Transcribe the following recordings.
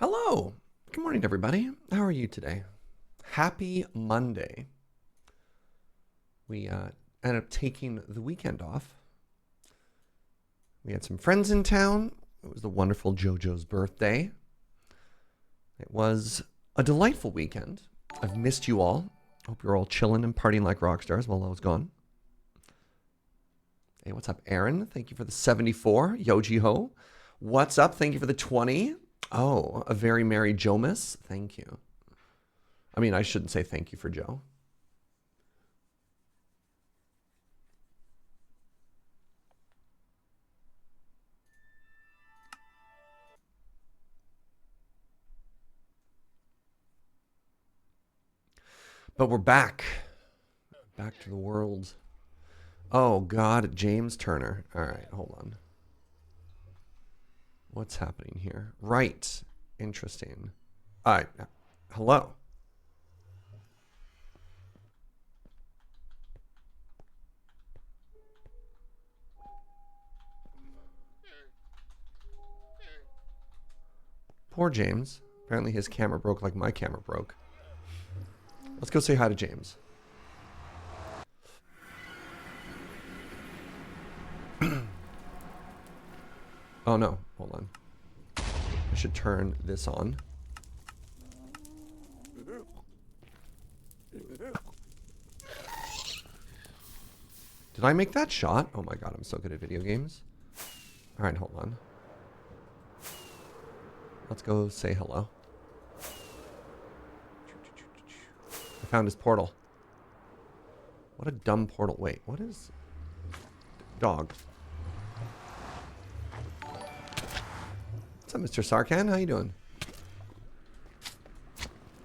Hello. Good morning, everybody. How are you today? Happy Monday. We ended up taking the weekend off. We had some friends in town. It was the wonderful JoJo's birthday. It was a delightful weekend. I've missed you all. Hope you're all chilling and partying like rock stars while I was gone. Hey, what's up, Aaron? Thank you for the 74. Yoji Ho. What's up? Thank you for the 20. Oh, a very merry Joe-miss. Thank you. I mean, I shouldn't say thank you for Joe. But we're back. Back to the world. Oh, God, James Turner. All right, hold on. What's happening here? Right. Interesting. All right. Hello. Poor James. Apparently his camera broke like my camera broke. Let's go say hi to James. Oh no, hold on. I should turn this on. Did I make that shot? Oh my god, I'm so good at video games. Alright, hold on. Let's go say hello. I found his portal. What a dumb portal. Wait, what is... Dog. What's up, Mr. Sarkhan? How you doing?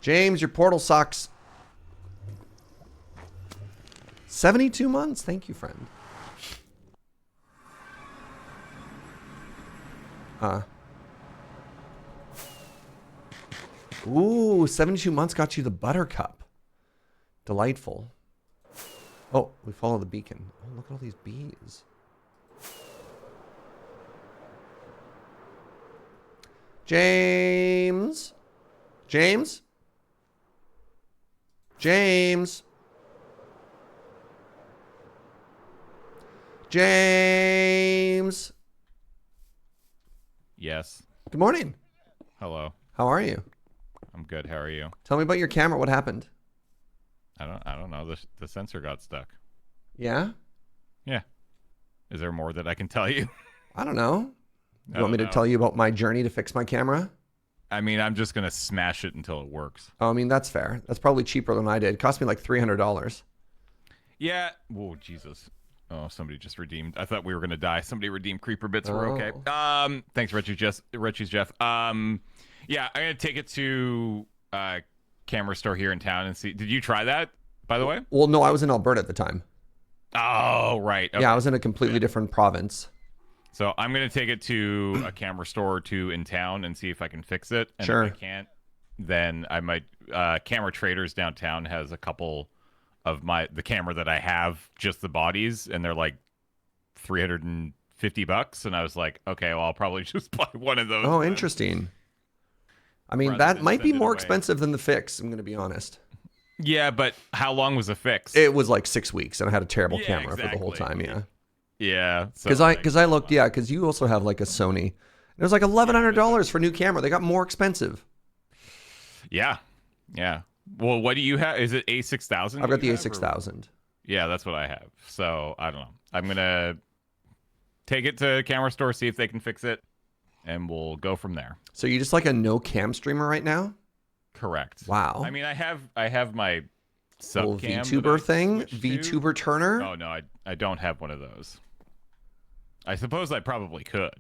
James, your portal sucks. 72 months. Thank you, friend. Ooh, 72 months got you the buttercup. Delightful. Oh, we follow the beacon. Oh, look at all these bees. James. James? James? James? Yes. Good morning. Hello. How are you? I'm good. How are you? Tell me about your camera. What happened? I don't know. The sensor got stuck. Yeah? Yeah. Is there more that I can tell you? I don't know. You want me to know. tell you about my journey to fix my camera? I mean, I'm just gonna smash it until it works. Oh, I mean, that's fair. That's probably cheaper than I did. It cost me like $300. Yeah. Whoa, Jesus. Oh, somebody just redeemed. I thought we were gonna die. Somebody redeemed creeper bits. We're okay. Thanks, Richie's Jeff. Yeah, I'm gonna take it to camera store here in town and see. Did you try that, by the way? Well, no, I was in Alberta at the time. Oh, right. Okay. Yeah, I was in a completely different province. So I'm going to take it to a camera store or two in town and see if I can fix it. And Sure. if I can't, then I might... Camera Traders downtown has a couple of the camera that I have, just the bodies, and they're like $350. And I was like, okay, well, I'll probably just buy one of those. Oh, then. interesting. I mean, Rather that than might be send it more away. expensive than the fix, I'm going to be honest. Yeah, but how long was the fix? It was like 6 weeks, and I had a terrible Yeah, camera for the whole time, exactly. yeah. Yeah. Because I looked, yeah, because you also have like a Sony. It was like $1,100 for a new camera. They got more expensive. Yeah. Yeah. Well, what do you have? Is it A6000? I've got the A6000. Yeah, that's what I have. So, I don't know. I'm going to take it to a camera store, see if they can fix it, and we'll go from there. So you just like a no cam streamer right now? Correct. Wow. I mean, I have my Little subcam VTuber thing? that I switched to. VTuber Turner? Oh, no, I don't have one of those. I suppose I probably could.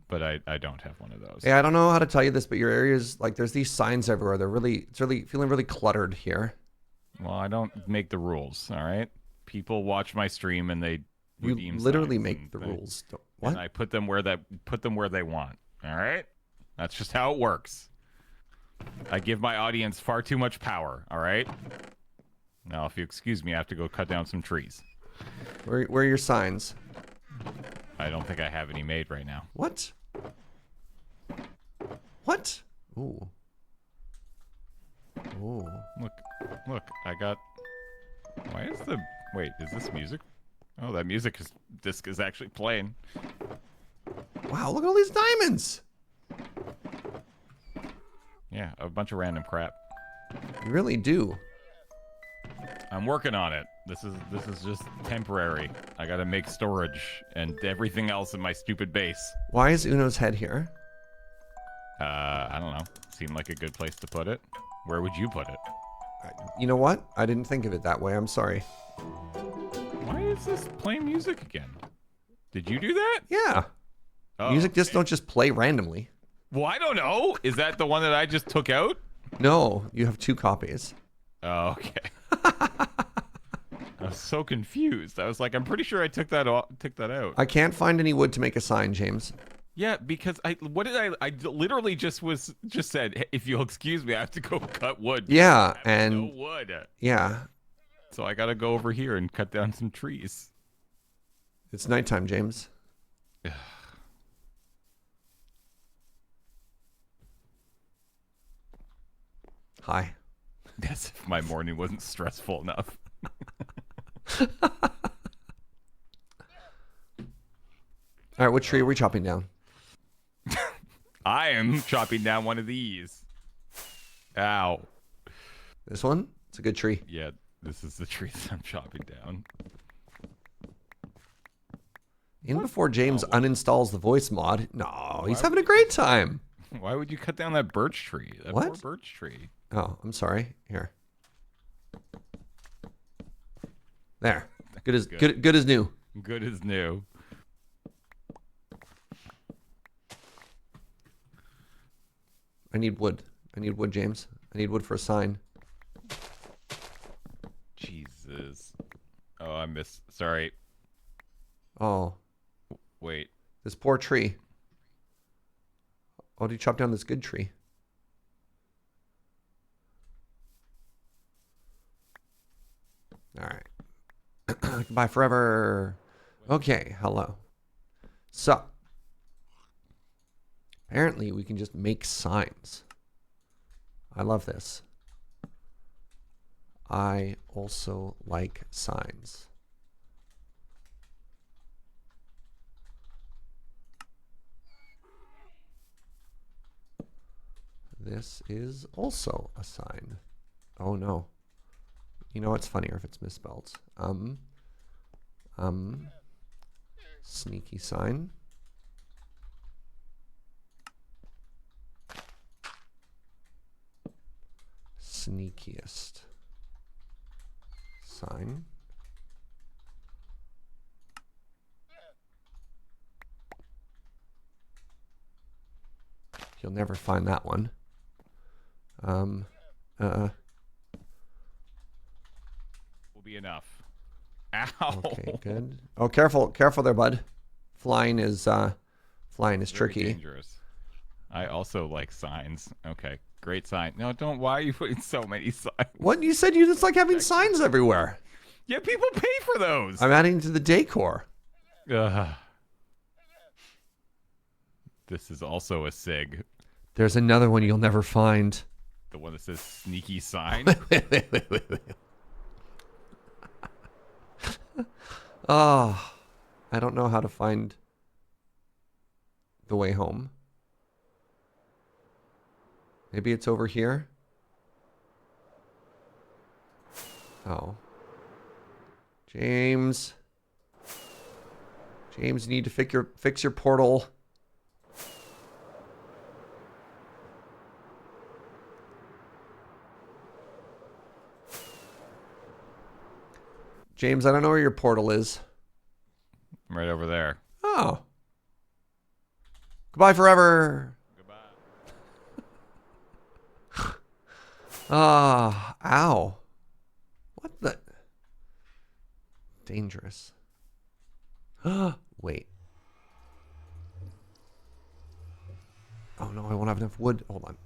But I don't have one of those. Yeah, I don't know how to tell you this, but your area is like there's these signs everywhere. It's really feeling really cluttered here. Well, I don't make the rules, all right? People watch my stream and they You redeem literally signs make and the they- rules. What? And I put them where they want. All right? That's just how it works. I give my audience far too much power, all right? Now, if you excuse me, I have to go cut down some trees. Where are your signs? I don't think I have any made right now. What? What? Ooh. Ooh. Look, I got... Why is the... Wait, is this music? Oh, that disc is actually playing. Wow, look at all these diamonds! Yeah, a bunch of random crap. You really do. I'm working on it. This is just temporary. I gotta make storage and everything else in my stupid base. Why is Uno's head here? I don't know. Seemed like a good place to put it. Where would you put it? You know what? I didn't think of it that way. I'm sorry. Why is this playing music again? Did you do that? Yeah. Oh, Music just okay. don't just play randomly. Well, I don't know. Is that the one that I just took out? No, you have 2 copies. Oh, okay. I was so confused. I was like, I'm pretty sure I took that out. I can't find any wood to make a sign, James. Yeah, because I literally just said, hey, if you'll excuse me, I have to go cut wood. Yeah, I have and no wood. yeah, So I gotta go over here and cut down some trees. it's nighttime, James. Hi. As if my morning wasn't stressful enough. All right, what tree are we chopping down? I am chopping down one of these. Ow. This one? It's a good tree. Yeah, this is the tree that I'm chopping down. Even before James uninstalls the voice mod. No, he's having a great time. Why would you cut down that birch tree? That What? poor birch tree. Oh, I'm sorry. Here. There. Good as good as new. Good as new. I need wood. I need wood, James. I need wood for a sign. Jesus. Oh, I missed. Sorry. Oh, Wait. this poor tree. Oh, did you chop down this good tree? All right. Goodbye forever. Okay, hello. So, apparently we can just make signs. I love this. I also like signs. This is also a sign. Oh no. You know what's funnier if it's misspelled? Sneaky sign. Sneakiest sign. You'll never find that one. Will be enough. Ow. Okay, good. Oh, careful there, bud. Flying is Very tricky. dangerous. I also like signs. Okay, great sign. No, don't. Why are you putting so many signs? What you said? You just like having signs everywhere. Yeah, people pay for those. I'm adding to the decor. This is also a SIG. There's another one you'll never find. The one that says sneaky sign. Oh, I don't know how to find the way home. Maybe it's over here. Oh. James, you need to fix your portal. James, I don't know where your portal is. Right over there. Oh. Goodbye forever. Goodbye. Ah, ow. What the? Dangerous. Wait. Oh no, I won't have enough wood. Hold on.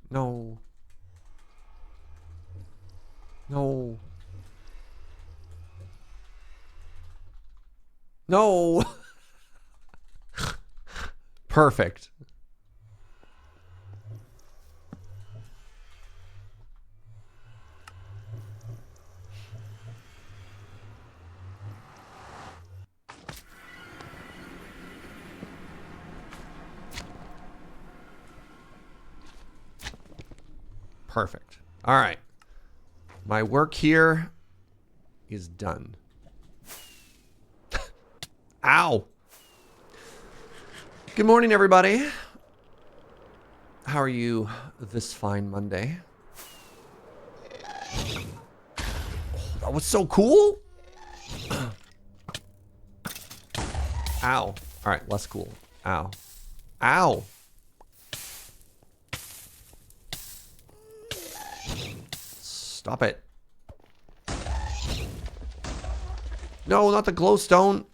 No. No. No. Perfect. Perfect. All right. My work here is done. Ow. Good morning, everybody. How are you this fine Monday? Oh, that was so cool. Ow. All right, less cool. Ow. Ow. Stop it. No, not the glowstone.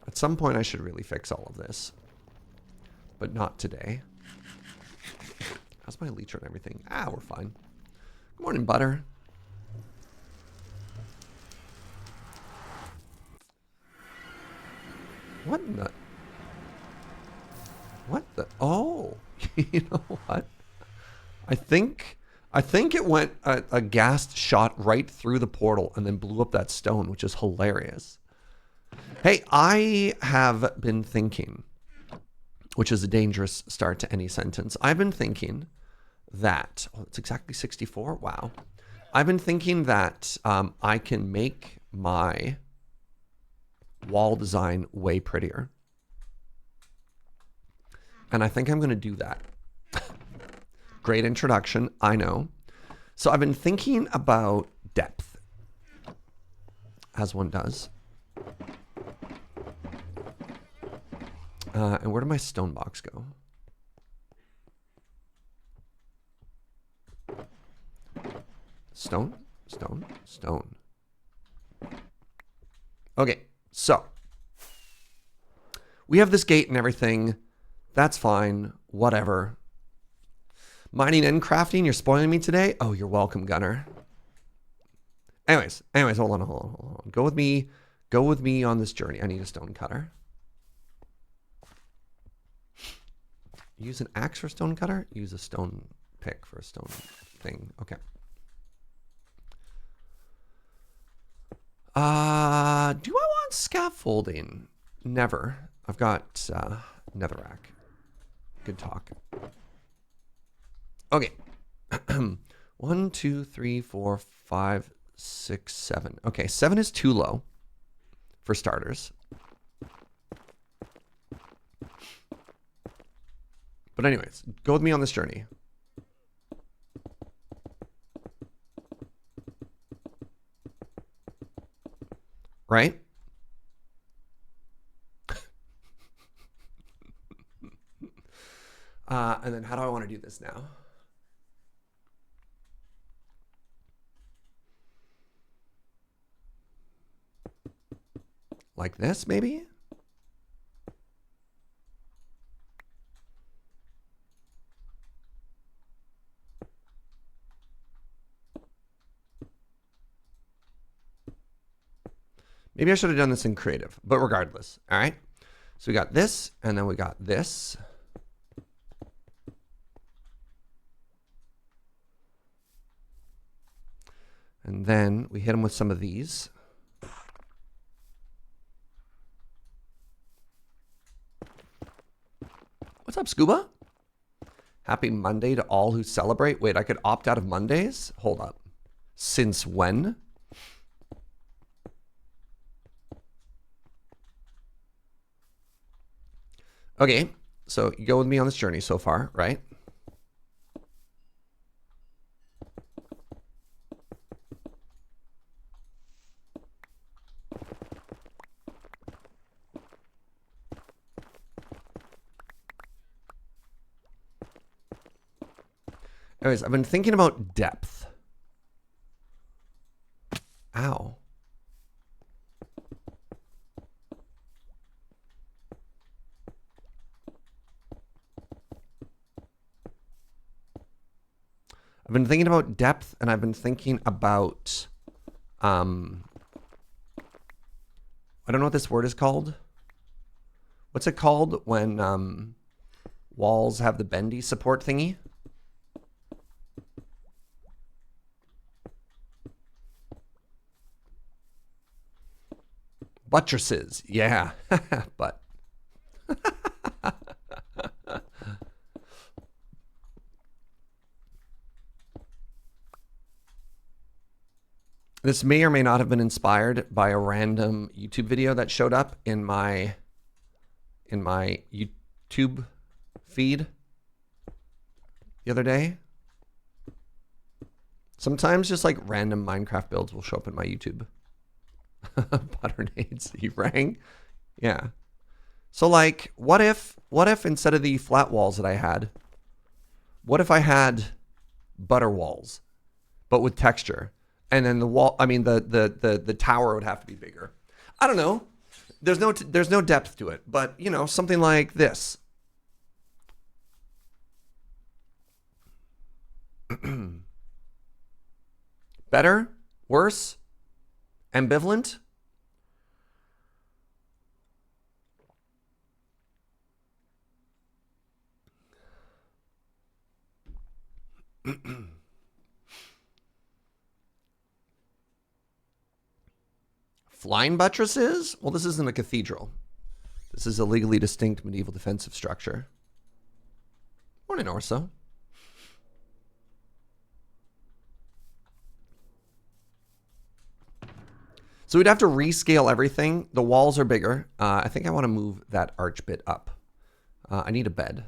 At some point, I should really fix all of this. But not today. How's my leech and everything? Ah, we're fine. Good morning, Butter. What in the... What the... Oh. You know what? I think it went a gas shot right through the portal and then blew up that stone, which is hilarious. Hey, I have been thinking, which is a dangerous start to any sentence. I've been thinking that, oh, it's exactly 64. Wow. I've been thinking that I can make my wall design way prettier. And I think I'm going to do that. Great introduction, I know. So I've been thinking about depth, as one does. And where did my stone box go? Stone, stone, stone. Okay, so we have this gate and everything. That's fine, whatever. Mining and crafting, you're spoiling me today? Oh, you're welcome, Gunner. Anyways, hold on. Go with me on this journey. I need a stone cutter. Use an axe for stone cutter? Use a stone pick for a stone thing. Okay. Do I want scaffolding? Never. I've got netherrack. Good talk. Okay. 1, 2, 3, 4, 5, 6, 7. Okay, 7 is too low for starters. But anyways, go with me on this journey. Right? And then how do I want to do this now? Like this, maybe? Maybe I should have done this in creative, but regardless, all right? So we got this, and then we got this. And then we hit them with some of these. What's up, Scuba? Happy Monday to all who celebrate. Wait, I could opt out of Mondays? Hold up. Since when? Okay, so you go with me on this journey so far, right? Anyways, I've been thinking about depth. Ow. been thinking about depth, and I've been thinking about, I don't know what this word is called. What's it called when walls have the bendy support thingy? Buttresses, yeah, but. This may or may not have been inspired by a random YouTube video that showed up in my YouTube feed the other day. Sometimes just like random Minecraft builds will show up in my YouTube. Butternades, he rang. Yeah. So like, what if instead of the flat walls that I had, what if I had butter walls, but with texture? And then the wall, I mean, the tower would have to be bigger. I don't know. There's no depth to it, but you know, something like this. Better? Worse? Ambivalent? Flying buttresses? Well, this isn't a cathedral. This is a legally distinct medieval defensive structure. Morning, Orso. So we'd have to rescale everything. The walls are bigger. I think I want to move that arch bit up. I need a bed.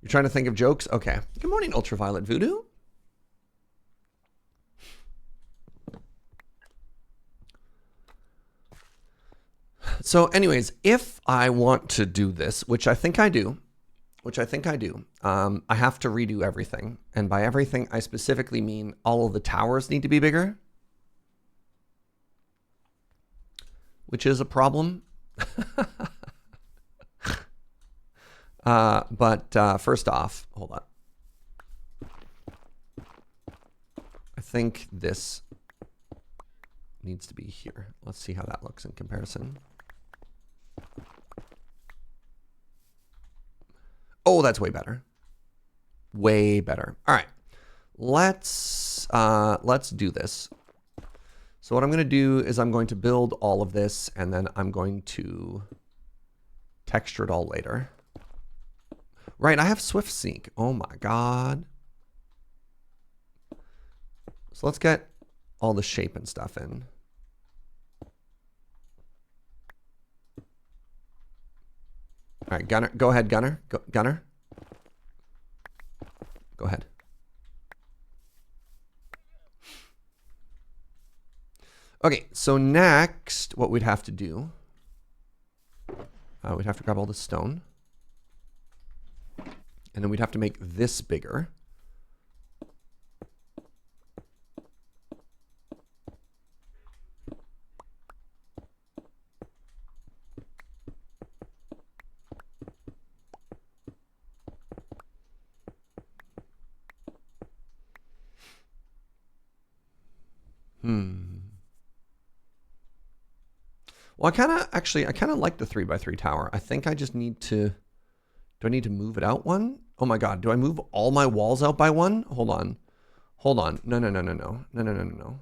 You're trying to think of jokes? Okay. Good morning, Ultraviolet Voodoo. So anyways, if I want to do this, which I think I do, I have to redo everything. And by everything, I specifically mean all of the towers need to be bigger, which is a problem. But first off, hold on. I think this needs to be here. Let's see how that looks in comparison. Oh, that's way better. Way better. All right. Let's do this. So what I'm going to do is I'm going to build all of this, and then I'm going to texture it all later. Right, I have Swift Sync. Oh my God. So let's get all the shape and stuff in. All right, Gunner, go ahead, Gunner. Gunner. Go ahead. Okay, so next, what we'd have to do, we'd have to grab all the stone. And then we'd have to make this bigger. Well, I kind of like the 3x3 tower. I think I just need to, do I need to move it out one? Oh my God, do I move all my walls out by one? Hold on. Hold on. No.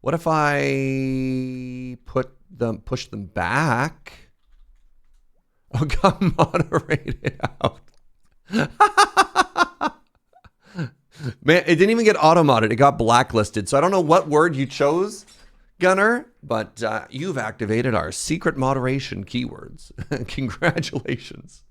What if I push them back? Oh, got moderated out. Man, it didn't even get auto-modded. It got blacklisted. So I don't know what word you chose, Gunner, but you've activated our secret moderation keywords. Congratulations.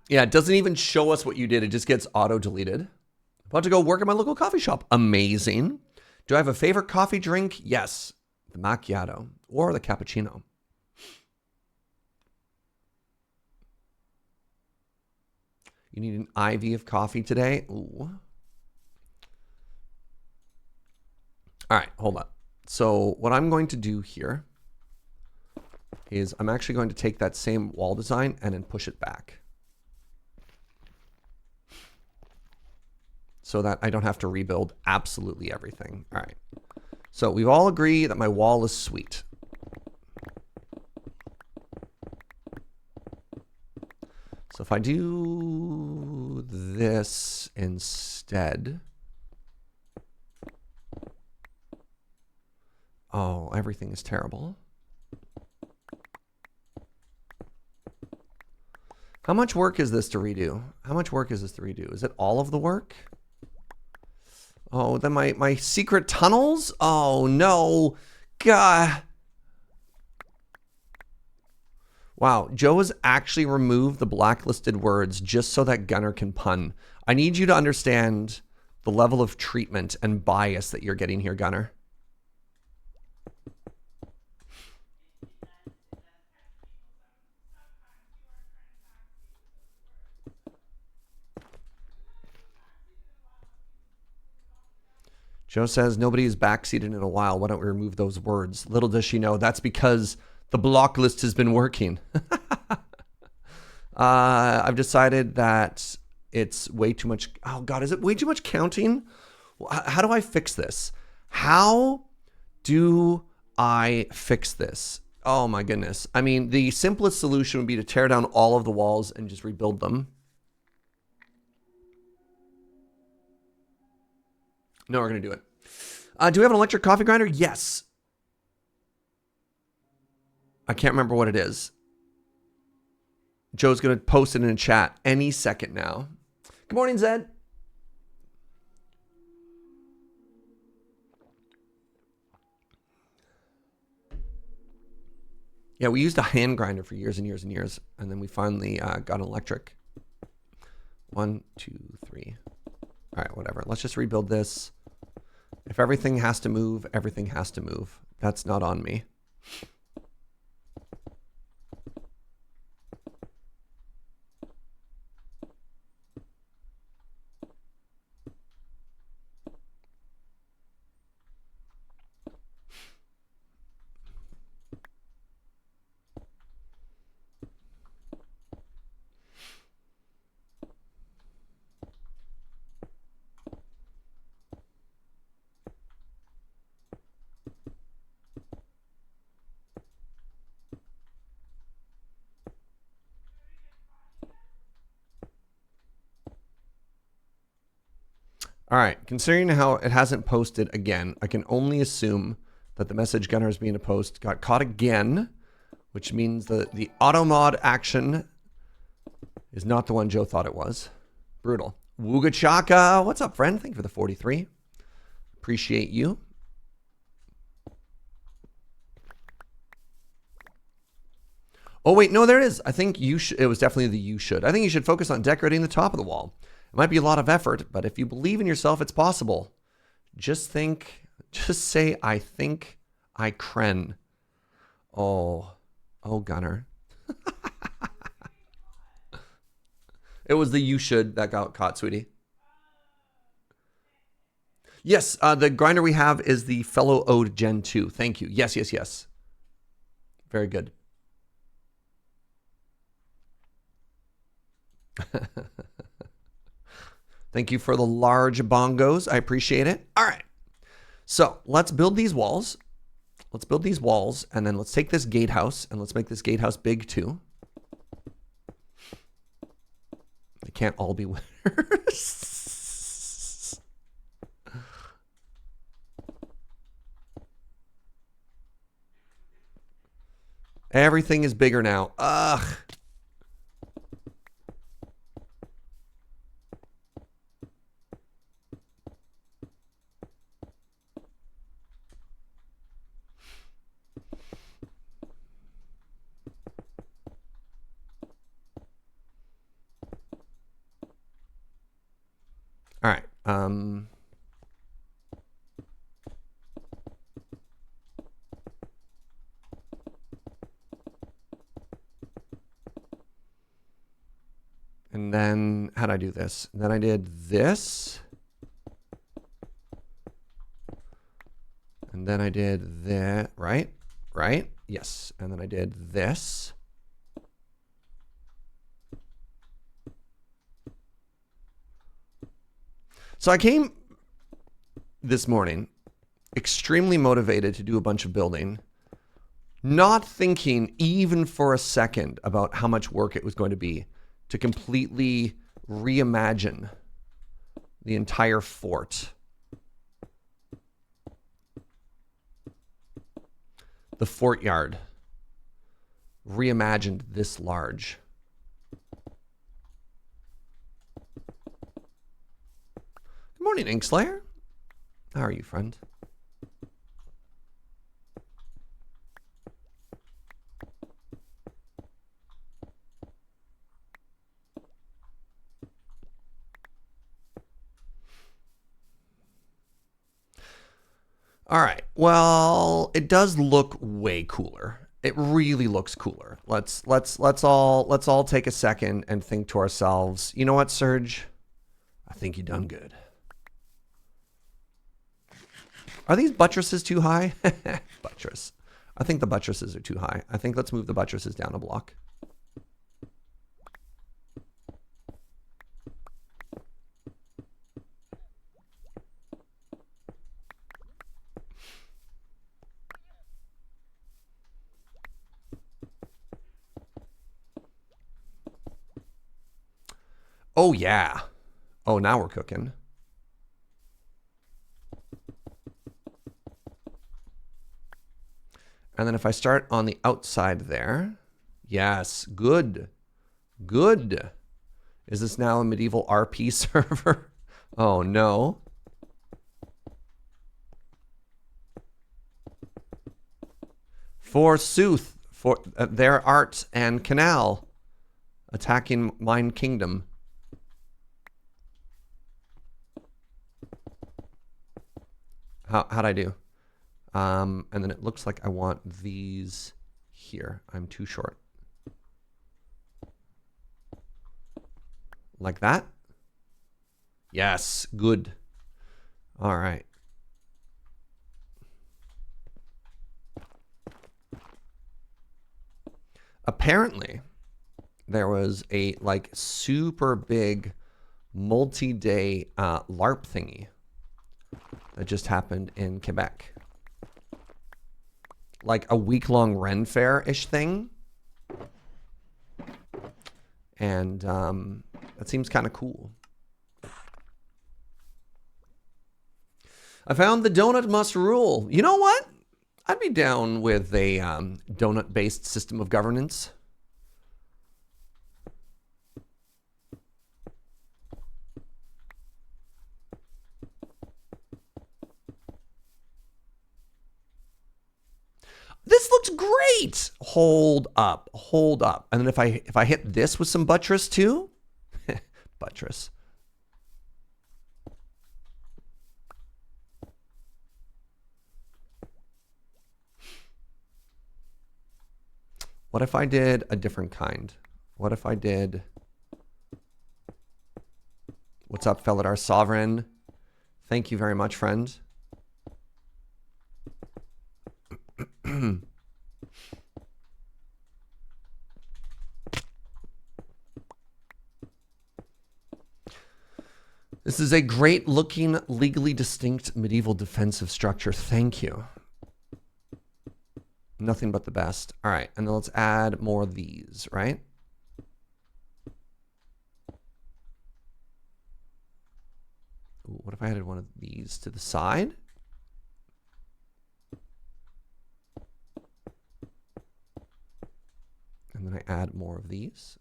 Yeah, it doesn't even show us what you did. It just gets auto-deleted. About to go work at my local coffee shop. Amazing. Do I have a favorite coffee drink? Yes. The macchiato or the cappuccino. You need an IV of coffee today? Ooh. All right, hold on. So what I'm going to do here is I'm actually going to take that same wall design and then push it back, so that I don't have to rebuild absolutely everything. All right. So we all agree that my wall is sweet. So if I do this instead, oh, everything is terrible. How much work is this to redo? How much work is this to redo? Is it all of the work? Oh, then my secret tunnels? Oh, no. God. Wow, Joe has actually removed the blacklisted words just so that Gunner can pun. I need you to understand the level of treatment and bias that you're getting here, Gunner. Joe says, nobody has backseated in a while. Why don't we remove those words? Little does she know, that's because the block list has been working. I've decided that it's way too much. Oh, God, is it way too much counting? How do I fix this? How do I fix this? Oh, my goodness. I mean, the simplest solution would be to tear down all of the walls and just rebuild them. No, we're going to do it. Do we have an electric coffee grinder? Yes. I can't remember what it is. Joe's going to post it in chat any second now. Good morning, Zed. Yeah, we used a hand grinder for years and years and years, and then we finally got an electric. 1, 2, 3. All right, whatever. Let's just rebuild this. If everything has to move, everything has to move. That's not on me. All right, considering how it hasn't posted again, I can only assume that the message Gunner is being a post got caught again, which means the auto mod action is not the one Joe thought it was. Brutal. Wooga Chaka, what's up, friend? Thank you for the 43. Appreciate you. Oh, wait, no, there it is. I think you should. It was definitely the you should. I think you should focus on decorating the top of the wall. It might be a lot of effort, but if you believe in yourself, it's possible. Just say, I think I can. Oh, Gunner. It was the you should that got caught, sweetie. Yes, the grinder we have is the Fellow Ode Gen 2. Thank you. Yes, yes, yes. Very good. Thank you for the large bongos. I appreciate it. All right. So let's build these walls. Let's build these walls, and then let's take this gatehouse, and let's make this gatehouse big too. They can't all be winners. Everything is bigger now. Ugh. All right. And then how'd I do this? And then I did this. And And then I did that, right? Right? Yes. And then I did this. So I came this morning extremely motivated to do a bunch of building, not thinking even for a second about how much work it was going to be to completely reimagine the entire fort. The Fortyard, reimagined this large. Good morning, Inkslayer. How are you, friend? All right. Well, it does look way cooler. It really looks cooler. Let's all take a second and think to ourselves, you know what, Serge? I think you done good. Are these buttresses too high? Buttress. I think the buttresses are too high. I think let's move the buttresses down a block. Oh, yeah. Oh, now we're cooking. And then if I start on the outside there, yes, good. Good. Is this now a medieval RP server? Oh, no. Forsooth, for their art and canal attacking mine kingdom. How'd I do? And then it looks like I want these here. I'm too short. Like that? Yes, good. All right. Apparently, there was a like super big multi-day LARP thingy that just happened in Quebec. Like a week-long Ren Fair-ish thing. And that seems kind of cool. I found the donut must rule. You know what? I'd be down with a donut-based system of governance. This looks great. Hold up, hold up. And then if I hit this with some buttress too, buttress. What if I did a different kind? What if I did... What's up, Felidar Sovereign? Thank you very much, friend. This is a great looking, legally distinct medieval defensive structure. Thank you. Nothing but the best. All right, and then let's add more of these, right? Ooh, what if I added one of these to the side? And then I add more of these.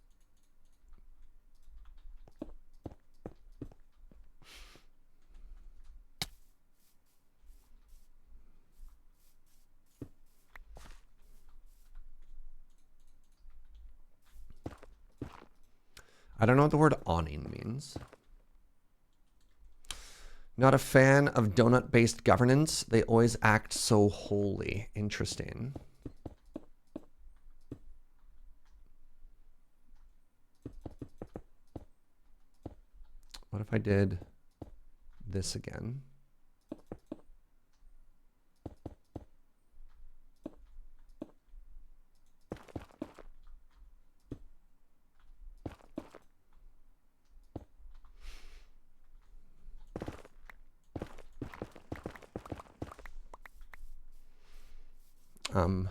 I don't know what the word awning means. Not a fan of donut-based governance. They always act so holy. Interesting. What if I did this again? Did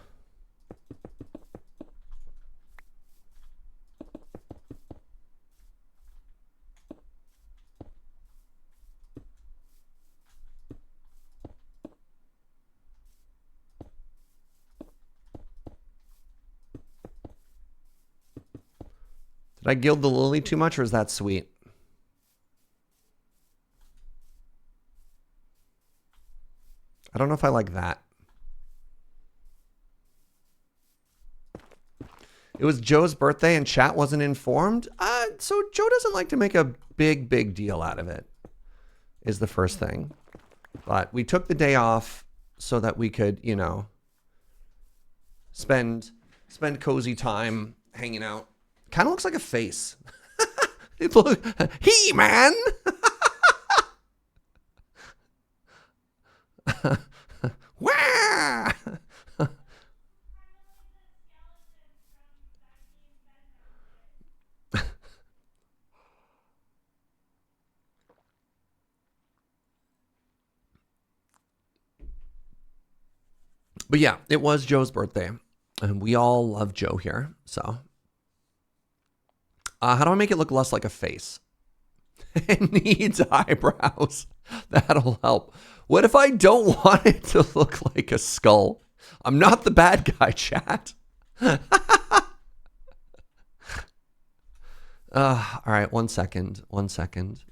I gild the lily too much, or is that sweet? I don't know if I like that. It was Joe's birthday and chat wasn't informed. So Joe doesn't like to make a big deal out of it, is the first thing. But we took the day off so that we could, you know, spend cozy time hanging out. Kind of looks like a face. He-Man! Wah! But yeah, it was Joe's birthday, and we all love Joe here. So, how do I make it look less like a face? It needs eyebrows. That'll help. What if I don't want it to look like a skull? I'm not the bad guy, chat. All right, 1 second. 1 second.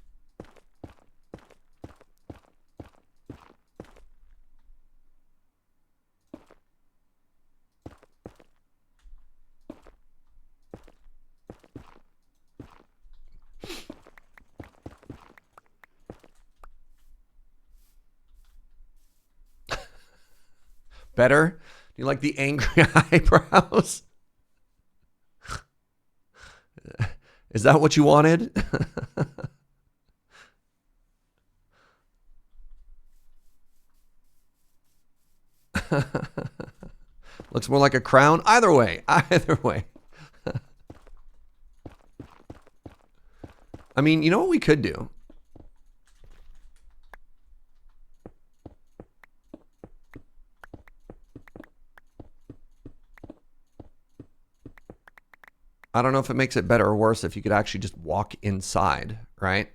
Better? Do you like the angry eyebrows? Is that what you wanted? Looks more like a crown. Either way. Either way. I mean, you know what we could do? I don't know if it makes it better or worse if you could actually just walk inside, right?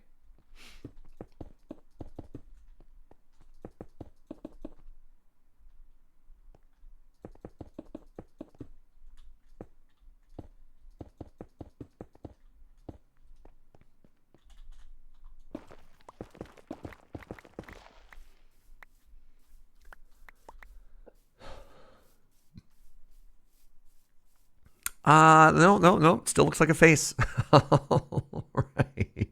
No. Still looks like a face. All right.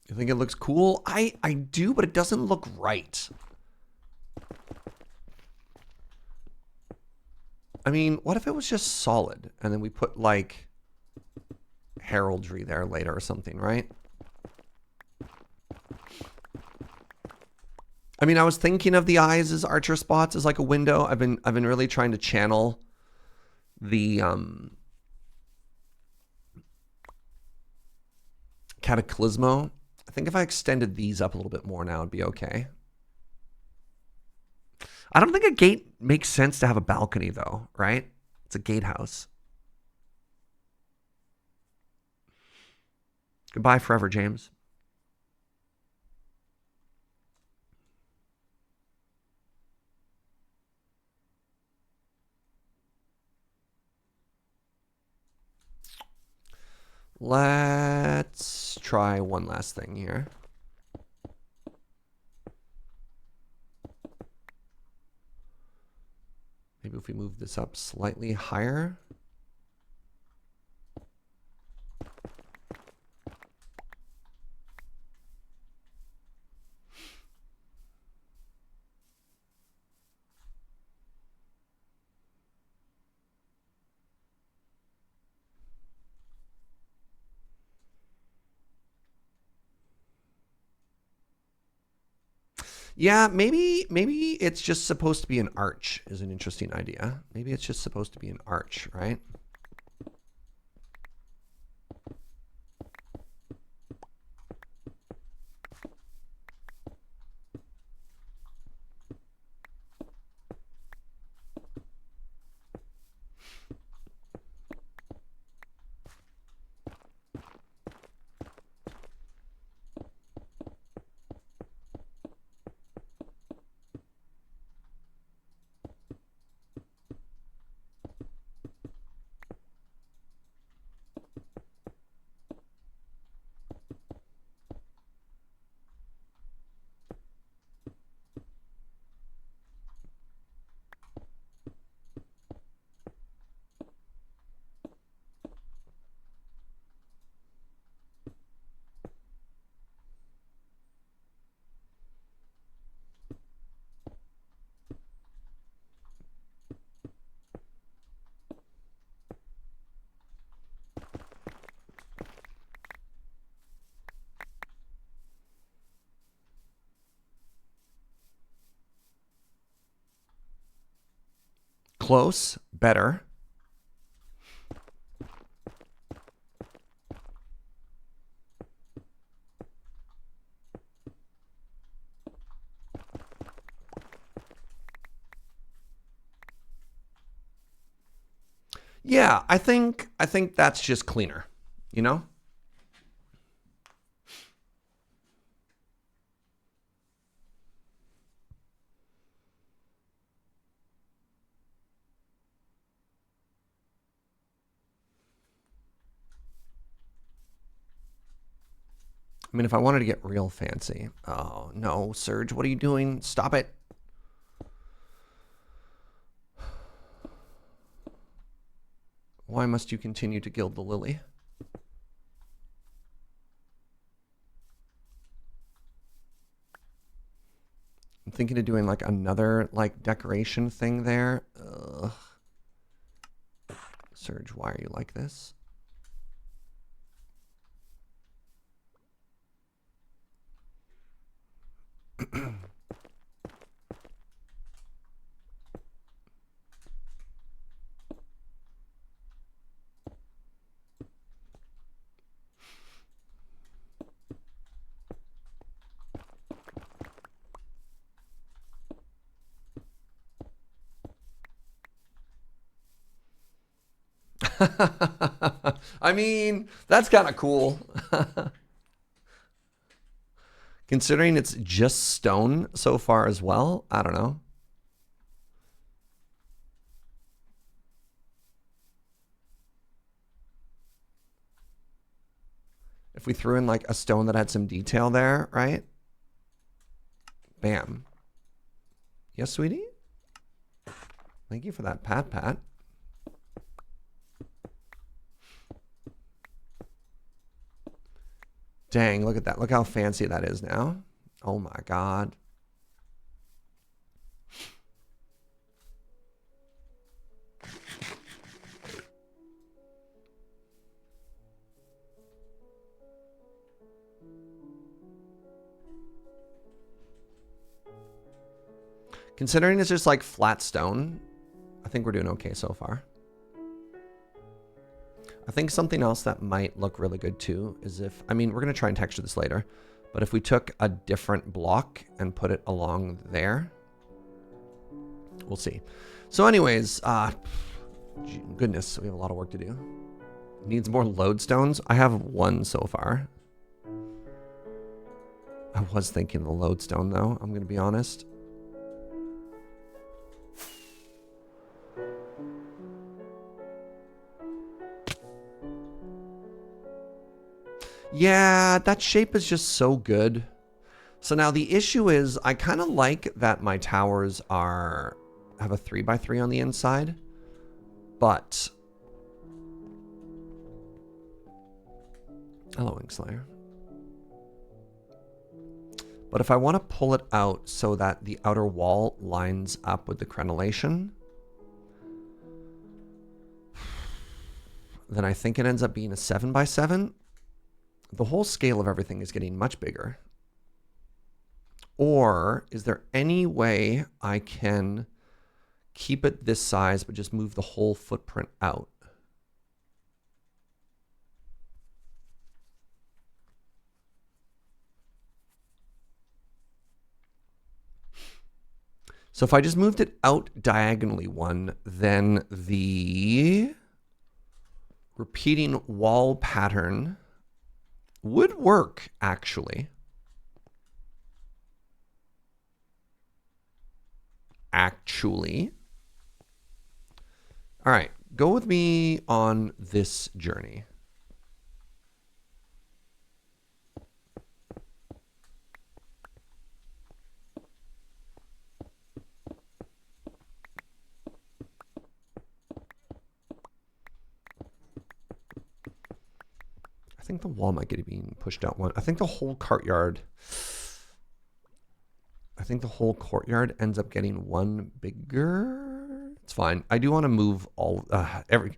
You think it looks cool? I do, but it doesn't look right. I mean, what if it was just solid and then we put like heraldry there later or something, right? I mean, I was thinking of the eyes as archer spots as like a window. I've been really trying to channel the Cataclysmo. I think if I extended these up a little bit more now, it'd be okay. I don't think a gate makes sense to have a balcony, though, right? It's a gatehouse. Goodbye forever, James. Let's try one last thing here. Maybe if we move this up slightly higher. Yeah, maybe it's just supposed to be an arch is an interesting idea. Maybe it's just supposed to be an arch, right? Close, better. Yeah, I think that's just cleaner, you know? I mean, if I wanted to get real fancy. Oh, no, Serge, what are you doing? Stop it. Why must you continue to gild the lily? I'm thinking of doing like another like decoration thing there. Ugh. Serge, why are you like this? I mean, that's kind of cool. Considering it's just stone so far as well, I don't know. If we threw in like a stone that had some detail there, right? Bam. Yes, sweetie? Thank you for that pat. Dang, look at that. Look how fancy that is now. Oh my God. Considering it's just like flat stone, I think we're doing okay so far. I think something else that might look really good too is if, I mean, we're going to try and texture this later, but if we took a different block and put it along there, we'll see. So anyways, goodness, we have a lot of work to do. Needs more lodestones. I have one so far. I was thinking the lodestone though, I'm going to be honest. Yeah, that shape is just so good. So now the issue is I kind of like that my towers have a 3x3 on the inside, but hello, Inkslayer. But if I want to pull it out so that the outer wall lines up with the crenellation, then I think it ends up being a 7x7. The whole scale of everything is getting much bigger. Or is there any way I can keep it this size, but just move the whole footprint out? So if I just moved it out diagonally one, then the repeating wall pattern would work, actually. All right, go with me on this journey. I think the wall might get being pushed out one. I think the whole courtyard ends up getting one bigger. It's fine. I do want to move all every.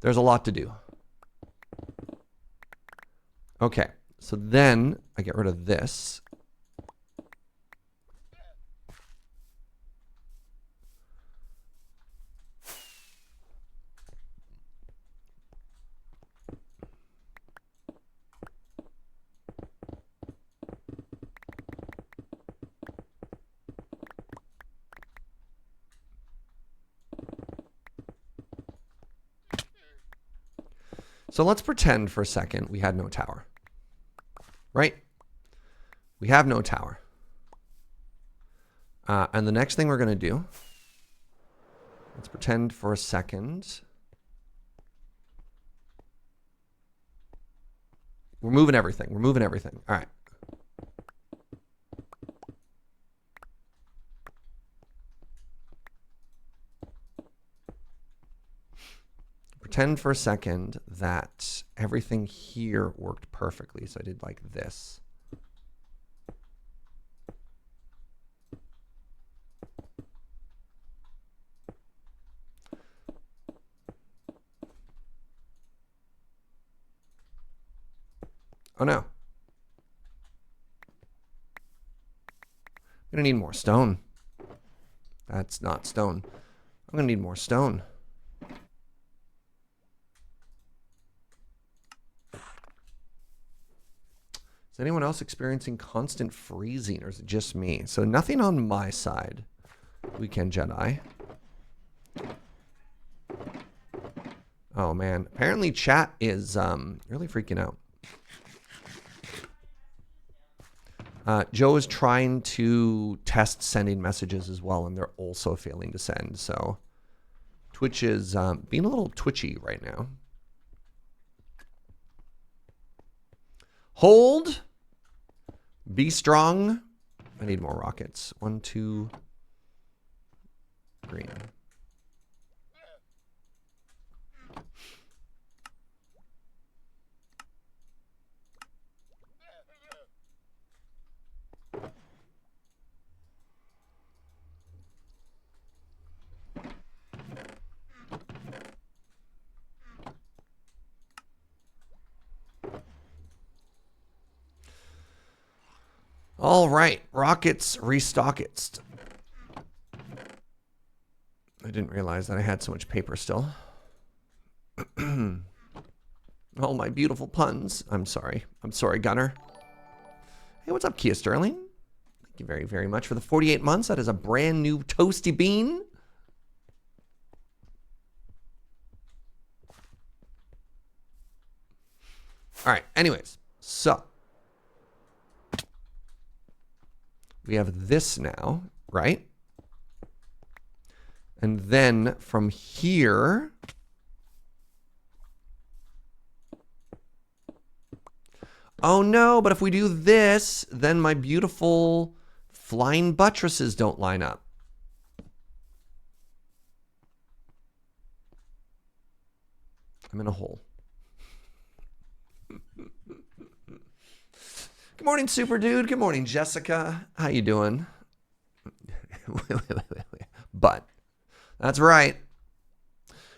There's a lot to do. Okay, so then I get rid of this. So let's pretend for a second we had no tower, right? We have no tower. And the next thing we're going to do, let's pretend for a second. We're moving everything. We're moving everything. All right. Pretend for a second that everything here worked perfectly. So I did like this. Oh no. I'm gonna need more stone. That's not stone. I'm gonna need more stone. Is anyone else experiencing constant freezing, or is it just me? So nothing on my side. Weekend Jedi. Oh man, apparently chat is really freaking out. Joe is trying to test sending messages as well, and they're also failing to send. So Twitch is being a little twitchy right now. Hold. Be strong. I need more rockets. 1, 2, green. All right, rockets, restock it. I didn't realize that I had so much paper still. All my beautiful puns. I'm sorry. I'm sorry, Gunner. Hey, what's up, Kia Sterling? Thank you very, very much for the 48 months. That is a brand new toasty bean. All right, anyways, so we have this now, right? And then from here, oh no, but if we do this, then my beautiful flying buttresses don't line up. I'm in a hole. Good morning, Super Dude. Good morning, Jessica. How you doing? But that's right.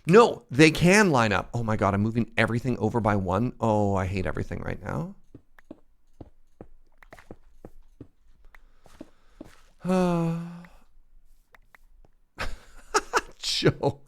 No, they can line up. Oh my god, I'm moving everything over by 1. Oh, I hate everything right now. Joe.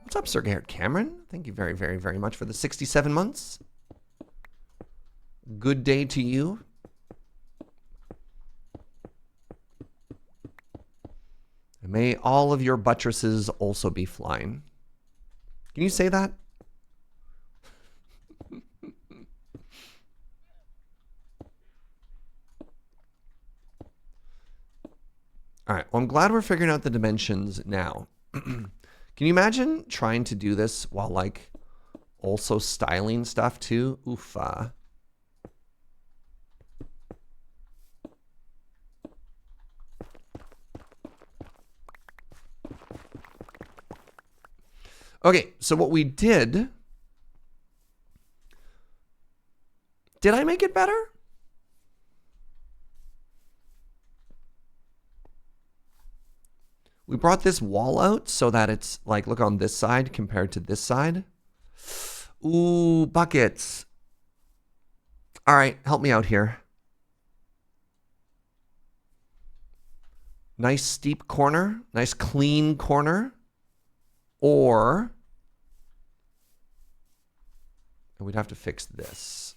What's up, Sir Garrett Cameron? Thank you very, very, very much for the 67 months. Good day to you. And may all of your buttresses also be flying. Can you say that? All right, well, I'm glad we're figuring out the dimensions now. Can you imagine trying to do this while, like, also styling stuff, too? Oofa. Okay, so what we did... Did I make it better? We brought this wall out so that it's like, look on this side compared to this side. Ooh, buckets. All right, help me out here. Nice steep corner, nice clean corner. Or, and we'd have to fix this.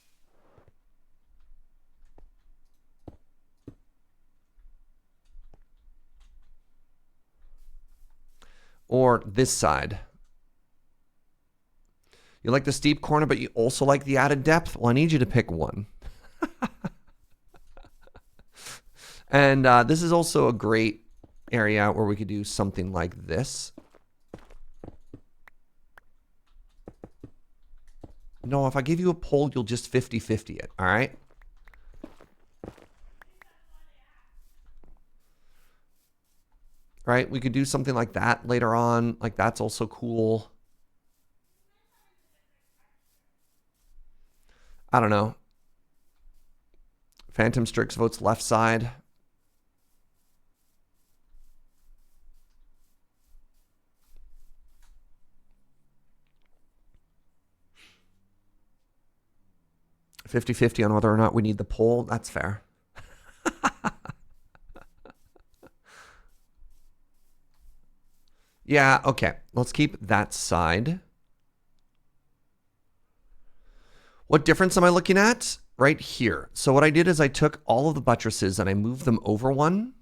Or this side. You like the steep corner, but you also like the added depth? Well, I need you to pick one. And this is also a great area where we could do something like this. No, if I give you a poll, you'll just 50-50 it, all right? Right? We could do something like that later on. Like, that's also cool. I don't know. Phantom Strix votes left side. $50-50 on whether or not we need the poll. That's fair. Yeah, okay. Let's keep that side. What difference am I looking at? Right here. So what I did is I took all of the buttresses and I moved them over one.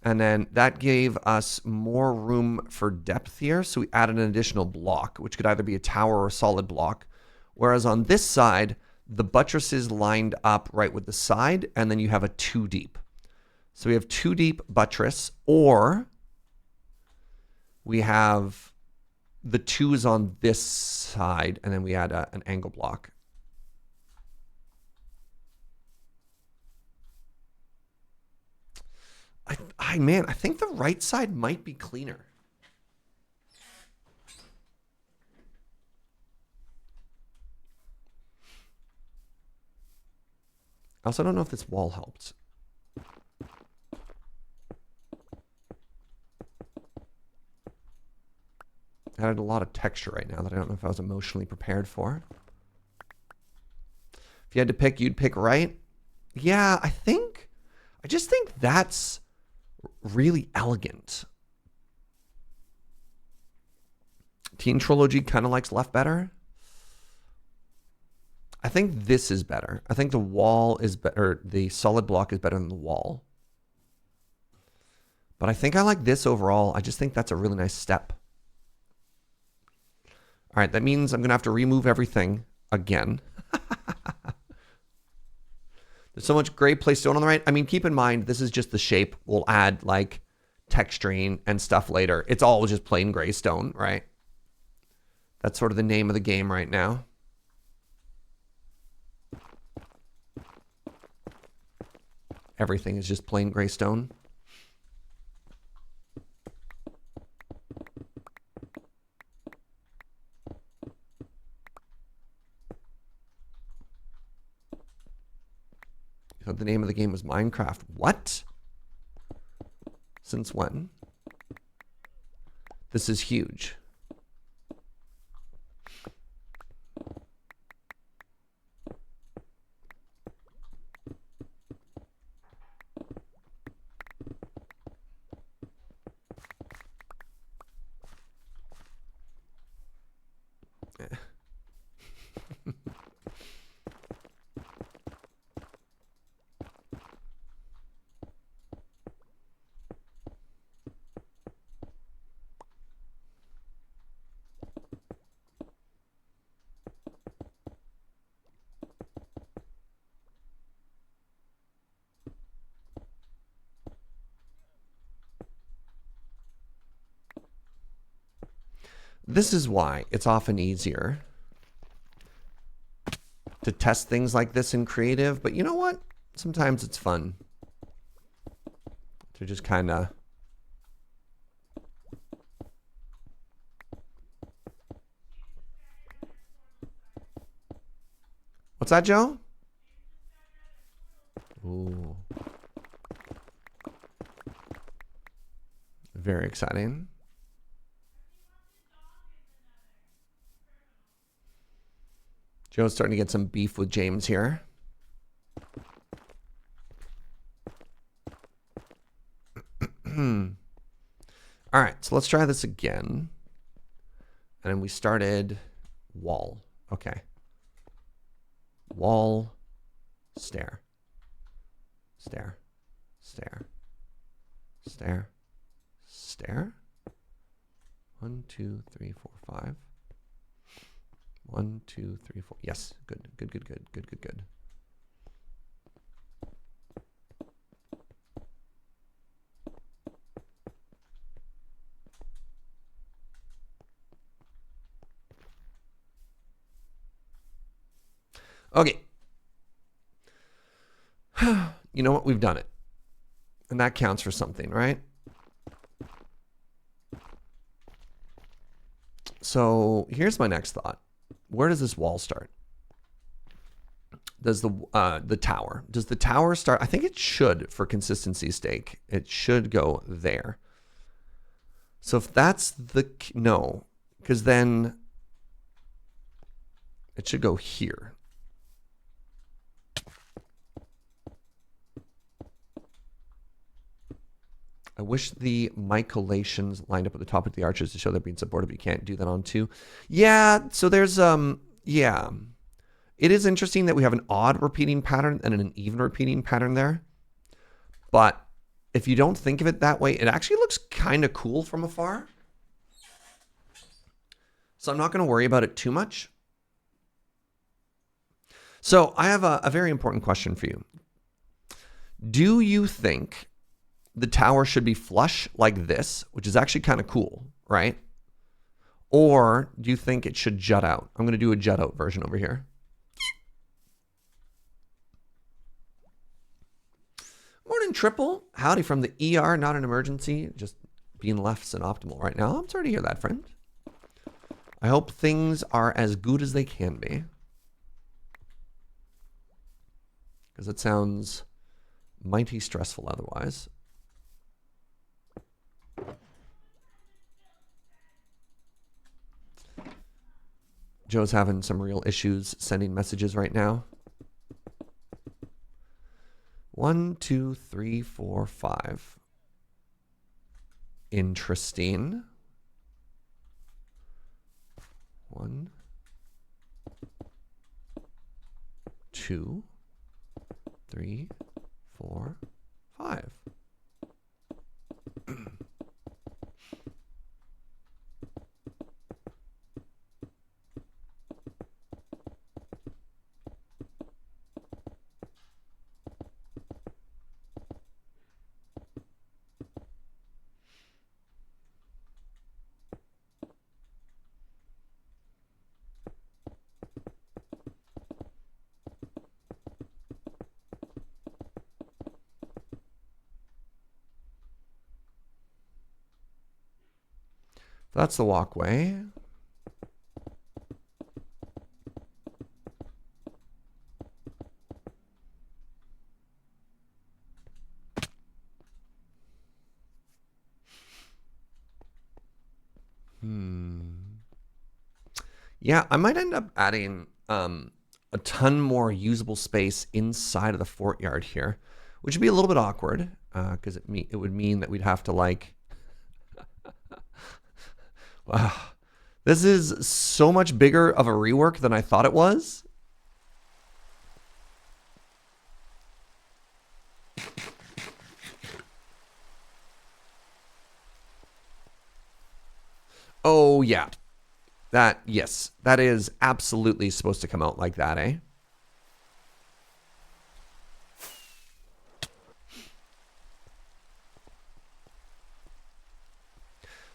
And then that gave us more room for depth here. So we added an additional block, which could either be a tower or a solid block. Whereas on this side, the buttresses lined up right with the side, and then you have a 2 deep. So we have 2 deep buttress, or we have the 2s on this side, and then we add an angle block. Man, I think the right side might be cleaner. I also don't know if this wall helped. I added a lot of texture right now that I don't know if I was emotionally prepared for. If you had to pick, you'd pick right. Yeah, I just think that's really elegant. Teen Trilogy kind of likes left better. I think this is better. I think the wall is better. The solid block is better than the wall. But I think I like this overall. I just think that's a really nice step. All right, that means I'm going to have to remove everything again. There's so much gray play stone on the right. I mean, keep in mind, this is just the shape. We'll add like texturing and stuff later. It's all just plain gray stone, right? That's sort of the name of the game right now. Everything is just plain gray stone. So the name of the game was Minecraft. What? Since when? This is huge. This is why it's often easier to test things like this in creative, but you know what? Sometimes it's fun to just kind of What's that, Joe? Ooh. Very exciting. Joe's starting to get some beef with James here. All right, so let's try this again. And then we started wall. Okay. Wall, stair, stair, stair, stair, stair. 1, 2, 3, 4, 5. 1, 2, 3, 4. Yes, good, good, good, good, good, good, good. Okay. You know what? We've done it. And that counts for something, right? So here's my next thought. Where does this wall start? Does the tower? Does the tower start? I think it should, for consistency's sake. It should go there. So if that's the... No. Because then it should go here. I wish the mycolations lined up at the top of the arches to show they're being supported, but you can't do that on 2. Yeah, so there's, yeah. It is interesting that we have an odd repeating pattern and an even repeating pattern there. But if you don't think of it that way, it actually looks kind of cool from afar. So I'm not going to worry about it too much. So I have a very important question for you. Do you think the tower should be flush like this, which is actually kind of cool, right? Or do you think it should jut out? I'm going to do a jut out version over here. Morning, Triple. Howdy from the ER, not an emergency. Just being left suboptimal right now. I'm sorry to hear that, friend. I hope things are as good as they can be. Because it sounds mighty stressful otherwise. Joe's having some real issues sending messages right now. 1, 2, 3, 4, 5. Interesting. 1, 2, 3, 4, 5. That's the walkway. Yeah, I might end up adding a ton more usable space inside of the Fortyard here, which would be a little bit awkward because it would mean that we'd have to like... Wow. This is so much bigger of a rework than I thought it was. Oh, yeah. Yes, that is absolutely supposed to come out like that, eh?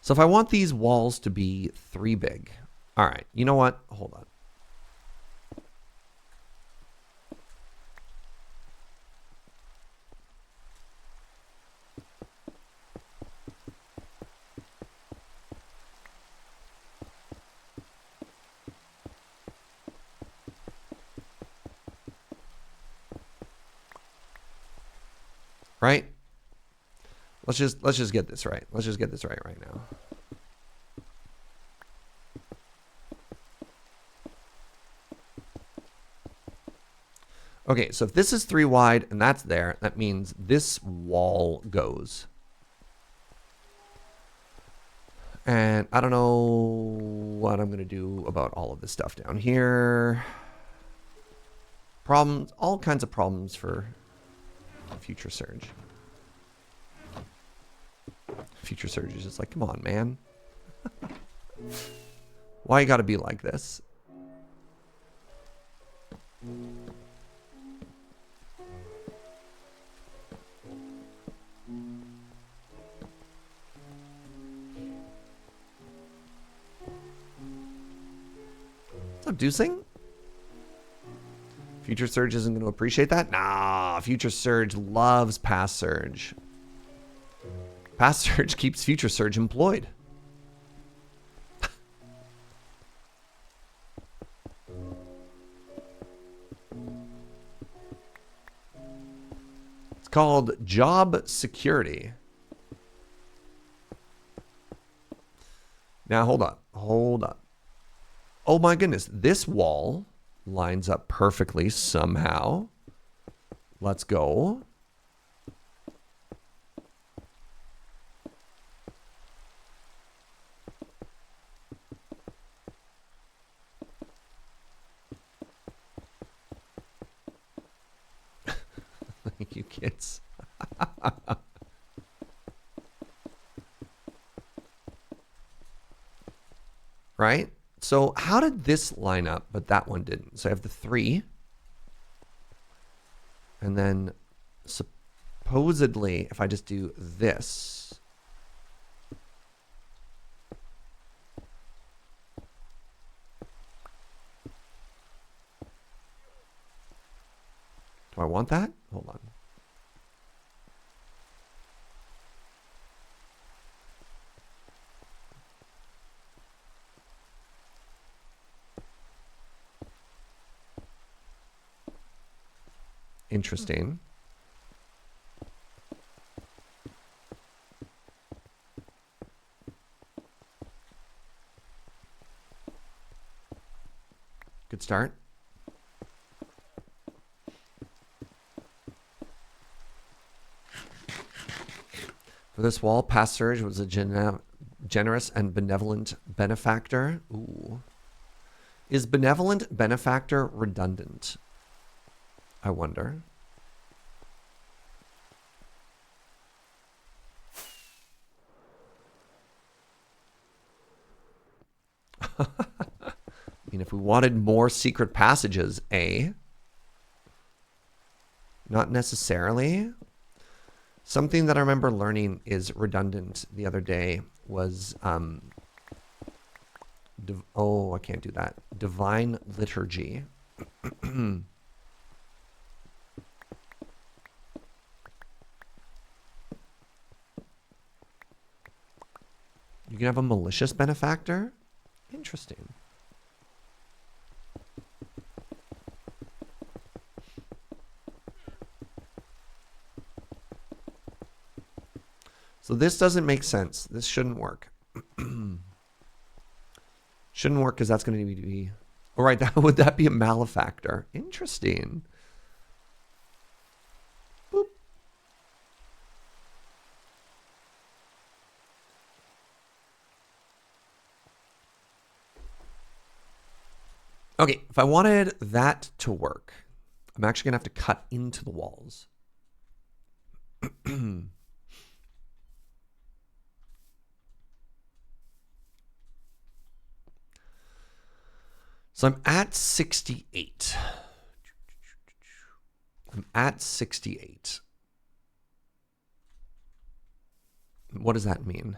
So if I want these walls to be 3 big, all right, you know what? Hold on. Right? Let's just get this right. Let's just get this right now. Okay, so if this is 3 wide and that's there, that means this wall goes. And I don't know what I'm going to do about all of this stuff down here. Problems, all kinds of problems for future Serge. Future Serge is just like, come on, man. Why you got to be like this? What's up, Deucing? Future Serge isn't going to appreciate that? Nah, Future Serge loves Past Serge. Past Serge keeps Future Serge employed. It's called job security. Now, hold on. Hold on. Oh my goodness. This wall lines up perfectly somehow. Let's go. Thank you, kids. Right? So how did this line up, but that one didn't? So I have the 3. And then supposedly, if I just do this. Do I want that? Hold on. Interesting. Good start. For this wall, past Serge was a generous and benevolent benefactor. Ooh. Is benevolent benefactor redundant? I wonder. I mean, if we wanted more secret passages, eh? Not necessarily. Something that I remember learning is redundant the other day was, oh, I can't do that. Divine liturgy. You can have a malicious benefactor? Interesting. So this doesn't make sense. This shouldn't work. Shouldn't work because that's going to be... All right, would that be a malefactor? Interesting. Boop. Okay, if I wanted that to work, I'm actually going to have to cut into the walls. So I'm at 68. I'm at 68. What does that mean?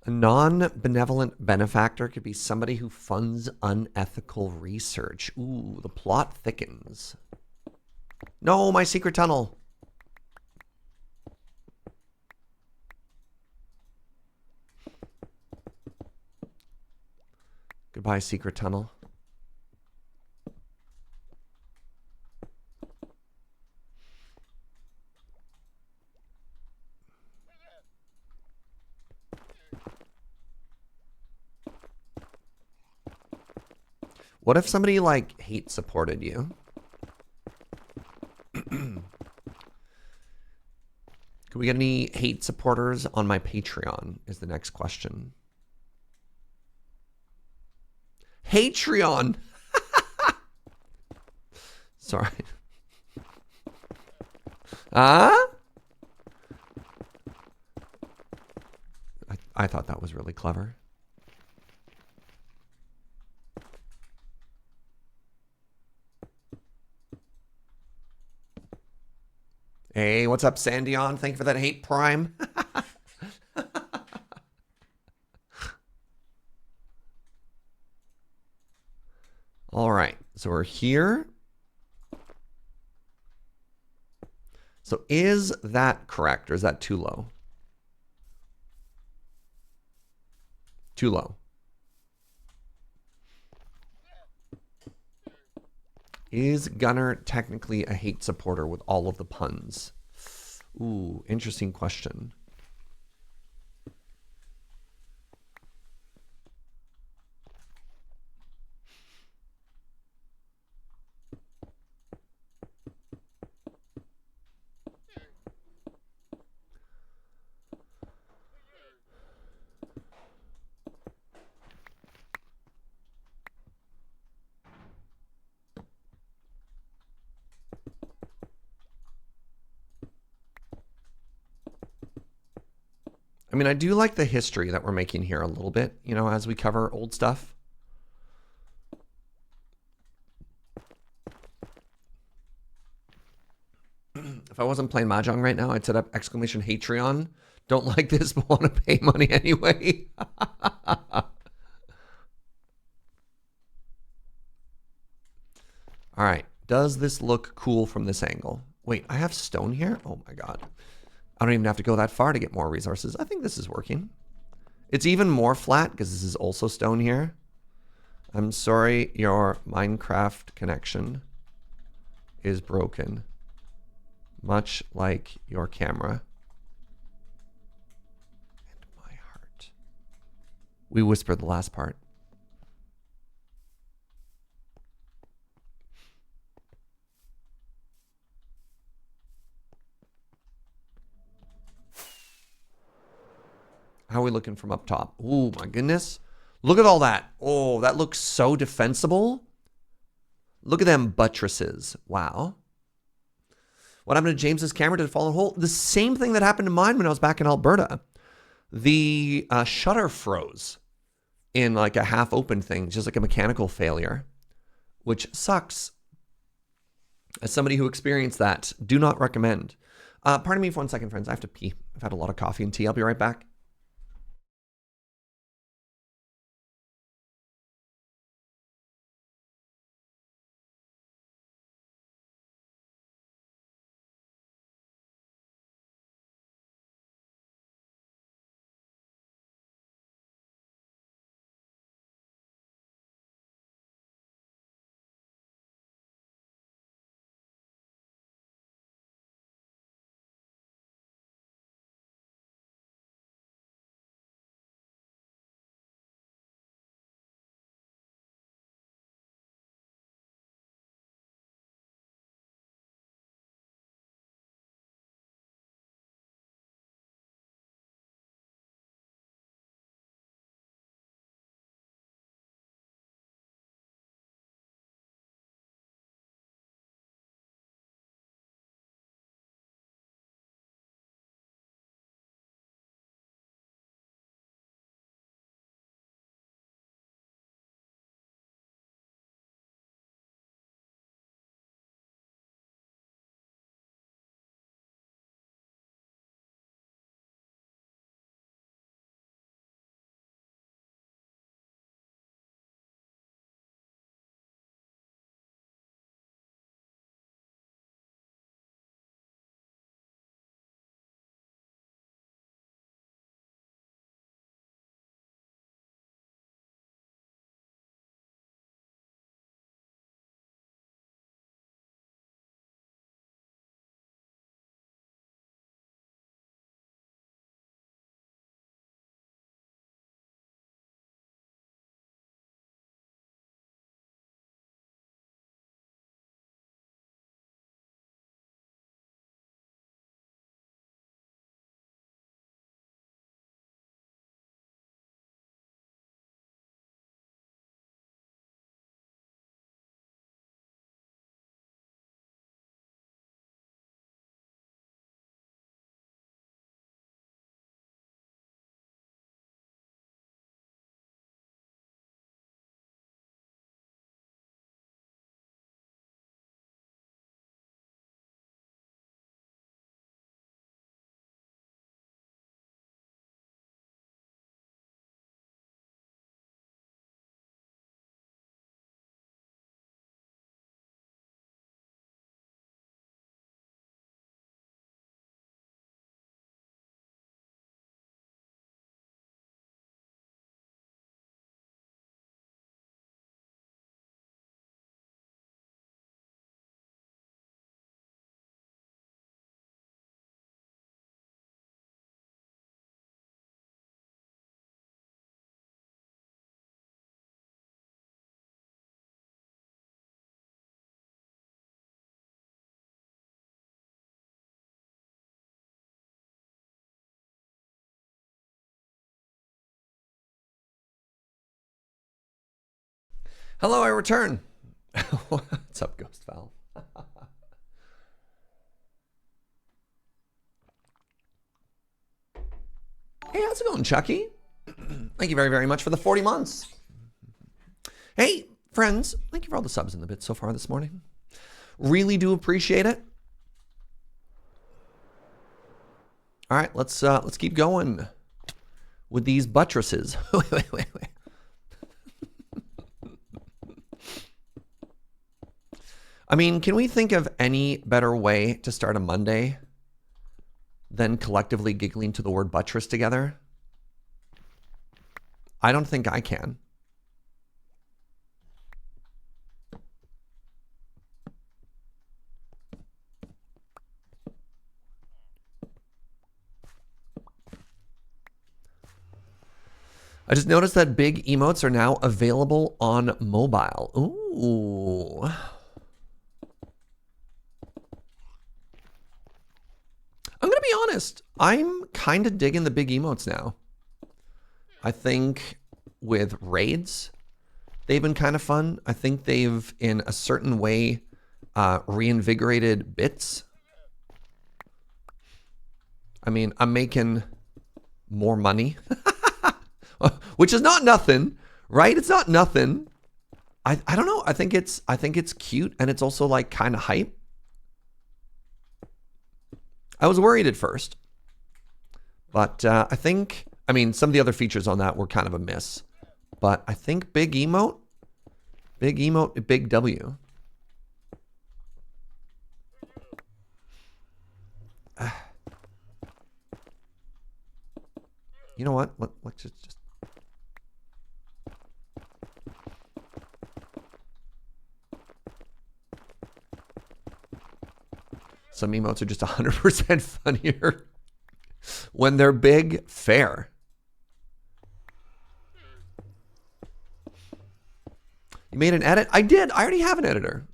A non-benevolent benefactor could be somebody who funds unethical research. Ooh, the plot thickens. No, my secret tunnel. Goodbye, secret tunnel. What if somebody, like, hate supported you? Could we get any hate supporters on my Patreon is the next question. Patreon! Sorry. Huh? I thought that was really clever. Hey, what's up, Sandion? Thank you for that hate prime. All right, so we're here. So is that correct, or is that too low? Too low. Is Gunner technically a hate supporter with all of the puns? Ooh, interesting question. I mean, I do like the history that we're making here a little bit, you know, as we cover old stuff. If I wasn't playing Mahjong right now, I'd set up exclamation Hatreon. Don't like this, but want to pay money anyway. All right. Does this look cool from this angle? Wait, I have stone here? Oh my God. I don't even have to go that far to get more resources. I think this is working. It's even more flat because this is also stone here. I'm sorry, your Minecraft connection is broken. Much like your camera. And my heart. We whispered the last part. How are we looking from up top? Oh my goodness. Look at all that. Oh, that looks so defensible. Look at them buttresses. Wow. What happened to James's camera? Did it fall in a hole? The same thing that happened to mine when I was back in Alberta. The shutter froze. in like a half open thing, just like a mechanical failure, which sucks. As somebody who experienced that, do not recommend. Pardon me for 1 second, friends. I have to pee. I've had a lot of coffee and tea. I'll be right back. Hello, I return. What's up, Ghost Val? Hey, how's it going, Chucky? Thank you very, very much for the 40 months. Hey, friends, thank you for all the subs and the bits so far this morning. Really do appreciate it. All right, let's keep going with these buttresses. wait. I mean, can we think of any better way to start a Monday than collectively giggling to the word buttress together? I don't think I can. I just noticed that big emotes are now available on mobile. Ooh. I'm going to be honest. I'm kind of digging the big emotes now. I think with raids, they've been kind of fun. I think they've, in a certain way, reinvigorated bits. I mean, I'm making more money. which is not nothing, right? It's not nothing. I don't know. I think it's cute, and it's also like kind of hype. I was worried at first, but I mean, some of the other features on that were kind of a miss, but I think big emote, big W. You know what? Let's just. Some emotes are just 100% funnier when they're big. Fair. You made an edit? I did. I already have an editor,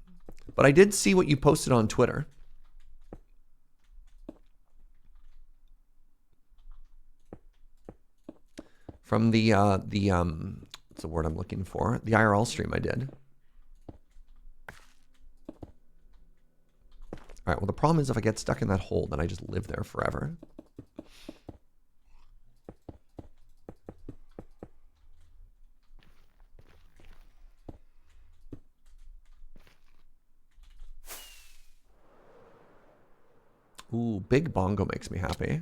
but I did see what you posted on Twitter. From the what's the word I'm looking for? The IRL stream I did. All right, well, the problem is if I get stuck in that hole, then I just live there forever. Ooh, big bongo makes me happy.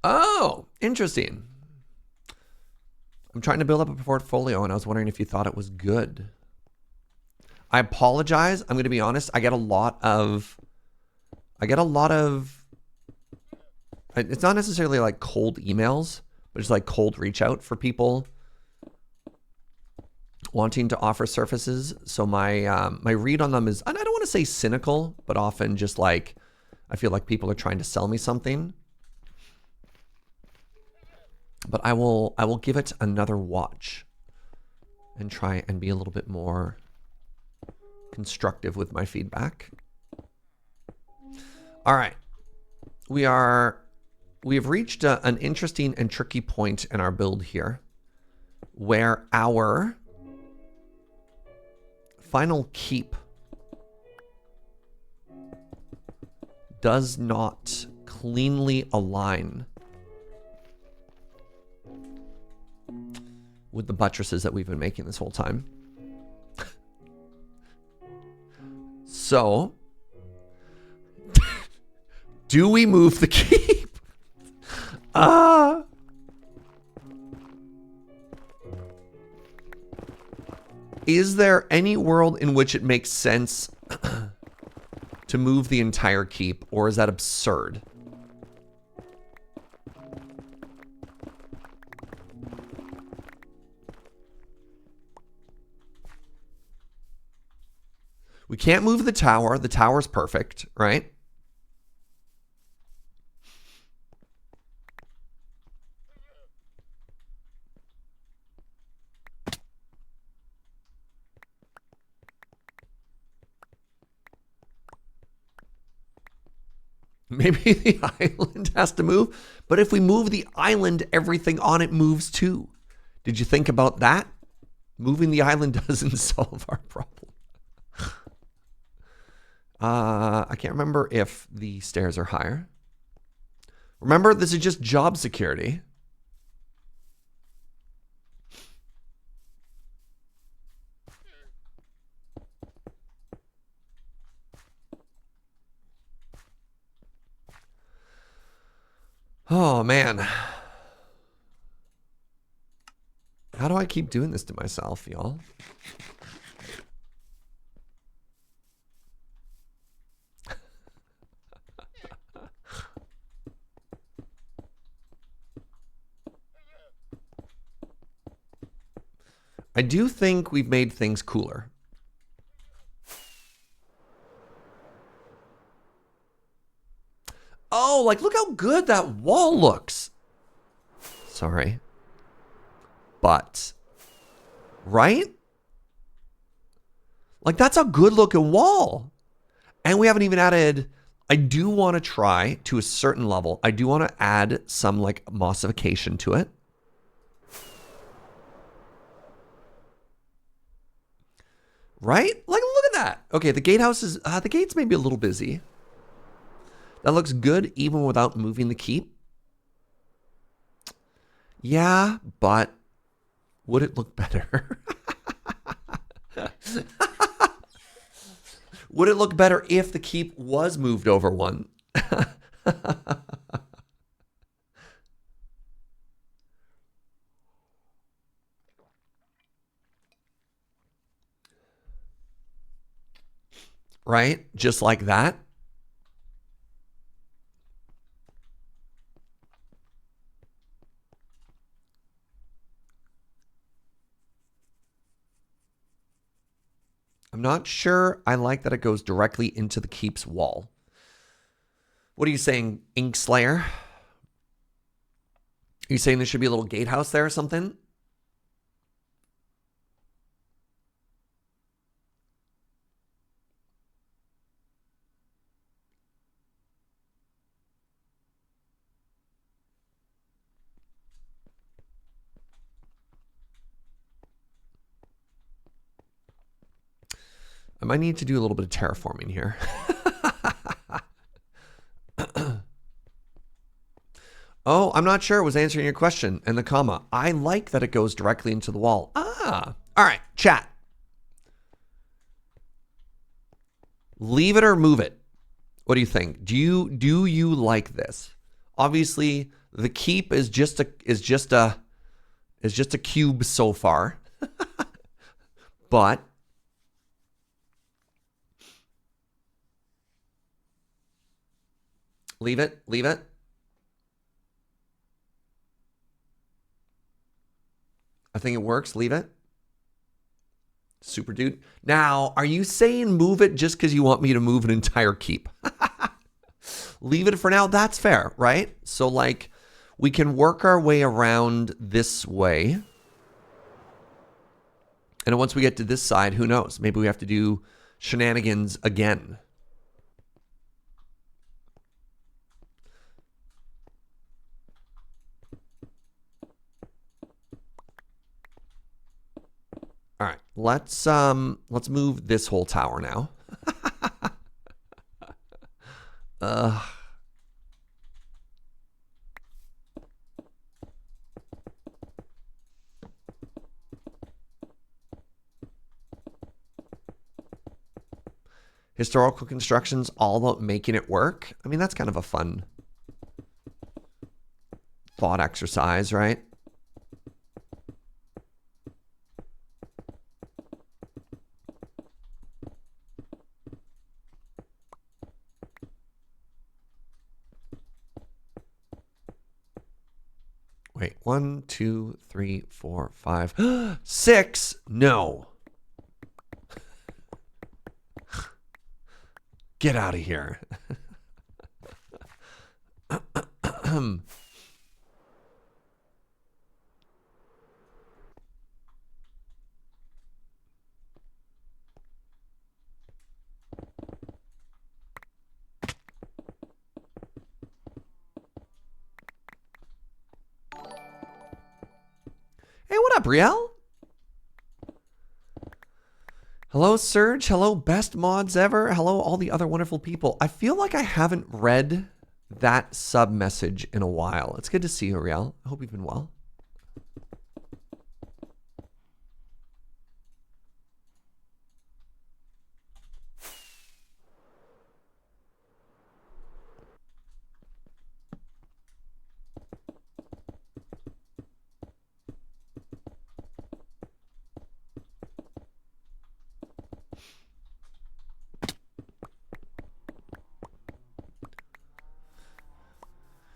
Oh, interesting. I'm trying to build up a portfolio, and I was wondering if you thought it was good. I apologize. I'm going to be honest. I get a lot of. It's not necessarily like cold emails, but it's like cold reach out for people wanting to offer services. So my my read on them is, and I don't want to say cynical, but often just like I feel like people are trying to sell me something. But I will give it another watch and try and be a little bit more constructive with my feedback. All right. We have reached an interesting and tricky point in our build here where our final keep does not cleanly align with the buttresses that we've been making this whole time. So, do we move the keep? Is there any world in which it makes sense to move the entire keep, or is that absurd? We can't move the tower. The tower's perfect, right? Maybe the island has to move, but if we move the island, everything on it moves too. Did you think about that? Moving the island doesn't solve our problem. I can't remember if the stairs are higher. Remember, this is just job security. Oh, man. How do I keep doing this to myself, y'all? I do think we've made things cooler. Oh, like, look how good that wall looks. Sorry. But, right? Like, that's a good looking wall. And we haven't even added, I do want to try to a certain level. I do want to add some like mossification to it. Right? Like, look at that. Okay, the gatehouse is, the gate's maybe a little busy. That looks good even without moving the keep. Yeah, but would it look better? Would it look better if the keep was moved over one? Right? Just like that. I'm not sure I like that it goes directly into the keep's wall. What are you saying, Inkslayer? Are you saying there should be a little gatehouse there or something? I might need to do a little bit of terraforming here. Oh, I'm not sure. I was answering your question and the comma. I like that it goes directly into the wall. Ah, all right, chat. Leave it or move it. What do you think? Do you like this? Obviously, the keep is just a cube so far. But leave it. Leave it. I think it works. Leave it. Super dude. Now, are you saying move it just because you want me to move an entire keep? Leave it for now. That's fair, right? So, like, we can work our way around this way. And once we get to this side, who knows? Maybe we have to do shenanigans again. All right, let's move this whole tower now. Historical construction's all about making it work. I mean, that's kind of a fun thought exercise, right? Wait, 1, 2, 3, 4, 5, 6. No. Get out of here. Hey, what up, Riel? Hello, Serge. Hello, best mods ever. Hello, all the other wonderful people. I feel like I haven't read that sub message in a while. It's good to see you, Riel. I hope you've been well.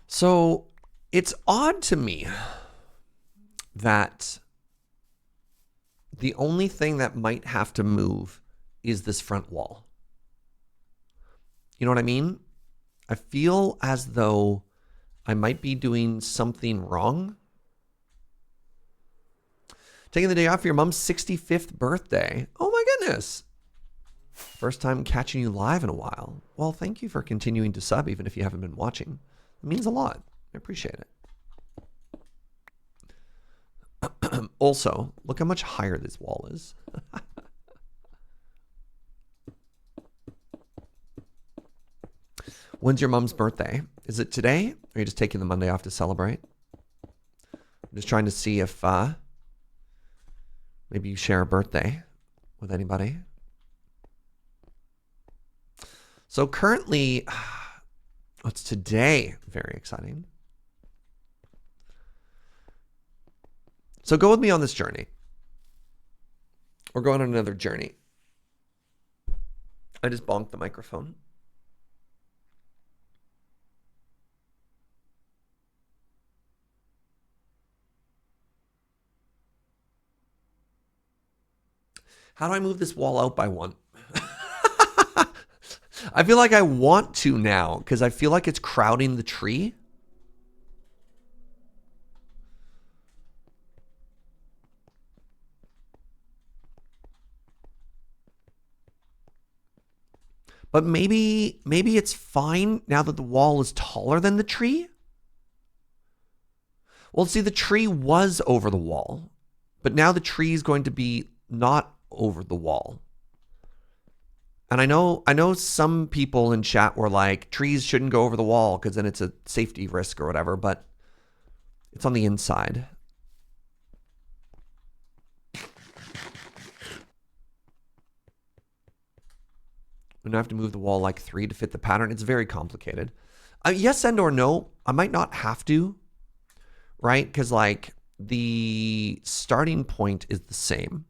So it's odd to me that the only thing that might have to move is this front wall. You know what I mean? I feel as though I might be doing something wrong. Taking the day off for your mom's 65th birthday. Oh my goodness. First time catching you live in a while. Well, thank you for continuing to sub even if you haven't been watching. It means a lot. I appreciate it. Also, look how much higher this wall is. When's your mom's birthday? Is it today? Or are you just taking the Monday off to celebrate? I'm just trying to see if maybe you share a birthday with anybody. So currently, it's today. Very exciting. So go with me on this journey. We're going on another journey. I just bonked the microphone. How do I move this wall out by one? I feel like I want to now because I feel like it's crowding the tree. But maybe it's fine now that the wall is taller than the tree. Well, see, the tree was over the wall, but now the tree is going to be not over the wall. And I know some people in chat were like, trees shouldn't go over the wall because then it's a safety risk or whatever, but it's on the inside. We don't have to move the wall like 3 to fit the pattern. It's very complicated. Yes and or no. I might not have to, right? Because like the starting point is the same.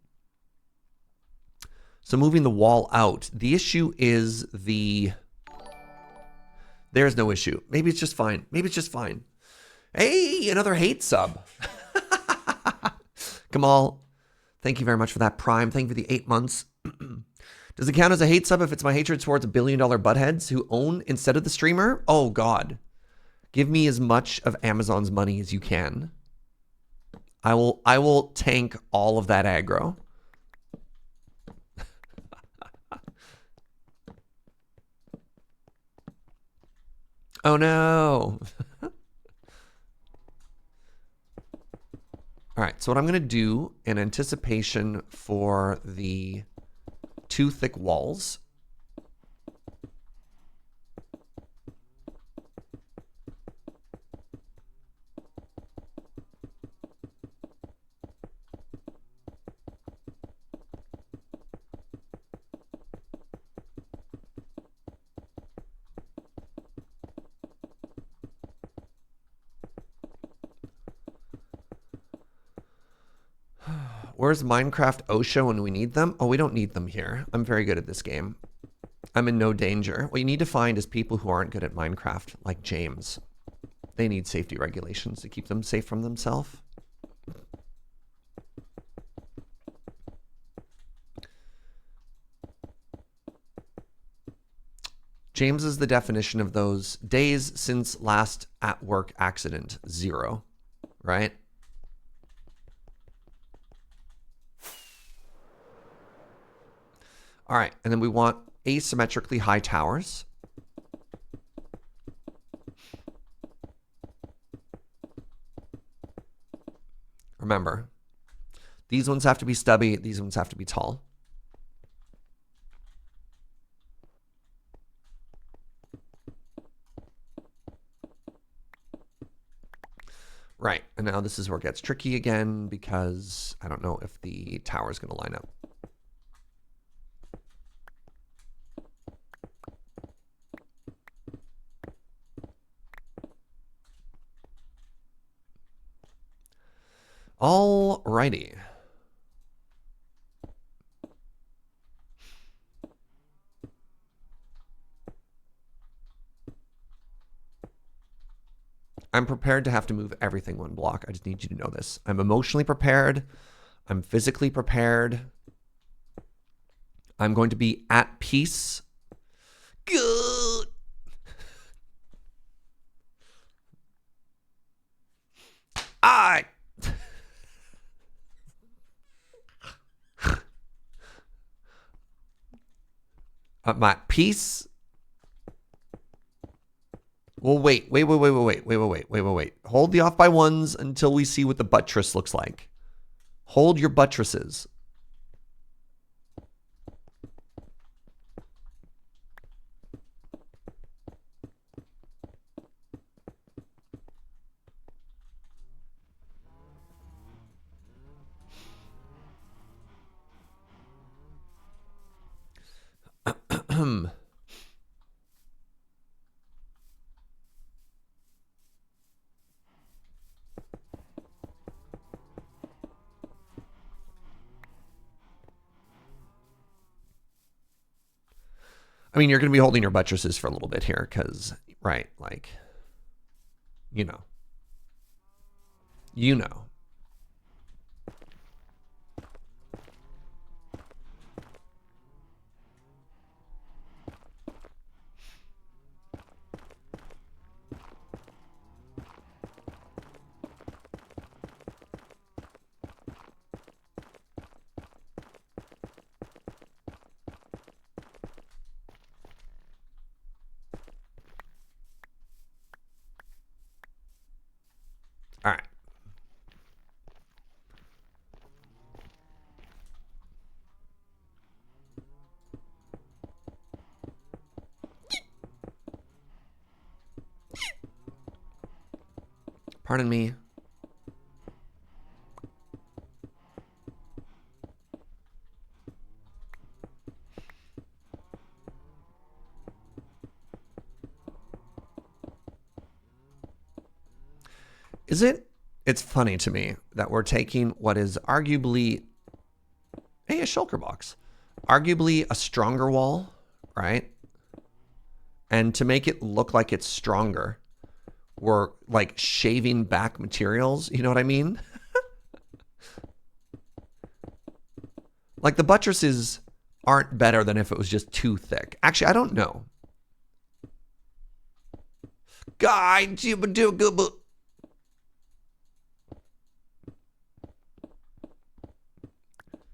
So moving the wall out. The issue is there's no issue. Maybe it's just fine. Maybe it's just fine. Hey, another hate sub. Kamal, thank you very much for that Prime. Thank you for the 8 months. Does it count as a hate sub if it's my hatred towards $1 billion buttheads who own instead of the streamer? Oh, God. Give me as much of Amazon's money as you can. I will tank all of that aggro. Oh, no. All right, so what I'm going to do in anticipation for the 2 thick walls. Where's Minecraft OSHA when we need them? Oh, we don't need them here. I'm very good at this game. I'm in no danger. What you need to find is people who aren't good at Minecraft, like James. They need safety regulations to keep them safe from themselves. James is the definition of those days since last at work accident, 0, right? All right, and then we want asymmetrically high towers. Remember, these ones have to be stubby, these ones have to be tall. Right, and now this is where it gets tricky again because I don't know if the tower is going to line up. Alrighty. I'm prepared to have to move everything 1 block. I just need you to know this. I'm emotionally prepared. I'm physically prepared. I'm going to be at peace. Good. I'm at peace. Well, wait. Hold the off by ones until we see what the buttress looks like. Hold your buttresses. I mean, you're going to be holding your buttresses for a little bit here because, right, like, you know. You know. All right. Pardon me. Is it? It's funny to me that we're taking what is arguably a shulker box, arguably a stronger wall, right? And to make it look like it's stronger, we're like shaving back materials. You know what I mean? Like the buttresses aren't better than if it was just too thick. Actually, I don't know. God,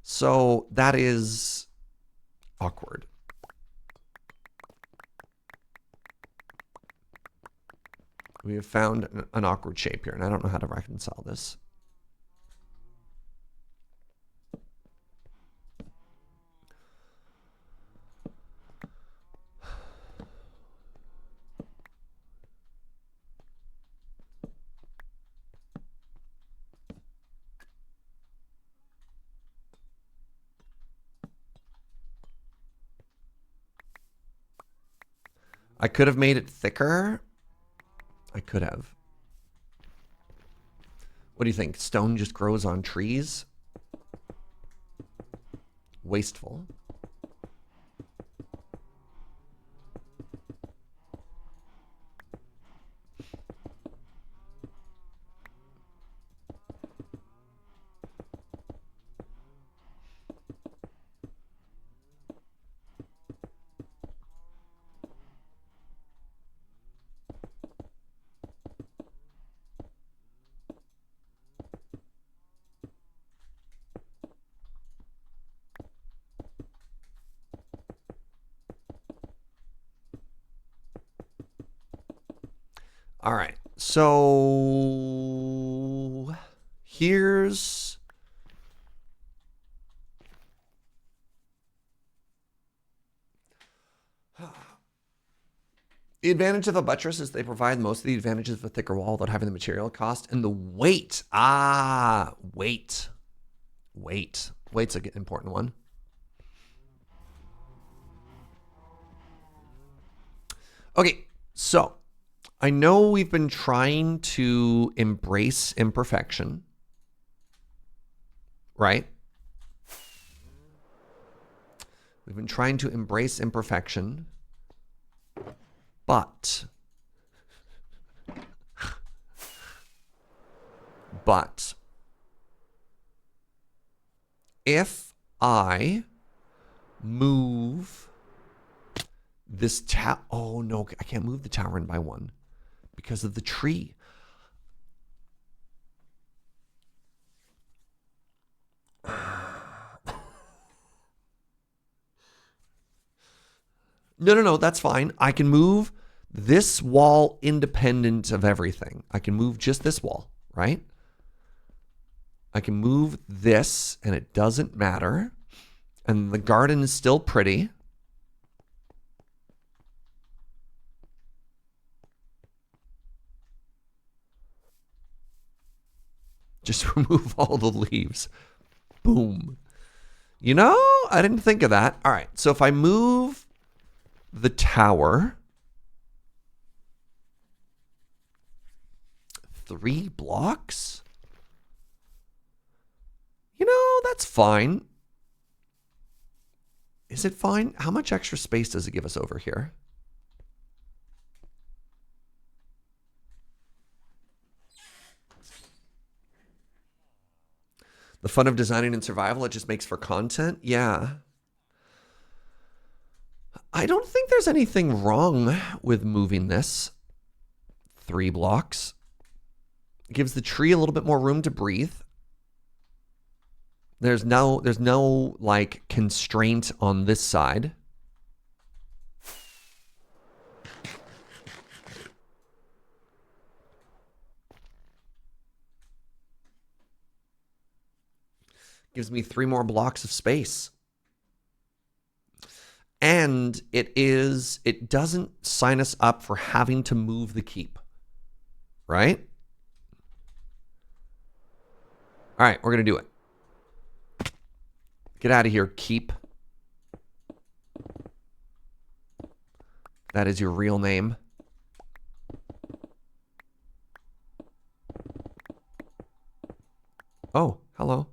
so that is awkward. We have found an awkward shape here, and I don't know how to reconcile this. I could have made it thicker. I could have. What do you think? Stone just grows on trees? Wasteful. All right, so here's the advantage of a buttress is they provide most of the advantages of a thicker wall without having the material cost and the weight. Weight. Weight's an important one. Okay, so I know we've been trying to embrace imperfection, right? We've been trying to embrace imperfection, but if I move this tower, oh no, I can't move the tower in by one. Because of the tree. No, that's fine. I can move this wall independent of everything. I can move just this wall, right? I can move this and it doesn't matter. And the garden is still pretty. Just remove all the leaves. Boom. You know, I didn't think of that. All right, so if I move the tower 3 blocks, you know, that's fine. Is it fine? How much extra space does it give us over here? The fun of designing in survival, it just makes for content? Yeah. I don't think there's anything wrong with moving this 3 blocks. It gives the tree a little bit more room to breathe. There's no like constraint on this side. Gives me 3 more blocks of space. And it doesn't sign us up for having to move the keep. Right? All right, we're going to do it. Get out of here, keep. That is your real name. Oh, hello.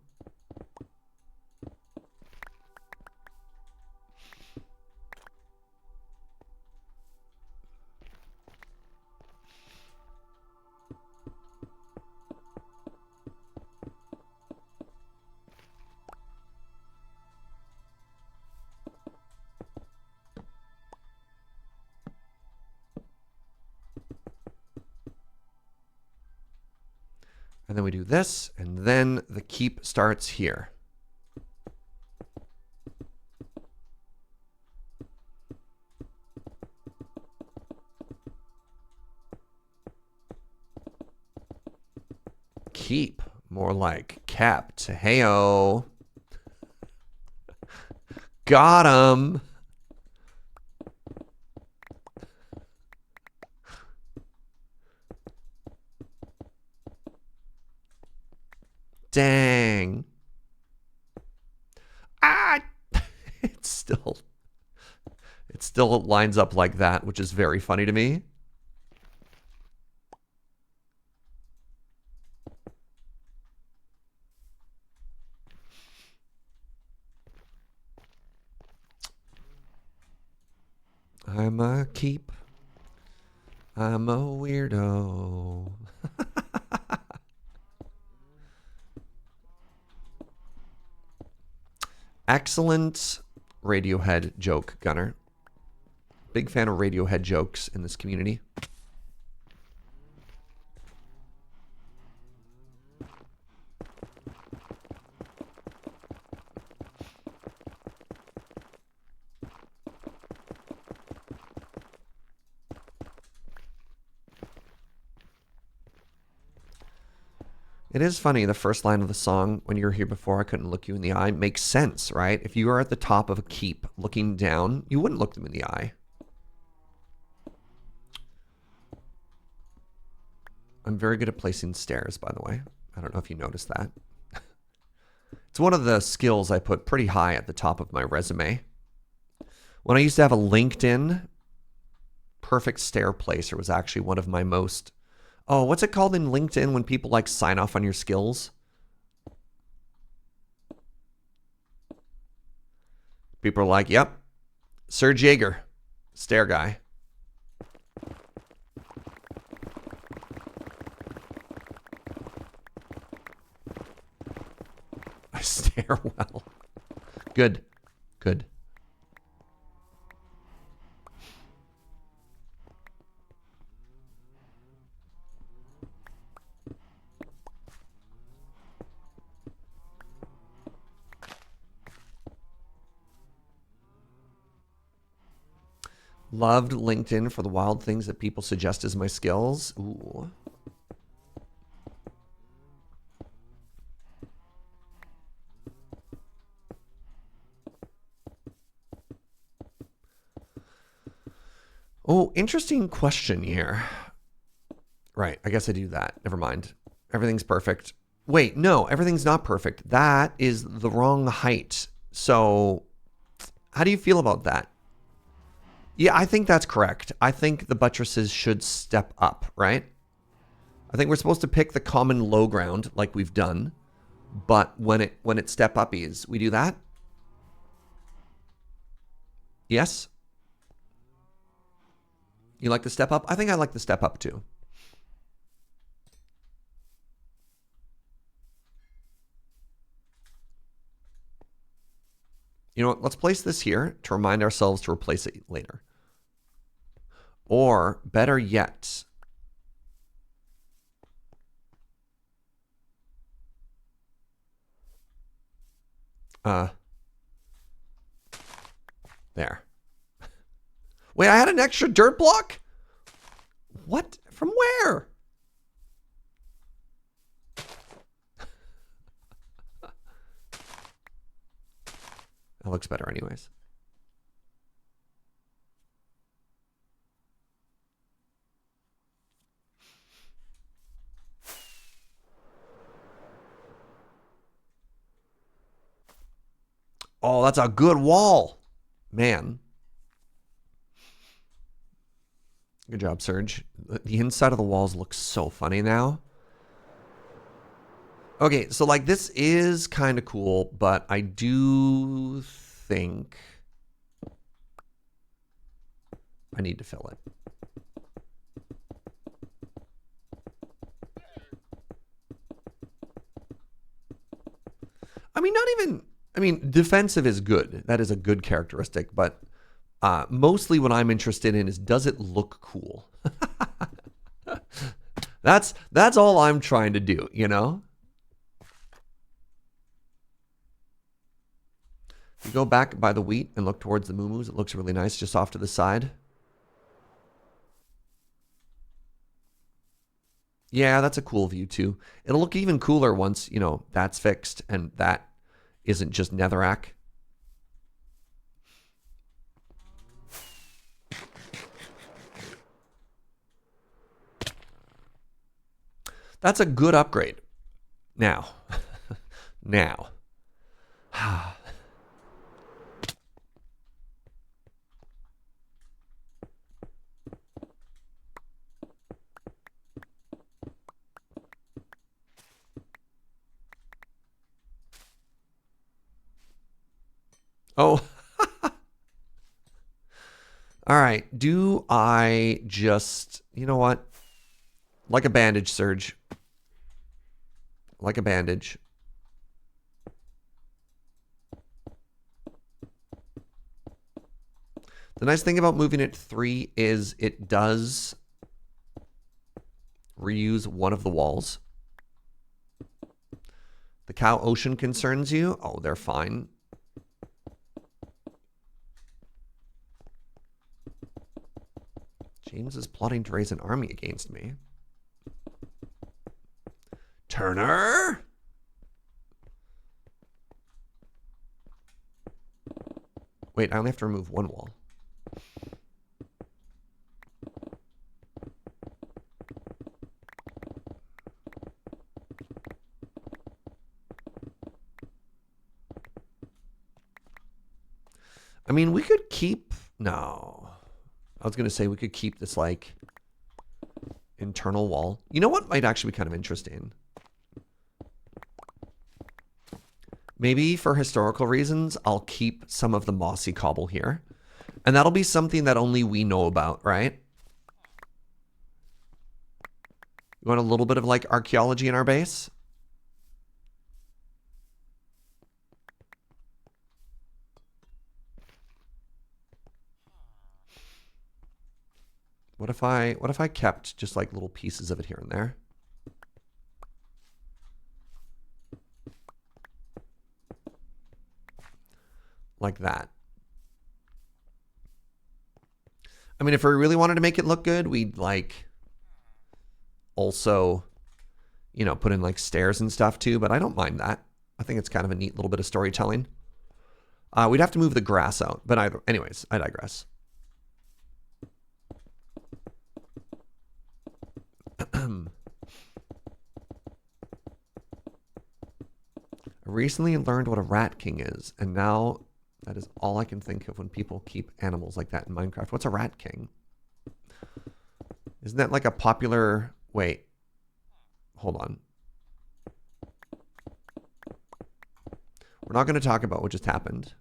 And then we do this, and then the keep starts here. Keep, more like kept. Heyo. Got him. Dang. Ah! it still lines up like that, which is very funny to me. I'm a keep. I'm a weirdo. Excellent Radiohead joke, Gunner. Big fan of Radiohead jokes in this community. It is funny, the first line of the song, when you were here before, I couldn't look you in the eye, makes sense, right? If you are at the top of a keep looking down, you wouldn't look them in the eye. I'm very good at placing stairs, by the way. I don't know if you noticed that. It's one of the skills I put pretty high at the top of my resume. When I used to have a LinkedIn, perfect stair placer was actually one of my most... Oh, what's it called in LinkedIn when people like sign off on your skills? People are like, yep, Serge Jaeger, stair guy. I stare well. Good, good. Loved LinkedIn for the wild things that people suggest as my skills. Ooh. Oh, interesting question here. Right, I guess I do that. Never mind. Everything's perfect. Wait, no, everything's not perfect. That is the wrong height. So, how do you feel about that? Yeah, I think that's correct. I think the buttresses should step up, right? I think we're supposed to pick the common low ground like we've done, but when it step up is, we do that? Yes? You like the step up? I think I like the step up too. You know what? Let's place this here to remind ourselves to replace it later. Or, better yet, there. Wait, I had an extra dirt block? What? From where? That looks better anyways. Oh, that's a good wall. Man. Good job, Serge. The inside of the walls looks so funny now. Okay, so like this is kind of cool, but I do think I need to fill it. I mean, not even, I mean, defensive is good. That is a good characteristic, but mostly what I'm interested in is, does it look cool? That's all I'm trying to do, you know? If you go back by the wheat and look towards the moo-moos, it looks really nice just off to the side. Yeah, that's a cool view too. It'll look even cooler once, you know, that's fixed and that isn't just netherrack. That's a good upgrade. Now. Now. Oh. All right. Do I just, you know what? Like a bandage, Serge. Like a bandage. The nice thing about moving it 3 is it does reuse one of the walls. The cow ocean concerns you? Oh, they're fine. James is plotting to raise an army against me. Turner? Wait, I only have to remove one wall. I mean, we could keep... No. I was going to say we could keep this, like, internal wall. You know what might actually be kind of interesting? Maybe for historical reasons, I'll keep some of the mossy cobble here. And that'll be something that only we know about, right? You want a little bit of, like, archaeology in our base? What if I kept just like little pieces of it here and there? Like that. I mean, if we really wanted to make it look good, we'd like also, you know, put in like stairs and stuff too, but I don't mind that. I think it's kind of a neat little bit of storytelling. We'd have to move the grass out, but anyways, I digress. I recently learned what a rat king is, and now that is all I can think of when people keep animals like that in Minecraft. What's a rat king? Isn't that like a popular... Wait. Hold on. We're not going to talk about what just happened.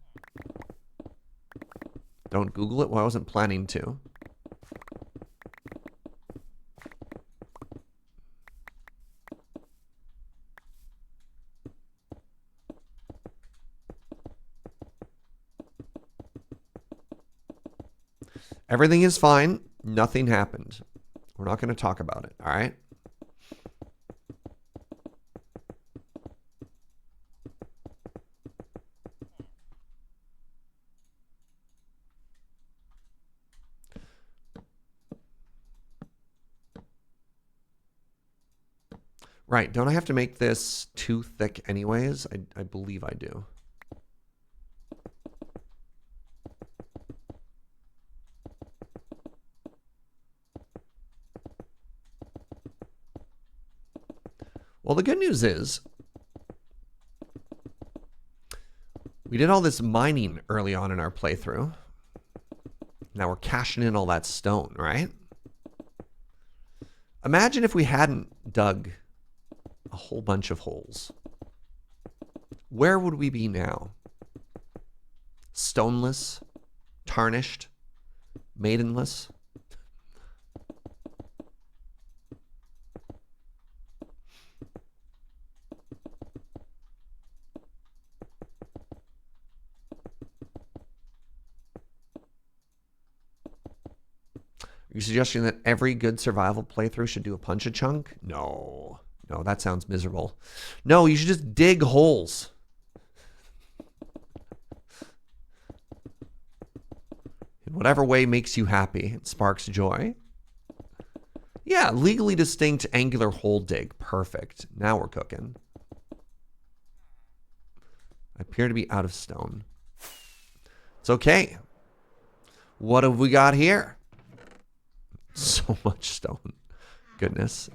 Don't Google it. Well, I wasn't planning to. Everything is fine. Nothing happened. We're not going to talk about it. All right? Right. Don't I have to make this too thick anyways? I believe I do. Well, the good news is we did all this mining early on in our playthrough. Now we're cashing in all that stone, right? Imagine if we hadn't dug a whole bunch of holes. Where would we be now? Stoneless, tarnished, maidenless. Are you suggesting that every good survival playthrough should do a punch-a-chunk? No. No, that sounds miserable. No, you should just dig holes. In whatever way makes you happy, it sparks joy. Yeah, legally distinct angular hole dig. Perfect. Now we're cooking. I appear to be out of stone. It's okay. What have we got here? So much stone. Goodness.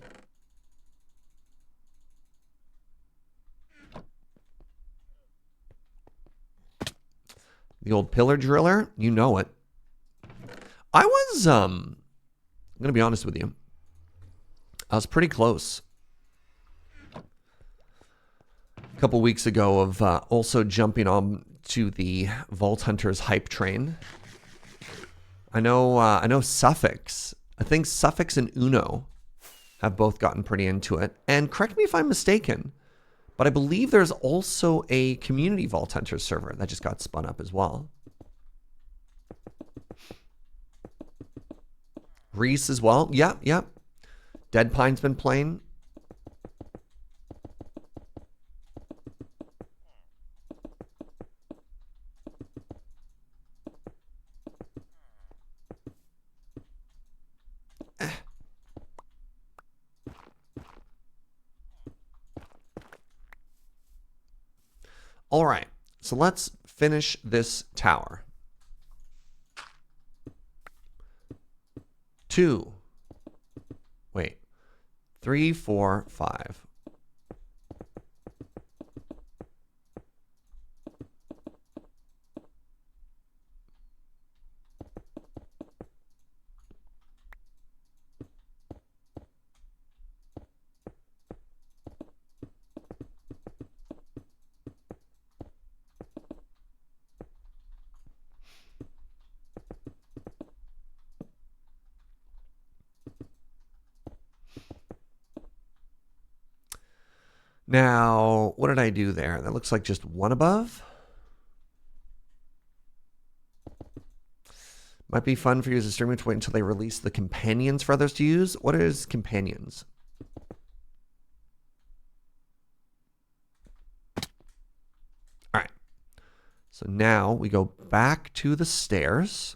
The old pillar driller, you know it. I was, I'm going to be honest with you. I was pretty close a couple weeks ago of also jumping on to the Vault Hunters hype train. I know Suffix. I think Suffix and Uno have both gotten pretty into it. And correct me if I'm mistaken, but I believe there's also a community Vault Hunters server that just got spun up as well. Reese as well. Yep. Dead Pine's been playing. All right, so let's finish this tower. 2. Wait. 3, 4, 5. Now, what did I do there? That looks like just one above. Might be fun for you as a streamer to wait until they release the companions for others to use. What is companions? All right. So now we go back to the stairs.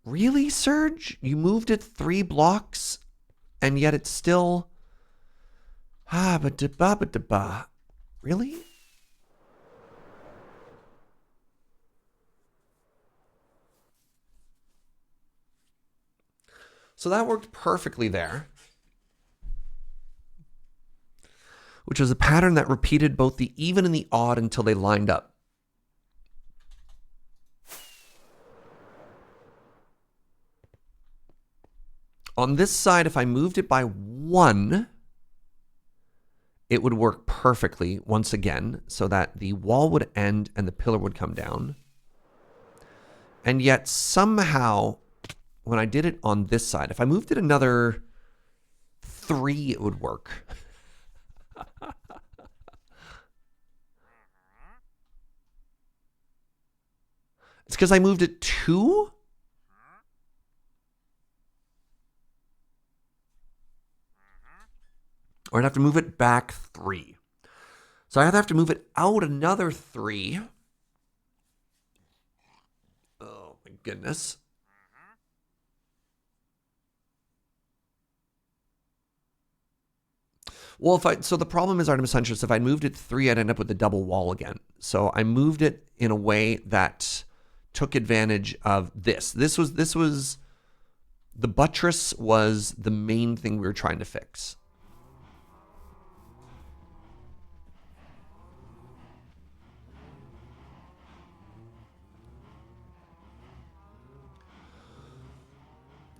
Really, Serge? You moved it 3 blocks, and yet it's still... Really? So that worked perfectly there. Which was a pattern that repeated both the even and the odd until they lined up. On this side, if I moved it by 1, it would work perfectly once again so that the wall would end and the pillar would come down. And yet somehow, when I did it on this side, if I moved it another 3, it would work. It's because I moved it 2? Or I'd have to move it back 3. So I either have to move it out another 3. Oh my goodness. Well, so the problem is, Artemis Huntress, if I moved it 3, I'd end up with the double wall again. So I moved it in a way that took advantage of this. This was the buttress was the main thing we were trying to fix.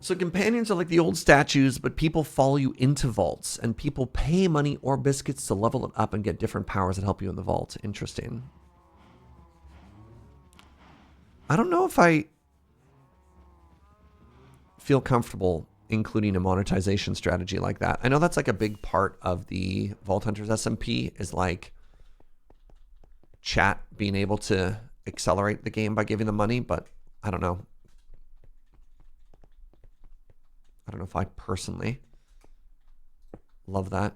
So companions are like the old statues, but people follow you into vaults, and people pay money or biscuits to level it up and get different powers that help you in the vault. Interesting. I don't know if I feel comfortable including a monetization strategy like that. I know that's like a big part of the Vault Hunters SMP is like chat being able to accelerate the game by giving them money, but I don't know. I don't know if I personally love that.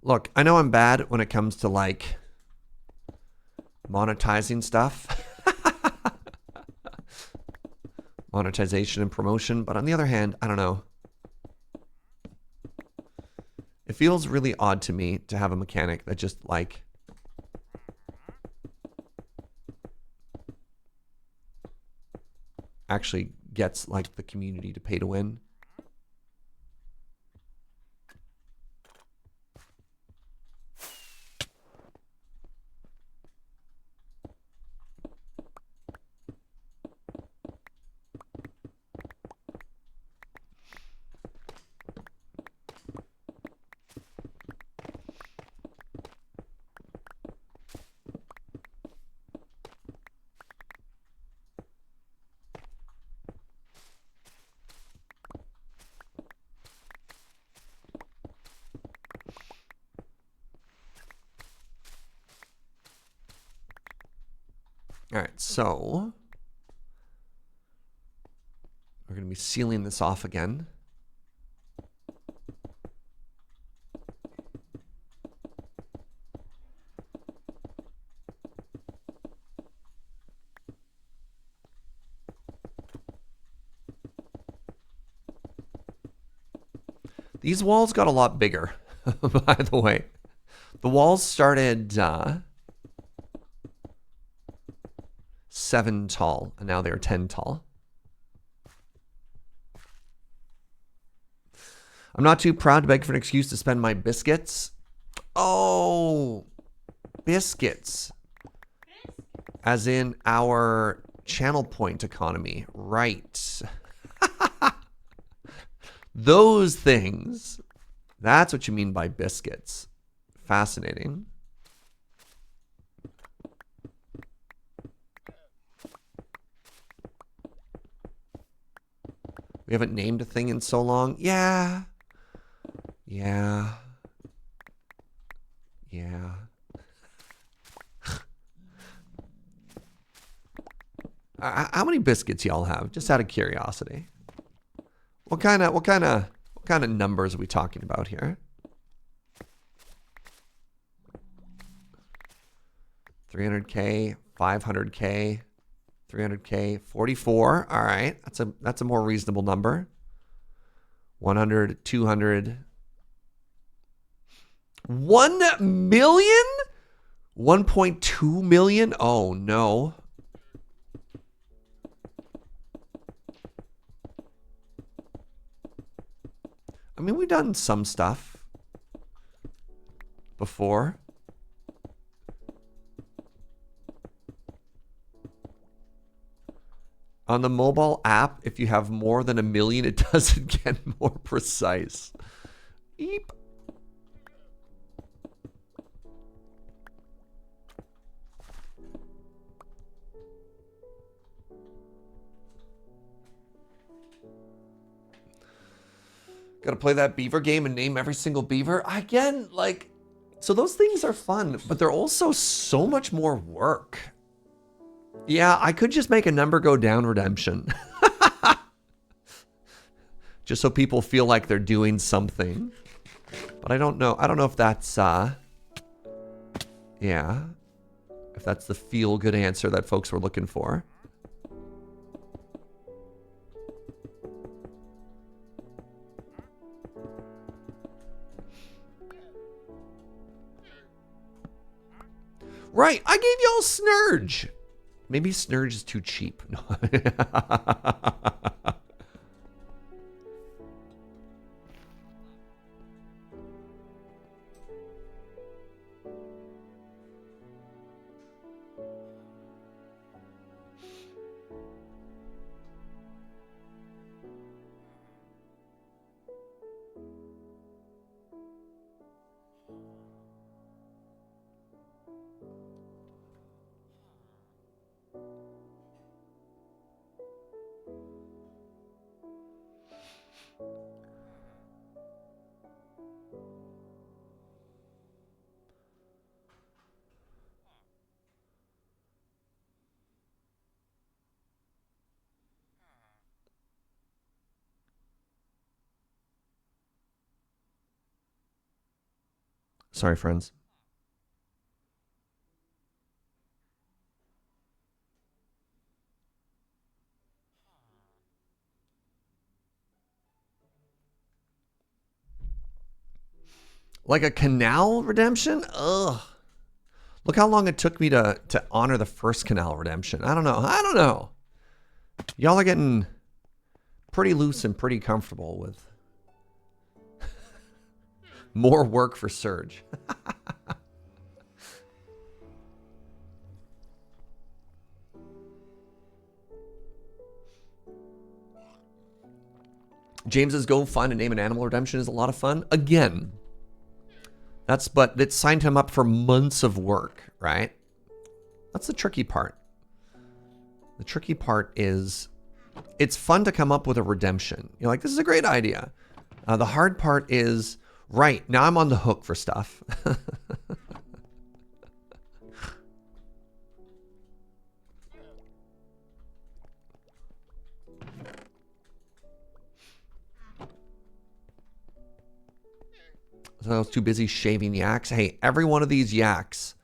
Look, I know I'm bad when it comes to like monetizing stuff. Monetization and promotion, but on the other hand, I don't know. It feels really odd to me to have a mechanic that just like actually gets like the community to pay to win. All right, so we're going to be sealing this off again. These walls got a lot bigger, by the way. The walls started 7 tall, and now they're 10 tall. I'm not too proud to beg for an excuse to spend my biscuits. Oh, biscuits. As in our channel point economy. Right. Those things. That's what you mean by biscuits. Fascinating. We haven't named a thing in so long. Yeah. Yeah. Yeah. How many biscuits y'all have? Just out of curiosity. What kind of numbers are we talking about here? 300K, 500K. 300K, 44. All right, that's a more reasonable number. 100, 200. 1 million? 1.2 million? Oh no. I mean, we've done some stuff before. On the mobile app, if you have more than 1 million, it doesn't get more precise. Eep. Gotta play that beaver game and name every single beaver. Again, like, so those things are fun, but they're also so much more work. Yeah, I could just make a number go down redemption. Just so people feel like they're doing something. But I don't know. I don't know if that's, yeah. If that's the feel-good answer that folks were looking for. Right, I gave y'all Serge. Maybe Serge is too cheap. No. Sorry, friends. Like a canal redemption? Ugh. Look how long it took me to honor the first canal redemption. I don't know. I don't know. Y'all are getting pretty loose and pretty comfortable with more work for Serge. James's Go Find and Name an Animal redemption is a lot of fun. Again, but it signed him up for months of work, right? That's the tricky part. The tricky part is it's fun to come up with a redemption. You're like, this is a great idea. The hard part is, right, now I'm on the hook for stuff. So I was too busy shaving yaks. Hey, every one of these yaks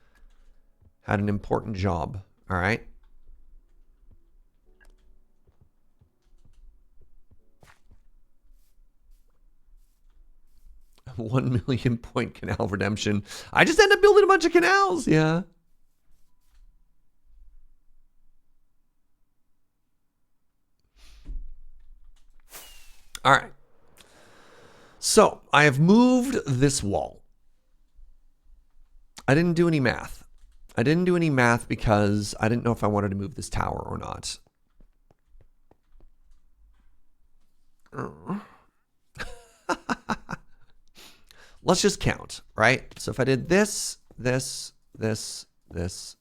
had an important job, all right? $1 million point canal redemption. I just end up building a bunch of canals, yeah. All right. So I have moved this wall. I didn't do any math. I didn't do any math because I didn't know if I wanted to move this tower or not. Let's just count, right? So if I did this, this, this, this.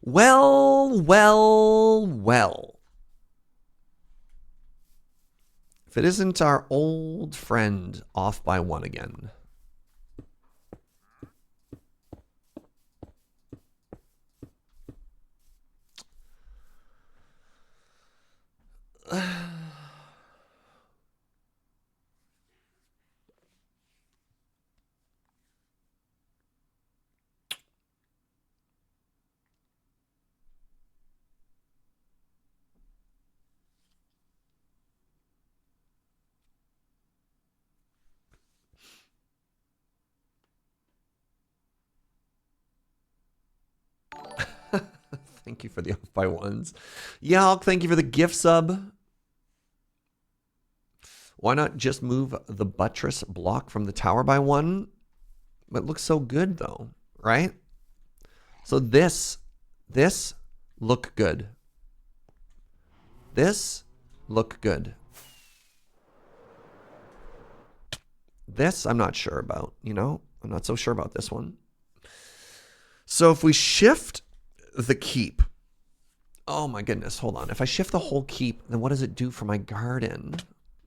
Well. If it isn't our old friend off by 1 again. Thank you for the off by 1s. Yalk, thank you for the gift sub. Why not just move the buttress block from the tower by 1? It looks so good though, right? So this look good. This look good. This I'm not sure about, you know? I'm not so sure about this one. So if we shift the keep, oh my goodness, hold on. If I shift the whole keep, then what does it do for my garden?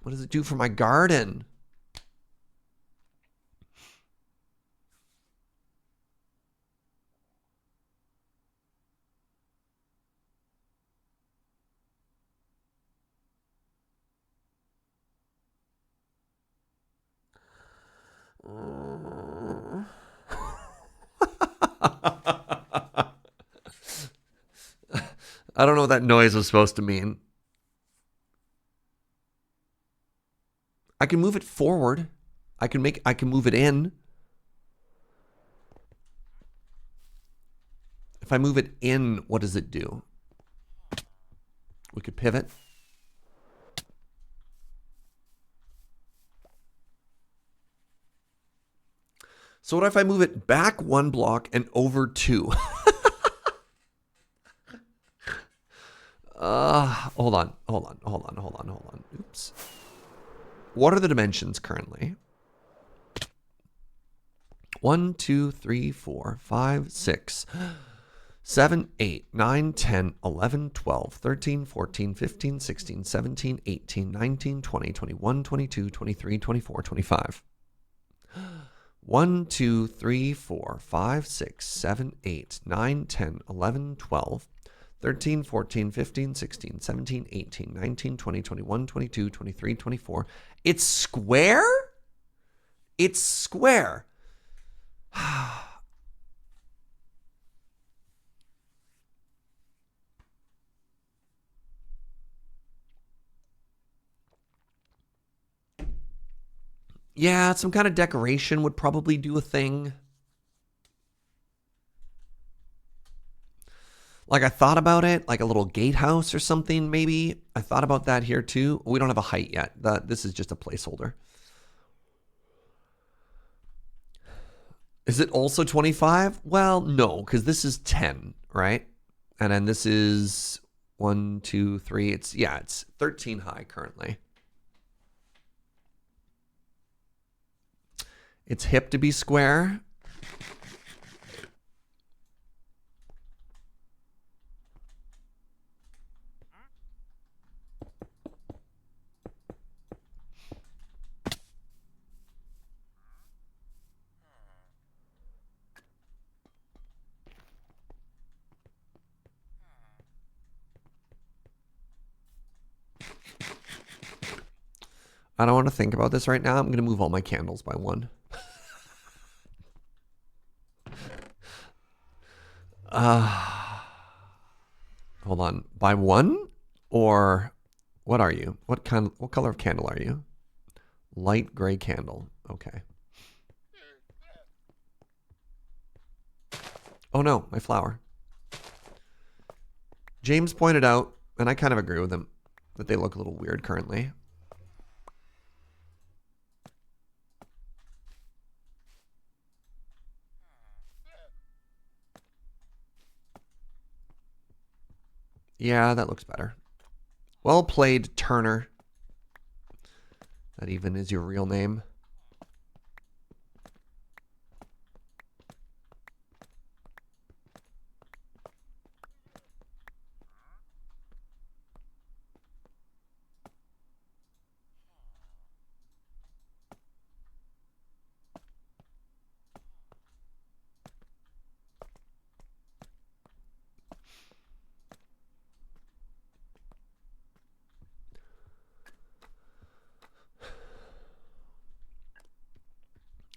What does it do for my garden? I don't know what that noise was supposed to mean. I can move it forward. I can move it in. If I move it in, what does it do? We could pivot. So what if I move it back 1 block and over 2? Hold on. Oops. What are the dimensions currently? 1, 2, 3, 4, 5, 6, 7, 8, 9, 10, 11, 12, 13, 14, 15, 16, 17, 18, 19, 20, 21, 22, 23, 24, 25. 1, 2, 3, 4, 5, 6, 7, 8, 9, 10, 11, 12, 13, 14, 15, 16, 17, 18, 19, 20, 21, 22, 23, 24. It's square? It's square. Yeah, some kind of decoration would probably do a thing. Like I thought about it, like a little gatehouse or something maybe. I thought about that here too. We don't have a height yet. This is just a placeholder. Is it also 25? Well, no, because this is 10, right? And then this is 1, 2, 3. It's 13 high currently. It's hip to be square. I don't want to think about this right now. I'm going to move all my candles by 1. Hold on. By 1? Or what are you? What color of candle are you? Light gray candle. Okay. Oh no, my flower. James pointed out, and I kind of agree with him, that they look a little weird currently. Yeah, that looks better. Well played, Turner. That even is your real name.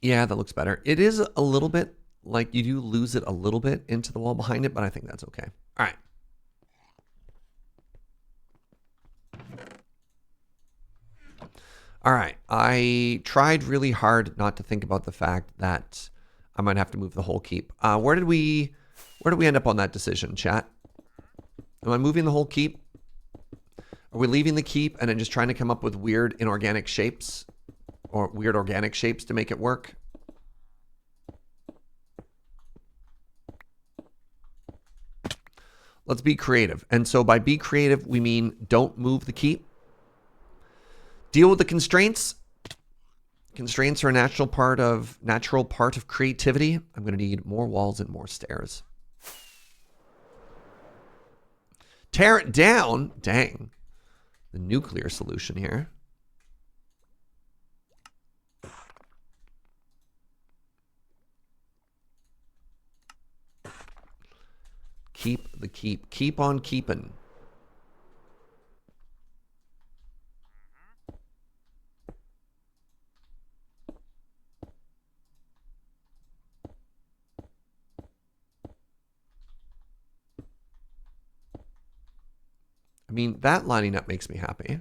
Yeah, that looks better. It is a little bit like you do lose it a little bit into the wall behind it, but I think that's okay. All right. All right. I tried really hard not to think about the fact that I might have to move the whole keep. Where did we end up on that decision, chat? Am I moving the whole keep? Are we leaving the keep and then just trying to come up with weird inorganic shapes or weird organic shapes to make it work? Let's be creative. And so by be creative, we mean don't move the keep. Deal with the constraints. Constraints are a natural part of creativity. I'm going to need more walls and more stairs. Tear it down. Dang. The nuclear solution here. Keep the keep. Keep on keeping. I mean, that lining up makes me happy.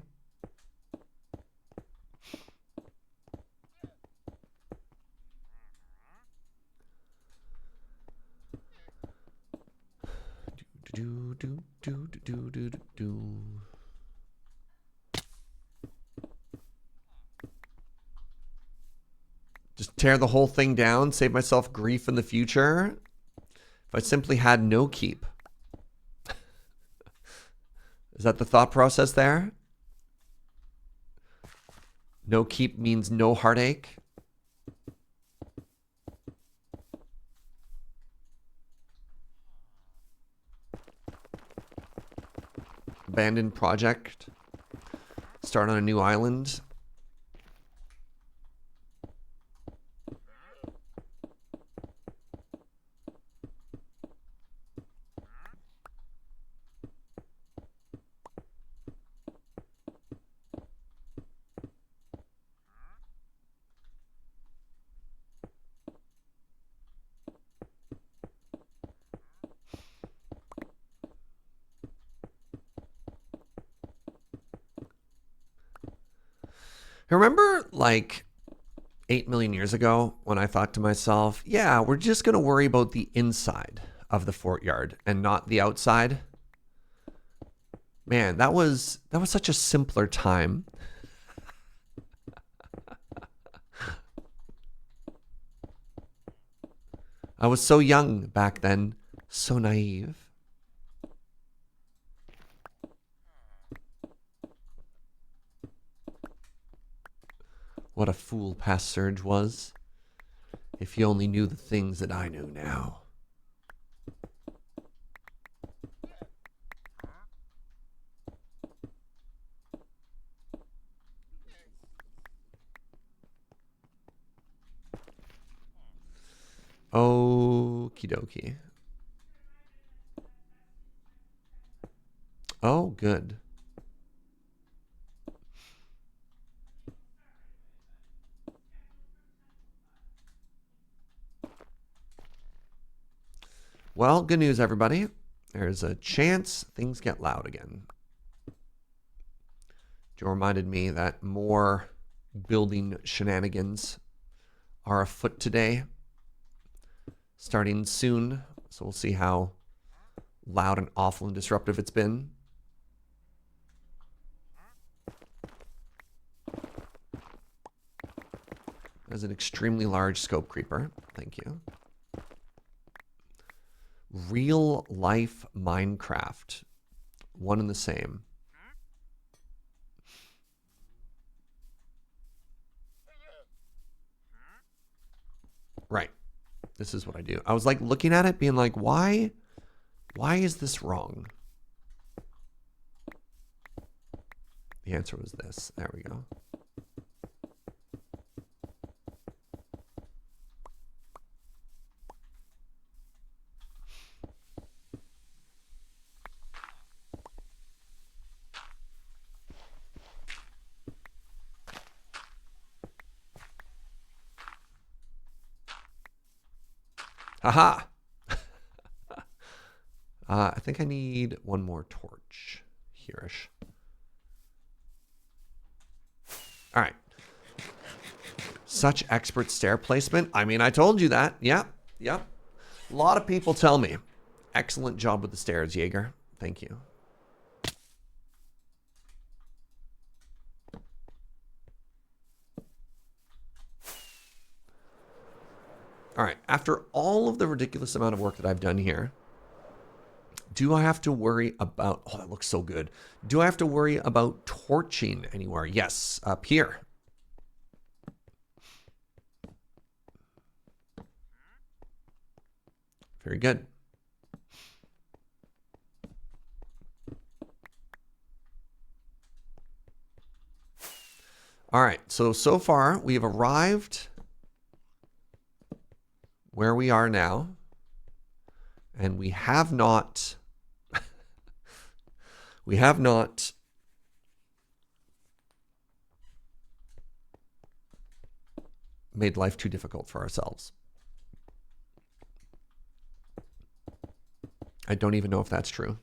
Just tear the whole thing down, save myself grief in the future. If I simply had no keep. Is that the thought process there? No keep means no heartache. Abandoned project. Start on a new island. Remember, like, 8 million years ago when I thought to myself, yeah, we're just going to worry about the inside of the Fortyard and not the outside? Man, that was such a simpler time. I was so young back then, so naive. What a fool past Serge was. If he only knew the things that I know now. Okie dokie. Oh, good. Well, good news, everybody. There's a chance things get loud again. Joe reminded me that more building shenanigans are afoot today, starting soon. So we'll see how loud and awful and disruptive it's been. There's an extremely large scope creeper. Thank you. Real life Minecraft. One and the same. Right. This is what I do. I was like looking at it being like, why is this wrong? The answer was this. There we go. Haha. I think I need one more torch here-ish. All right. Such expert stair placement. I mean, I told you that. Yep. Yep. A lot of people tell me. Excellent job with the stairs, Jaeger. Thank you. All right, after all of the ridiculous amount of work that I've done here, do I have to worry about... Oh, that looks so good. Do I have to worry about torching anywhere? Yes, up here. Very good. All right, so far we have arrived where we are now, and we have not made life too difficult for ourselves. I don't even know if that's true.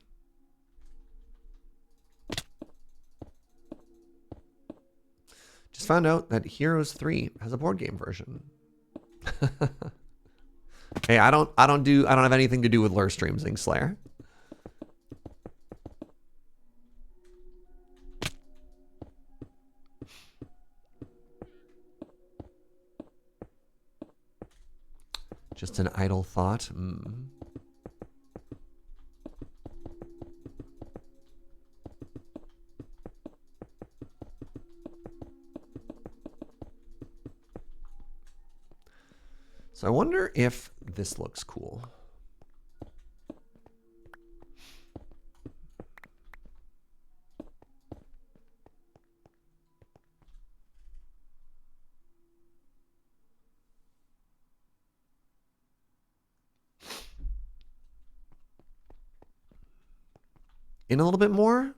Just found out that Heroes 3 has a board game version. Hey, I don't have anything to do with lure streams, Slayer. Just an idle thought. So I wonder if this looks cool. In a little bit more.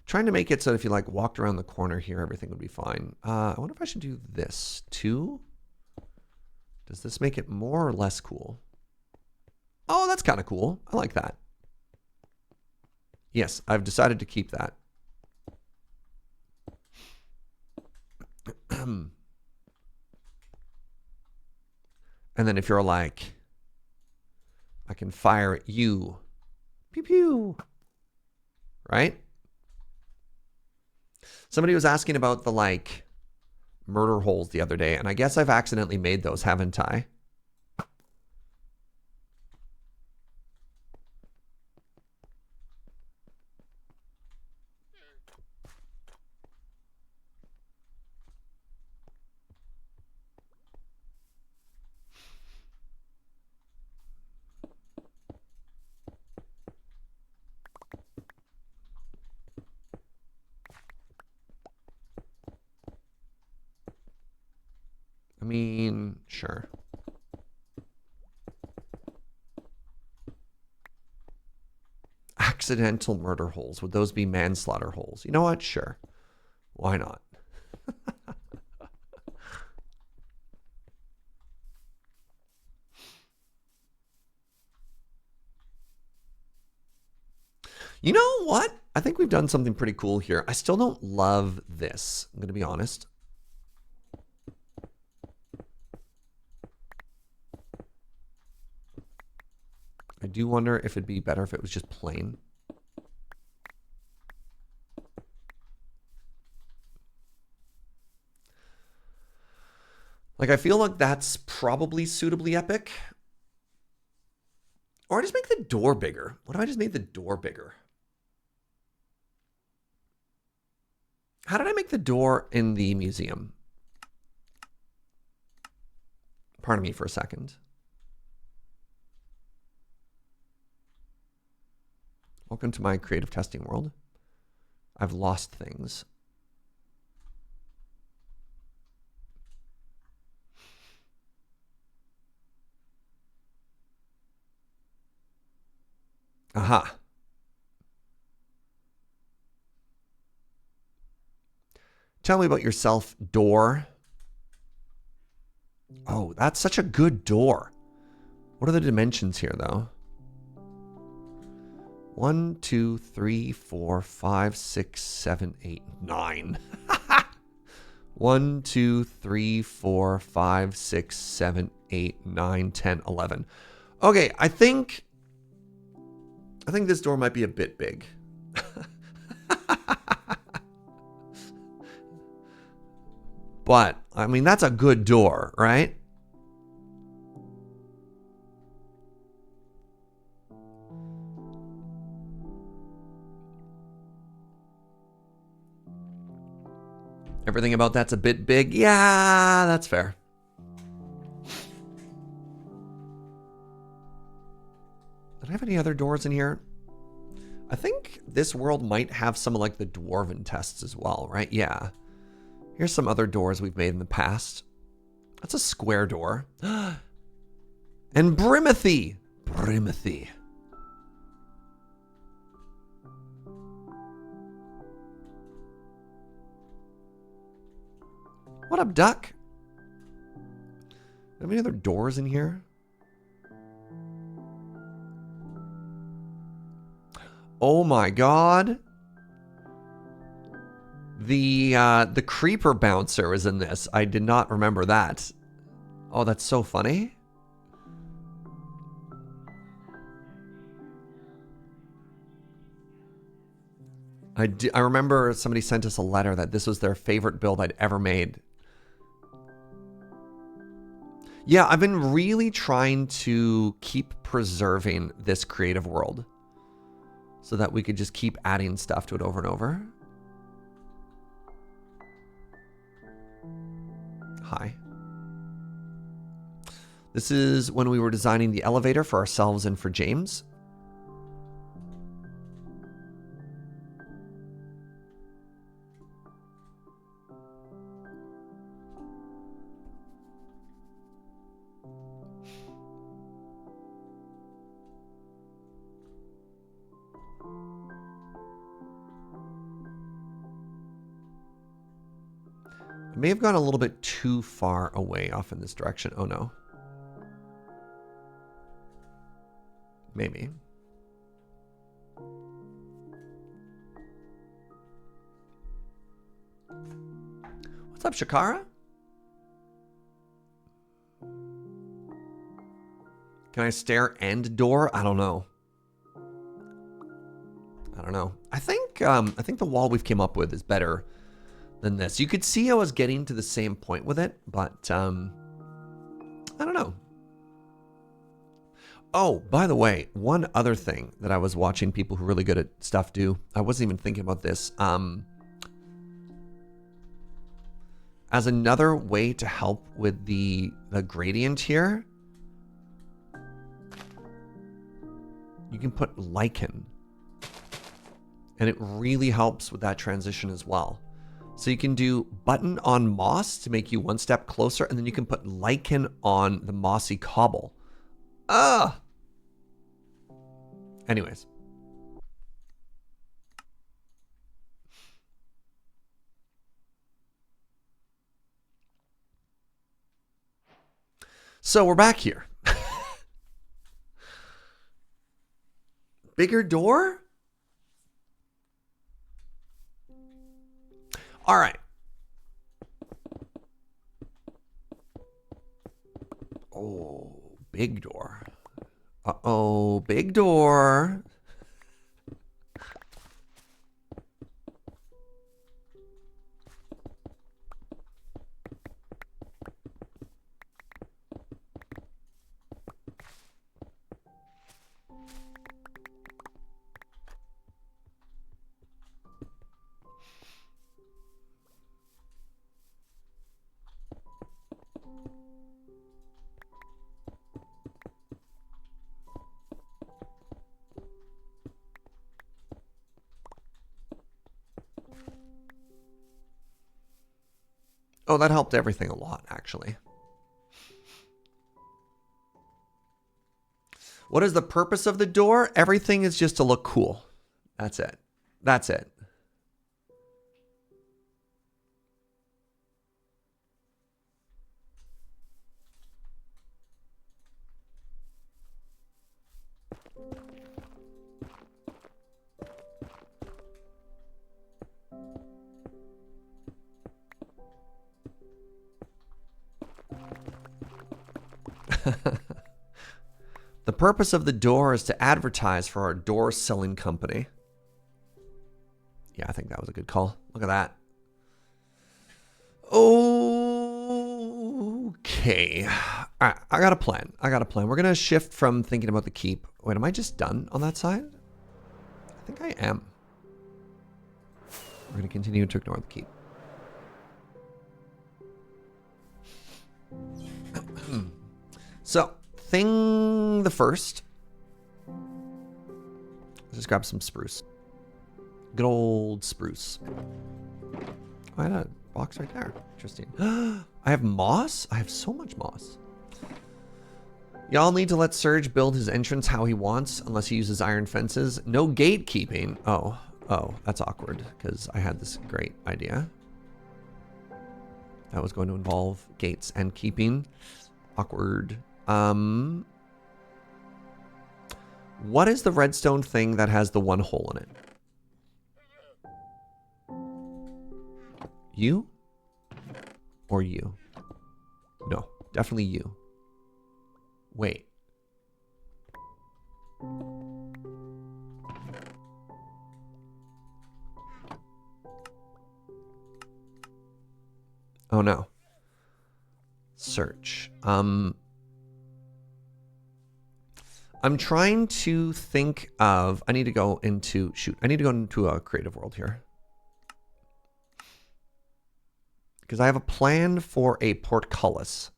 Trying to make it so if you like walked around the corner here, everything would be fine. I wonder if I should do this too. Does this make it more or less cool? Oh, that's kind of cool. I like that. Yes, I've decided to keep that. And then if you're like, I can fire at you. Pew pew. Right? Somebody was asking about the like murder holes the other day, and I guess I've accidentally made those, haven't I? I mean, sure. Accidental murder holes. Would those be manslaughter holes? You know what? Sure. Why not? You know what? I think we've done something pretty cool here. I still don't love this. I'm going to be honest. I do wonder if it'd be better if it was just plain. Like, I feel like that's probably suitably epic. Or I just make the door bigger. What if I just made the door bigger? How did I make the door in the museum? Pardon me for a second. Welcome to my creative testing world. I've lost things. Aha. Tell me about yourself, door. Oh, that's such a good door. What are the dimensions here, though? 1, 2, 3, 4, 5, 6, 7, 8, 9. 1, 2, 3, 4, 5, 6, 7, 8, 9, 10, 11. Okay, I think this door might be a bit big. But, I mean, that's a good door, right? Everything about that's a bit big. Yeah, that's fair. Do I have any other doors in here? I think this world might have some of like the dwarven tests as well, right? Yeah. Here's some other doors we've made in the past. That's a square door. And Brimothy. Brimothy. What up, duck? Have any other doors in here? Oh my god. The creeper bouncer is in this. I did not remember that. Oh, that's so funny. I remember somebody sent us a letter that this was their favorite build I'd ever made. Yeah, I've been really trying to keep preserving this creative world so that we could just keep adding stuff to it over and over. Hi. This is when we were designing the elevator for ourselves and for James. I may have gone a little bit too far away off in this direction. Oh no. Maybe. What's up, Shakara? Can I stare and door? I don't know. I don't know. I think the wall we've came up with is better than this. You could see I was getting to the same point with it, but I don't know. Oh, by the way, one other thing that I was watching people who are really good at stuff do. I wasn't even thinking about this. As another way to help with the gradient here, you can put lichen. And it really helps with that transition as well. So you can do button on moss to make you one step closer, and then you can put lichen on the mossy cobble. Anyways. So we're back here. Bigger door? All right. Oh, big door. Uh-oh, big door. Oh, that helped everything a lot, actually. What is the purpose of the door? Everything is just to look cool. That's it. That's it. The purpose of the door is to advertise for our door selling company. Yeah, I think that was a good call. Look at that. Okay. All right, I got a plan. We're going to shift from thinking about the keep. Wait, am I just done on that side? I think I am. We're going to continue to ignore the keep. So, thing the first. Let's just grab some spruce. Good old spruce. Oh, I had a box right there. Interesting. I have moss? I have so much moss. Y'all need to let Serge build his entrance how he wants, unless he uses iron fences. No gatekeeping. Oh, that's awkward, because I had this great idea. That was going to involve gates and keeping. Awkward. What is the redstone thing that has the one hole in it? You? Or you? No, definitely you. Wait. Oh no. Search. I'm trying to think of, I need to go into a creative world here. Because I have a plan for a portcullis.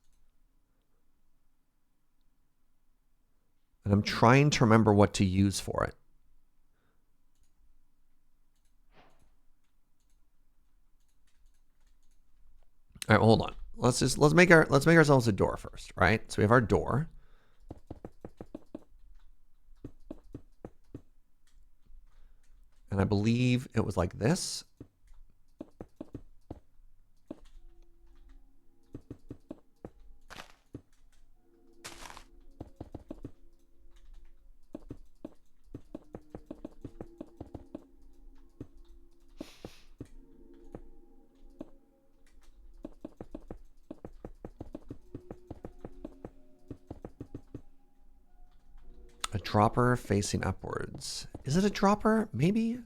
And I'm trying to remember what to use for it. All right, well, hold on. Let's make ourselves a door first, right? So we have our door. And I believe it was like this. A dropper facing upwards. Is it a dropper? Maybe?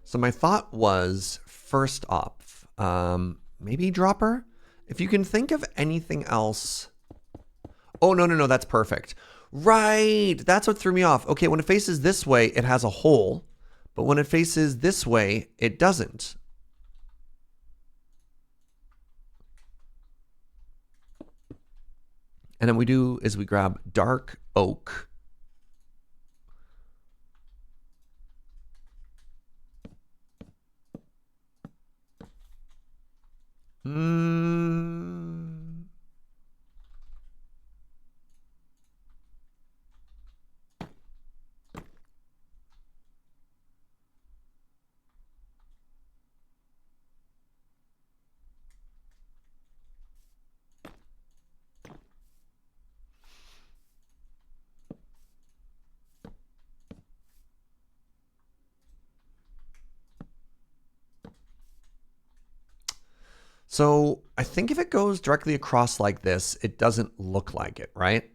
So my thought was, first off, maybe dropper? If you can think of anything else. Oh, no, that's perfect. Right, that's what threw me off. Okay, when it faces this way, it has a hole. But when it faces this way, it doesn't. And then we grab dark oak. So I think if it goes directly across like this, it doesn't look like it, right?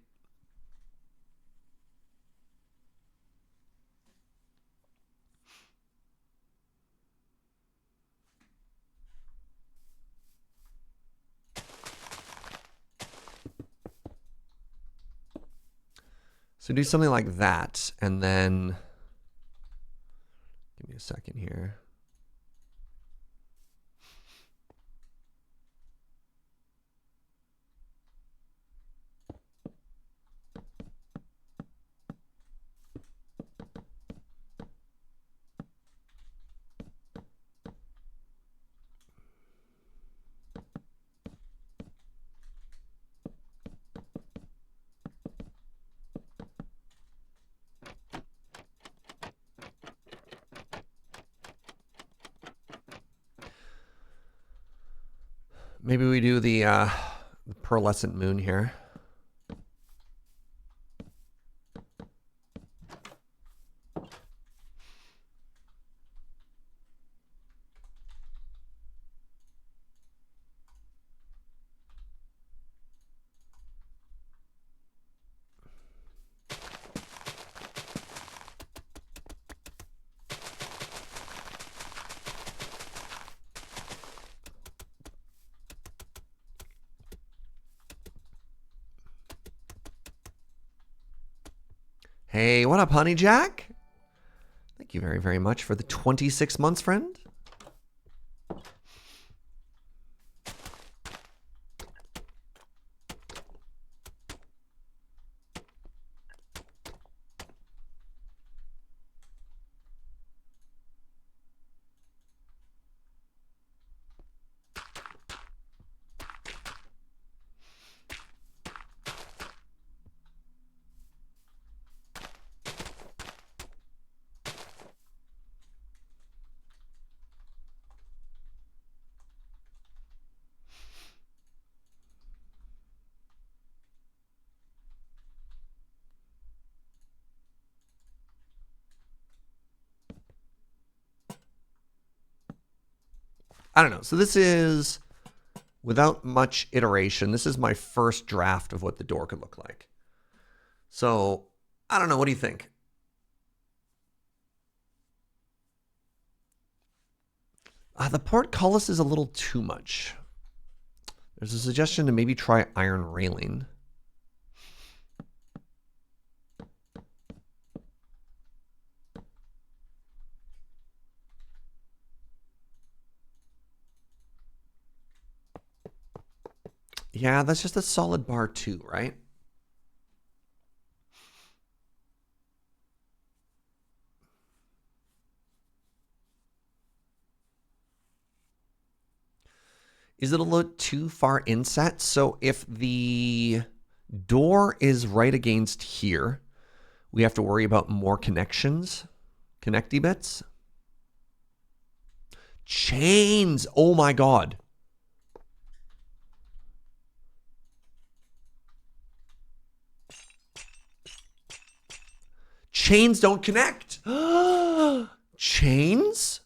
So do something like that, and then give me a second here. Maybe we do the pearlescent moon here. Hey, what up, Honey Jack? Thank you very, very much for the 26 months, friend. I don't know. So this is, without much iteration, this is my first draft of what the door could look like. So, I don't know. What do you think? The portcullis is a little too much. There's a suggestion to maybe try iron railing. Yeah, that's just a solid bar too, right? Is it a little too far inset? So if the door is right against here, we have to worry about more connections, connecty bits. Chains, oh my God. Chains don't connect. Chains?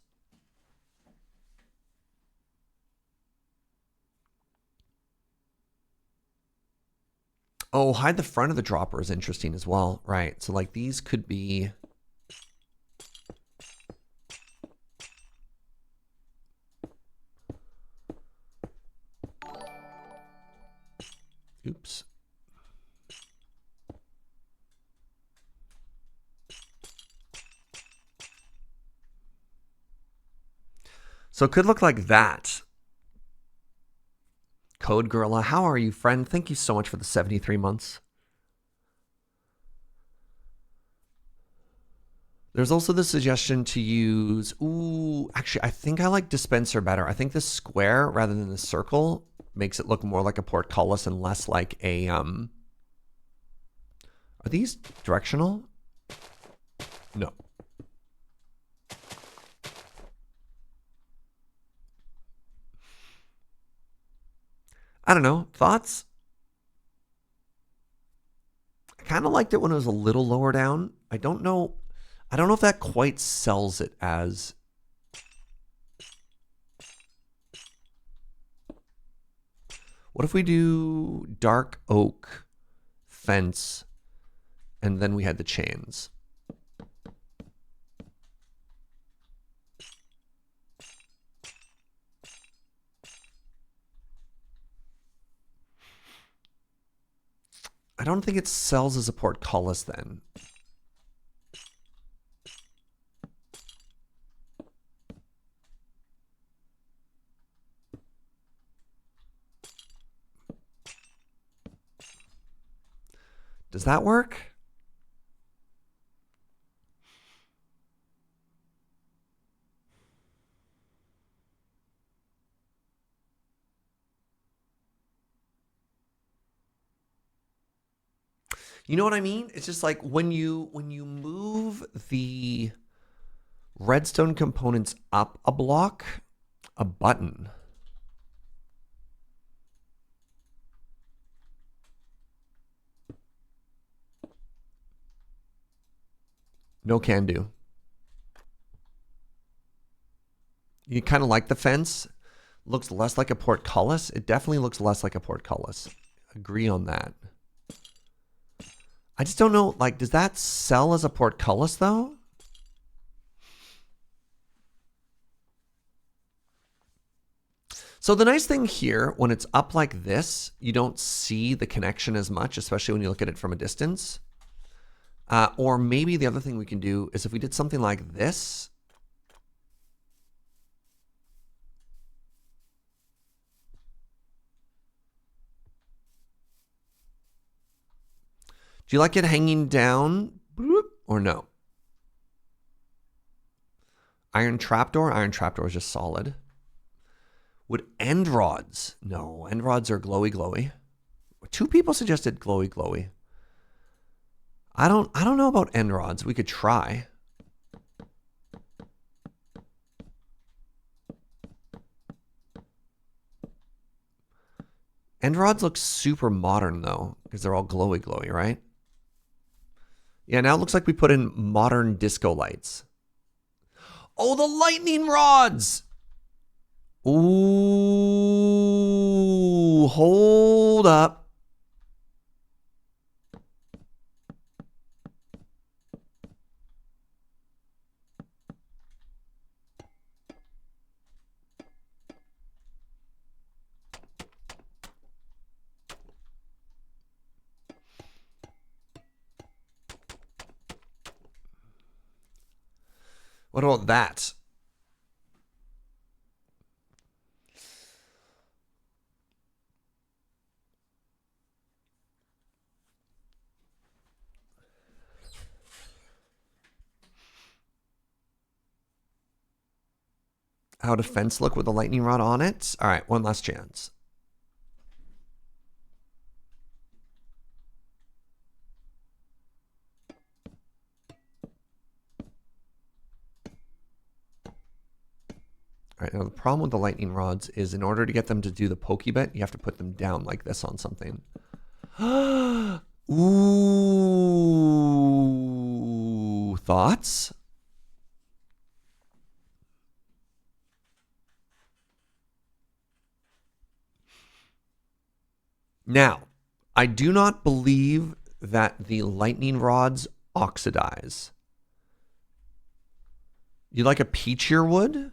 Oh, hide the front of the dropper is interesting as well. Right. So like these could be... Oops. So it could look like that. Code Gorilla, how are you, friend? Thank you so much for the 73 months. There's also the suggestion to use... Ooh, actually, I think I like dispenser better. I think the square rather than the circle makes it look more like a portcullis and less like a... Are these directional? No. I don't know. Thoughts? I kind of liked it when it was a little lower down. I don't know if that quite sells it as... What if we do dark oak fence and then we had the chains? I don't think it sells as a portcullis then. Does that work? You know what I mean? It's just like when you move the redstone components up a block, a button. No can do. You kind of like the fence. Looks less like a portcullis. It definitely looks less like a portcullis. Agree on that. I just don't know, like, does that sell as a portcullis, though? So the nice thing here, when it's up like this, you don't see the connection as much, especially when you look at it from a distance. Or maybe the other thing we can do is if we did something like this. Do you like it hanging down or no? Iron trapdoor? Iron trapdoor is just solid. Would end rods? No, end rods are glowy glowy. 2 people suggested glowy glowy. I don't know about end rods. We could try. End rods look super modern though, because they're all glowy glowy, right? Yeah, now it looks like we put in modern disco lights. Oh, the lightning rods! Ooh, hold up. What about that? How'd a fence look with a lightning rod on it? All right, one last chance. All right, now the problem with the lightning rods is in order to get them to do the pokey bit, you have to put them down like this on something. Ooh, thoughts? Now, I do not believe that the lightning rods oxidize. You like a peachier wood?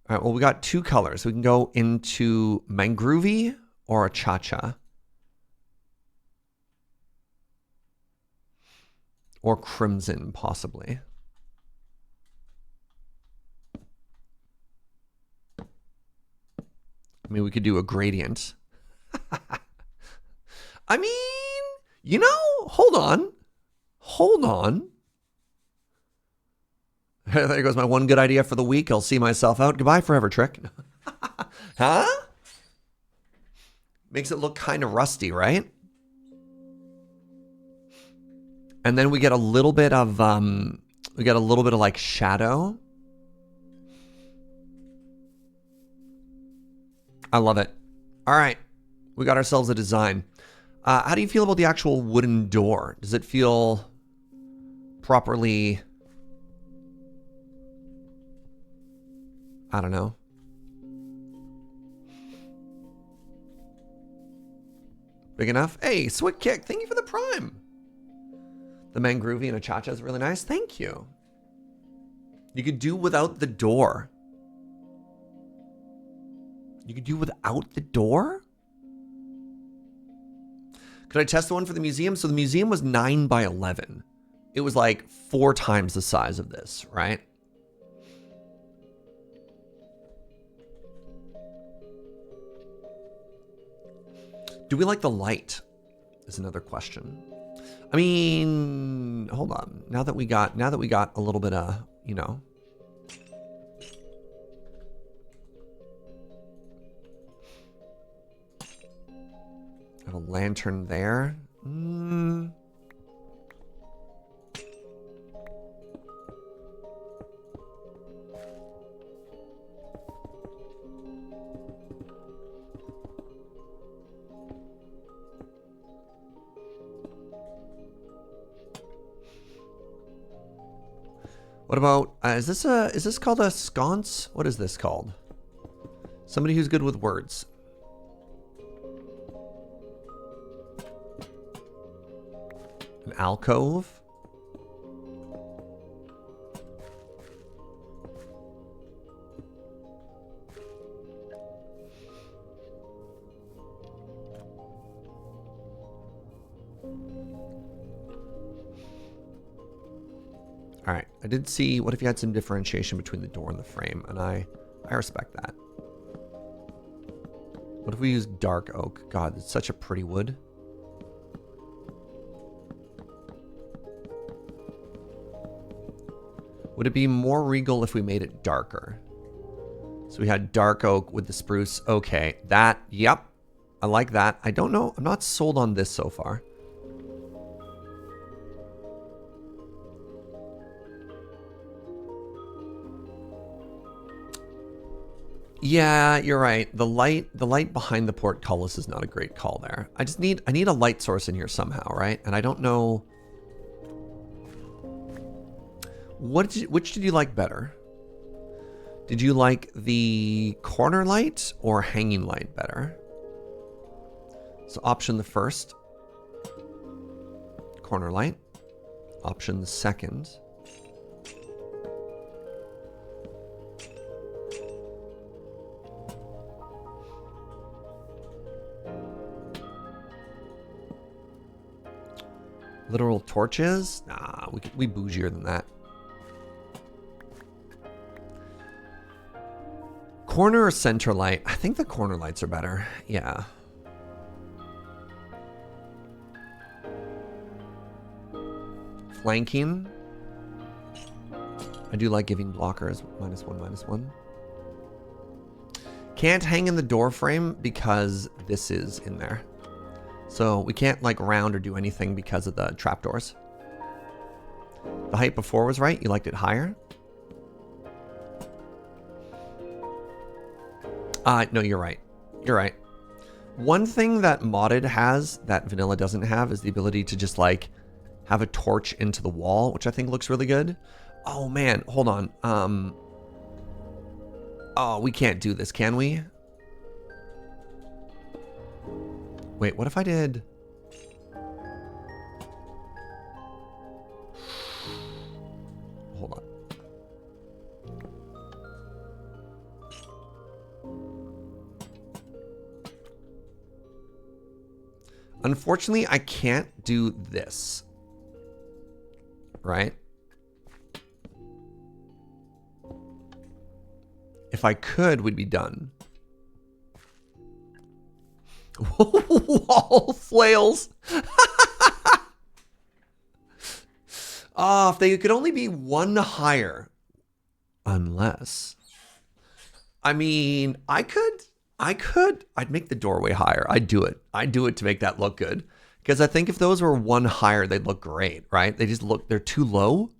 All right, well, we got 2 colors. We can go into mangroovy or a cha-cha. Or crimson, possibly. I mean, we could do a gradient. I mean, you know, hold on. Hold on. There goes my one good idea for the week. I'll see myself out. Goodbye forever, trick. Huh? Makes it look kind of rusty, right? And then we get a little bit of like shadow. I love it. All right. We got ourselves a design. How do you feel about the actual wooden door? Does it feel properly... I don't know. Big enough? Hey, Swick Kick, thank you for the prime. The mangroovy and a cha-cha is really nice. Thank you. You could do without the door. You could do without the door? Could I test the one for the museum? So the museum was 9 by 11. It was like 4 times the size of this, right? Do we like the light? Is another question. I mean, hold on. Now that we got a little bit of, you know. Have a lantern there. What about, is this called a sconce? What is this called? Somebody who's good with words. An alcove? All right, I did see, what if you had some differentiation between the door and the frame? And I respect that. What if we use dark oak? God, it's such a pretty wood. Would it be more regal if we made it darker? So we had dark oak with the spruce. Okay, that, yep. I like that. I don't know. I'm not sold on this so far. Yeah, you're right. The light behind the portcullis is not a great call there. I need a light source in here somehow, right? And I don't know. Which did you like better? Did you like the corner light or hanging light better? So option the first, corner light. Option the second, literal torches? Nah, we bougier than that. Corner or center light? I think the corner lights are better. Yeah. Flanking. I do like giving blockers -1/-1. Can't hang in the door frame because this is in there. So we can't like round or do anything because of the trapdoors. The height before was right. You liked it higher? No, you're right. You're right. One thing that modded has that vanilla doesn't have is the ability to just like have a torch into the wall, which I think looks really good. Oh man, hold on. Oh, we can't do this, can we? Wait, what if I did? Hold on. Unfortunately, I can't do this. Right? If I could, we'd be done. Wall flails. If they could only be one higher. Unless. I mean, I'd make the doorway higher. I'd do it. I'd do it to make that look good. Because I think if those were one higher, they'd look great, right? They just look, they're too low.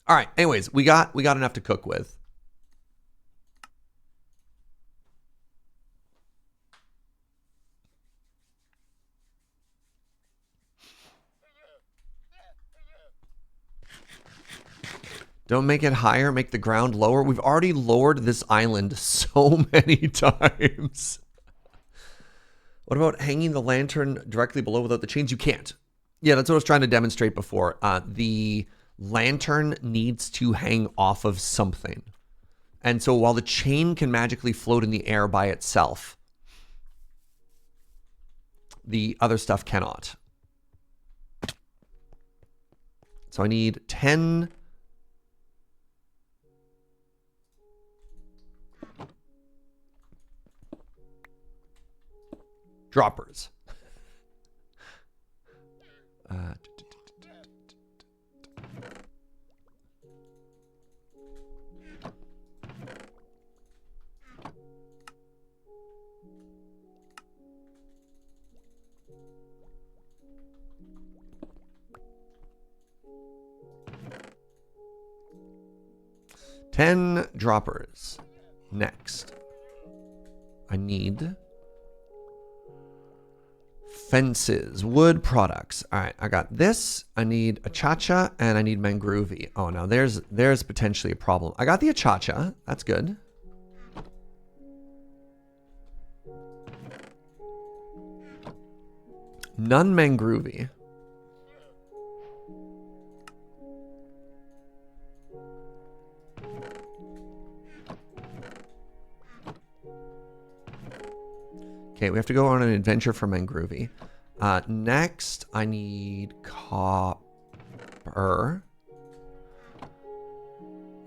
All right, anyways, we got enough to cook with. Don't make it higher, make the ground lower. We've already lowered this island so many times. What about hanging the lantern directly below without the chains? You can't. Yeah, that's what I was trying to demonstrate before. The lantern needs to hang off of something. And so while the chain can magically float in the air by itself, the other stuff cannot. So I need 10... droppers. Ten droppers. Next, I need fences, wood products. All right, I got this. I need a cha-cha and I need mangroovy. Oh, now there's potentially a problem. I got the achacha. That's good. None mangroovy. Okay, we have to go on an adventure for mangroovy. Next, I need copper.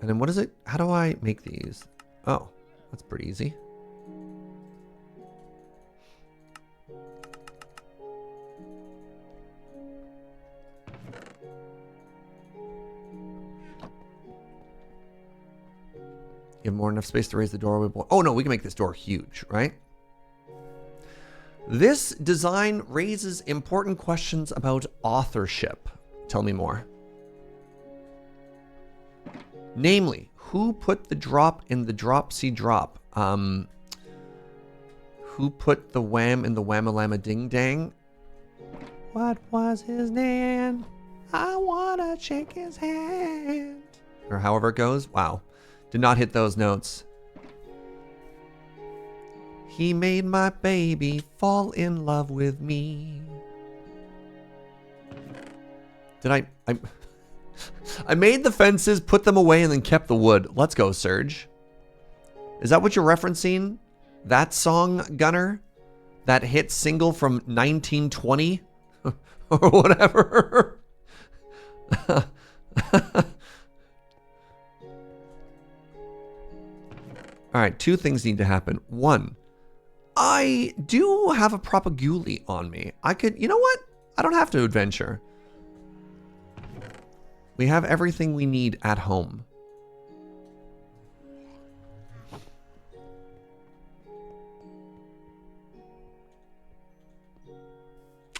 And then what is it? How do I make these? Oh, that's pretty easy. You have more than enough space to raise the doorway. Oh no, we can make this door huge, right? This design raises important questions about authorship. Tell me more. Namely, who put the drop in the dropsy drop? Who put the wham in the wham-a-lamma ding-dang? What was his name? I wanna shake his hand. Or however it goes. Wow. Did not hit those notes. He made my baby fall in love with me. Did I made the fences, put them away, and then kept the wood. Let's go, Serge. Is that what you're referencing? That song, Gunner? That hit single from 1920? Or whatever? Alright, two things need to happen. One, I do have a propaguli on me. I could, you know what? I don't have to adventure. We have everything we need at home.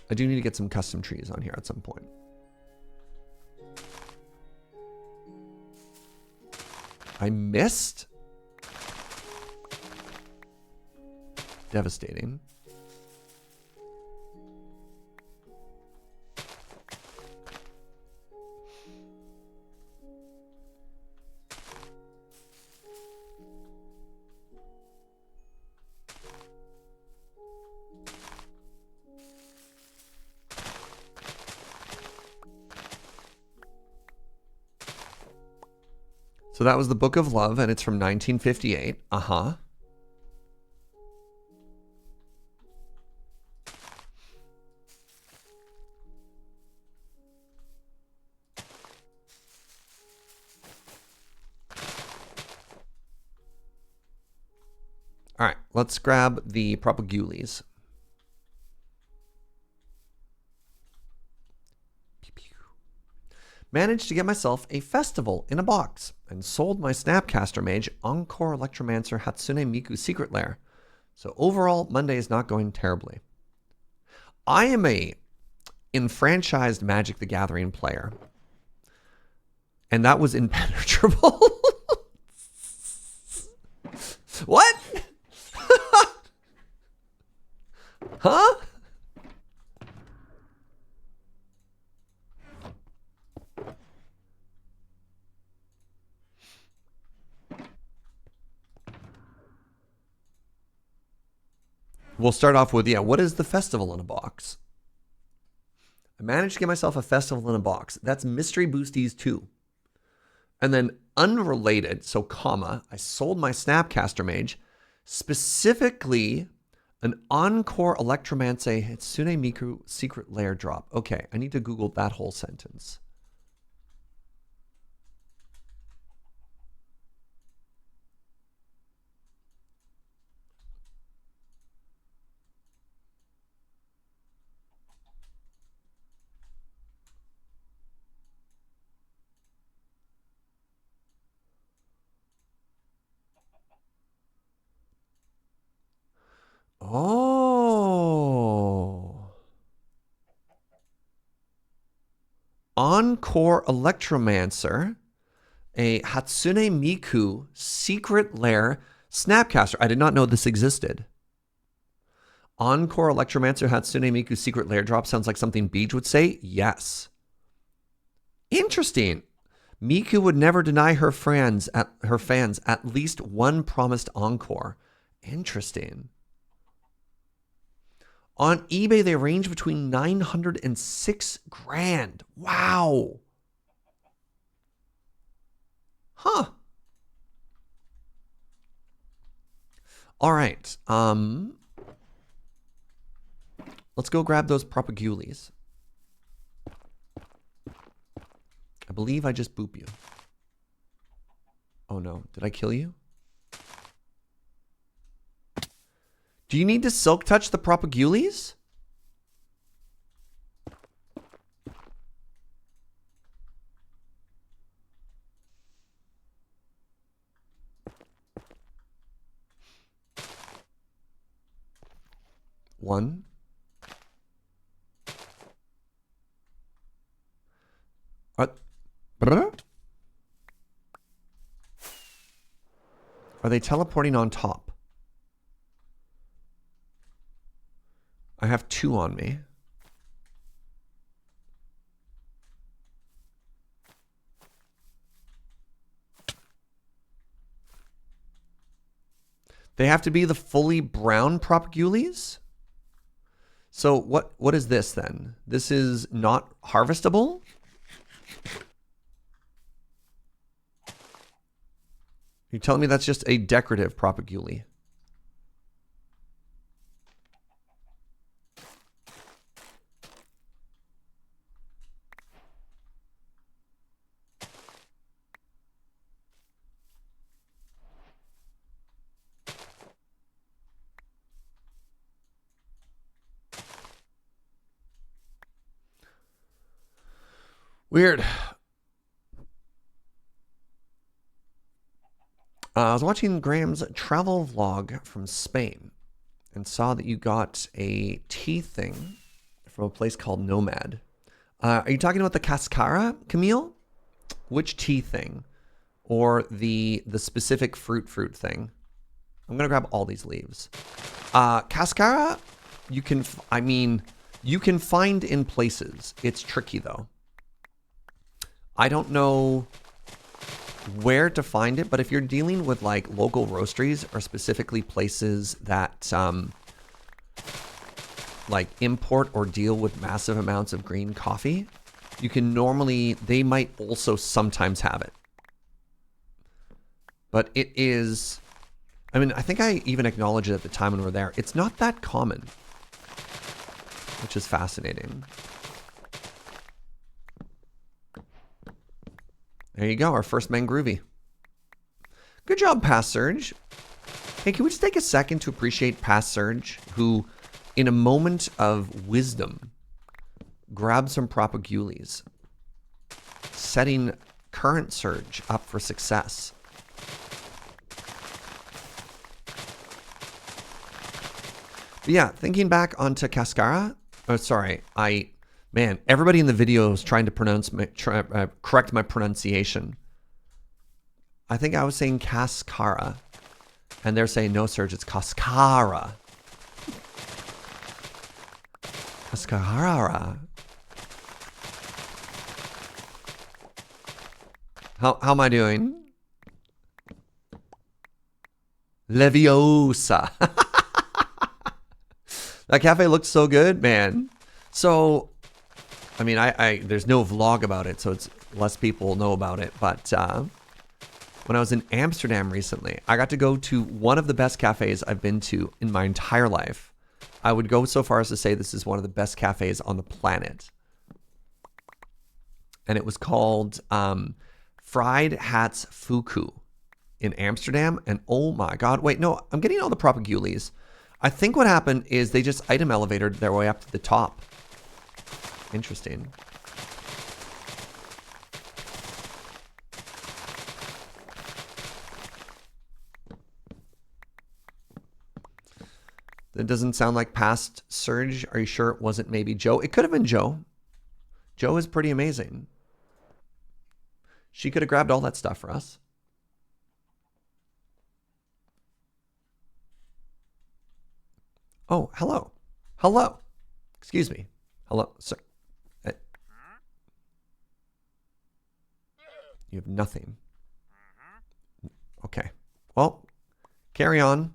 I do need to get some custom trees on here at some point. I missed? Devastating. So that was the Book of Love, and it's from 1958. Uh-huh. All right, let's grab the propagulis. Managed to get myself a festival in a box and sold my Snapcaster Mage Encore Electromancer Hatsune Miku Secret Lair. So overall, Monday is not going terribly. I am a enfranchised Magic the Gathering player. And that was impenetrable. What? Huh? We'll start off with, yeah, what is the festival in a box? I managed to get myself a festival in a box. That's Mystery Boosties 2. And then unrelated, so comma, I sold my Snapcaster Mage, specifically an Encore Electromancer Hatsune Miku Secret Lair drop. Okay, I need to Google that whole sentence. Oh. Encore Electromancer, a Hatsune Miku Secret Lair Snapcaster. I did not know this existed. Encore Electromancer Hatsune Miku Secret Lair drop sounds like something Beej would say. Yes. Interesting. Miku would never deny her fans at least one promised encore. Interesting. On eBay, they range between 900 and 6 grand. Wow. Huh. All right. Let's go grab those propagules. I believe I just boop you. Oh no, did I kill you? Do you need to silk touch the propagules? One. Are they teleporting on top? I have 2 on me. They have to be the fully brown propagules? So what is this then? This is not harvestable? You're telling me that's just a decorative propagule? Weird. I was watching Graham's travel vlog from Spain and saw that you got a tea thing from a place called Nomad. Are you talking about the cascara, Camille? Which tea thing? Or the specific fruit thing? I'm going to grab all these leaves. Cascara, you can find in places. It's tricky though. I don't know where to find it, but if you're dealing with like local roasteries or specifically places that like import or deal with massive amounts of green coffee, you can normally, they might also sometimes have it. But it is, I mean, I think I even acknowledged it at the time when we were there. It's not that common, which is fascinating. There you go, our first mangroovy. Good job, Past Serge. Hey, can we just take a second to appreciate Past Serge, who, in a moment of wisdom, grabbed some propagules, setting current Serge up for success. But yeah, thinking back onto Cascara, oh, sorry, man, everybody in the video is trying to correct my pronunciation. I think I was saying Cascara, and they're saying, no, Serge, it's Cascara. Cascara. How am I doing? Leviosa. That cafe looked so good, man. So, I mean, there's no vlog about it, so it's less people know about it. But when I was in Amsterdam recently, I got to go to one of the best cafes I've been to in my entire life. I would go so far as to say this is one of the best cafes on the planet. And it was called Fried Hats Fuku in Amsterdam. And oh my God, wait, no, I'm getting all the propagules. I think what happened is they just item elevated their way up to the top. Interesting. That doesn't sound like Past Serge. Are you sure it wasn't maybe Joe? It could have been Joe. Joe is pretty amazing. She could have grabbed all that stuff for us. Oh, hello. Hello. Excuse me. Hello, sir. You have nothing. Okay. Well, carry on.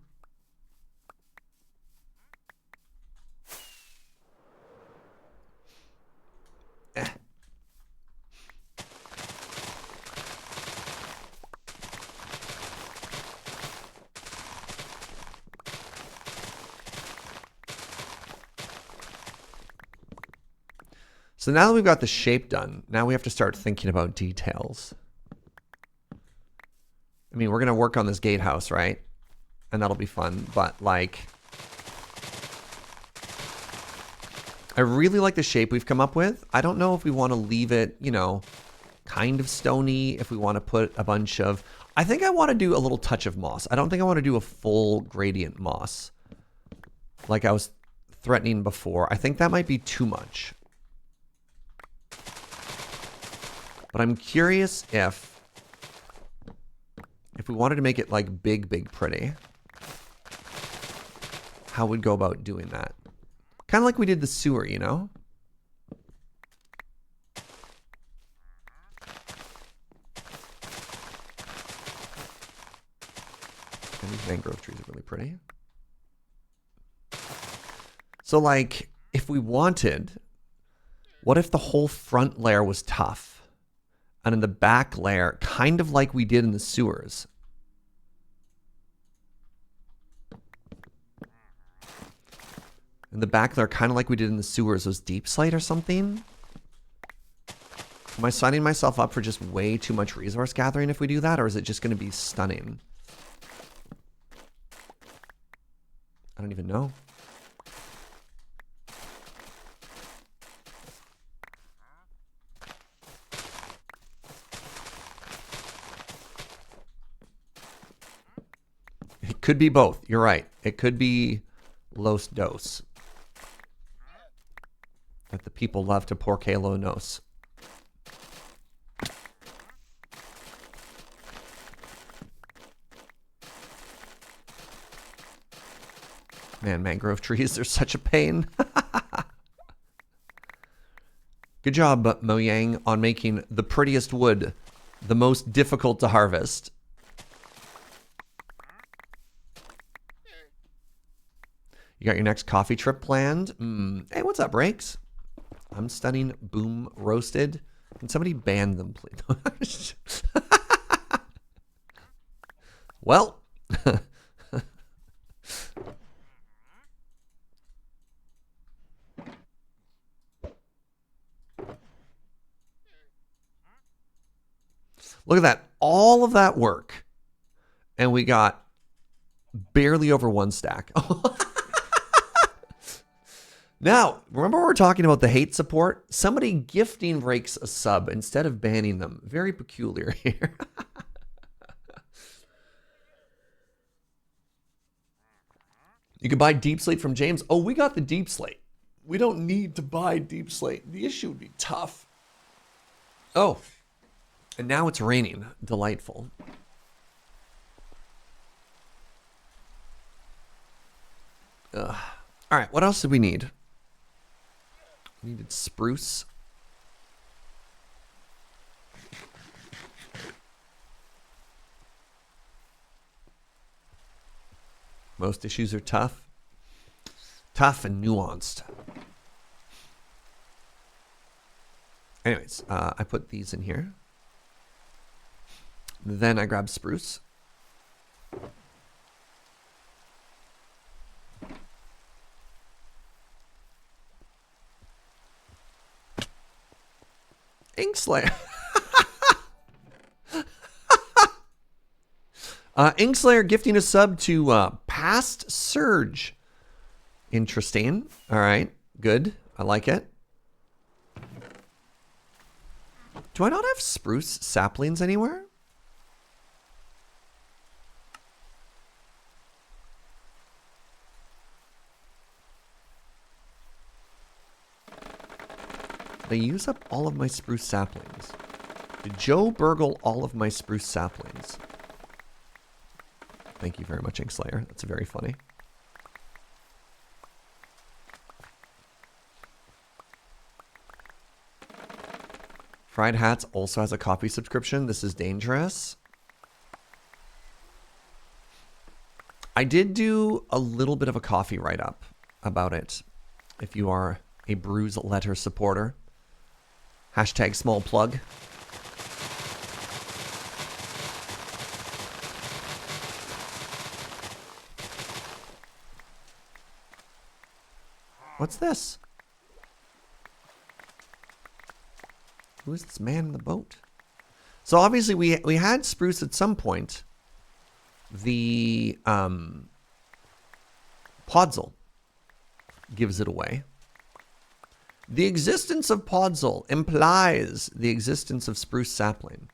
So now that we've got the shape done, now we have to start thinking about details. I mean, we're going to work on this gatehouse, right? And that'll be fun. But, like, I really like the shape we've come up with. I don't know if we want to leave it, you know, kind of stony. If we want to put a bunch of... I think I want to do a little touch of moss. I don't think I want to do a full gradient moss, like I was threatening before. I think that might be too much. But I'm curious if we wanted to make it like big pretty, how we'd go about doing that. Kind of like we did the sewer, you know? And these mangrove trees are really pretty. So, like, if we wanted, what if the whole front layer was tough? And in the back layer, kind of like we did in the sewers. In the back layer, kind of like we did in the sewers, was deep slate or something? Am I signing myself up for just way too much resource gathering if we do that? Or is it just going to be stunning? I don't even know. It could be both. You're right. It could be Los Dos. That the people love to porque lo nos. Man, mangrove trees are such a pain. Good job, Mojang, on making the prettiest wood the most difficult to harvest. You got your next coffee trip planned? Hey, what's up, Rakes? I'm stunning boom roasted. Can somebody ban them, please? Well. Look at that. All of that work. And we got barely over one stack. Now, remember we were talking about the hate support? Somebody gifting Rakes a sub instead of banning them. Very peculiar here. You can buy deep slate from James. Oh, we got the deep slate. We don't need to buy deep slate. The issue would be tough. Oh, and now it's raining. Delightful. All right, what else did we need? We needed spruce. Most issues are tough. Tough and nuanced. Anyways, I put these in here. Then I grab spruce. Inkslayer. Inkslayer gifting a sub to past Serge. Interesting. All right. Good. I like it. Do I not have spruce saplings anywhere? They use up all of my spruce saplings. Did Joe burgle all of my spruce saplings? Thank you very much, Inkslayer. That's very funny. Fried Hats also has a coffee subscription. This is dangerous. I did do a little bit of a coffee write-up about it. If you are a Bruise Letter supporter. Hashtag small plug. What's this? Who is this man in the boat? So obviously we had spruce at some point. The podzol gives it away. The existence of podzol implies the existence of spruce sapling.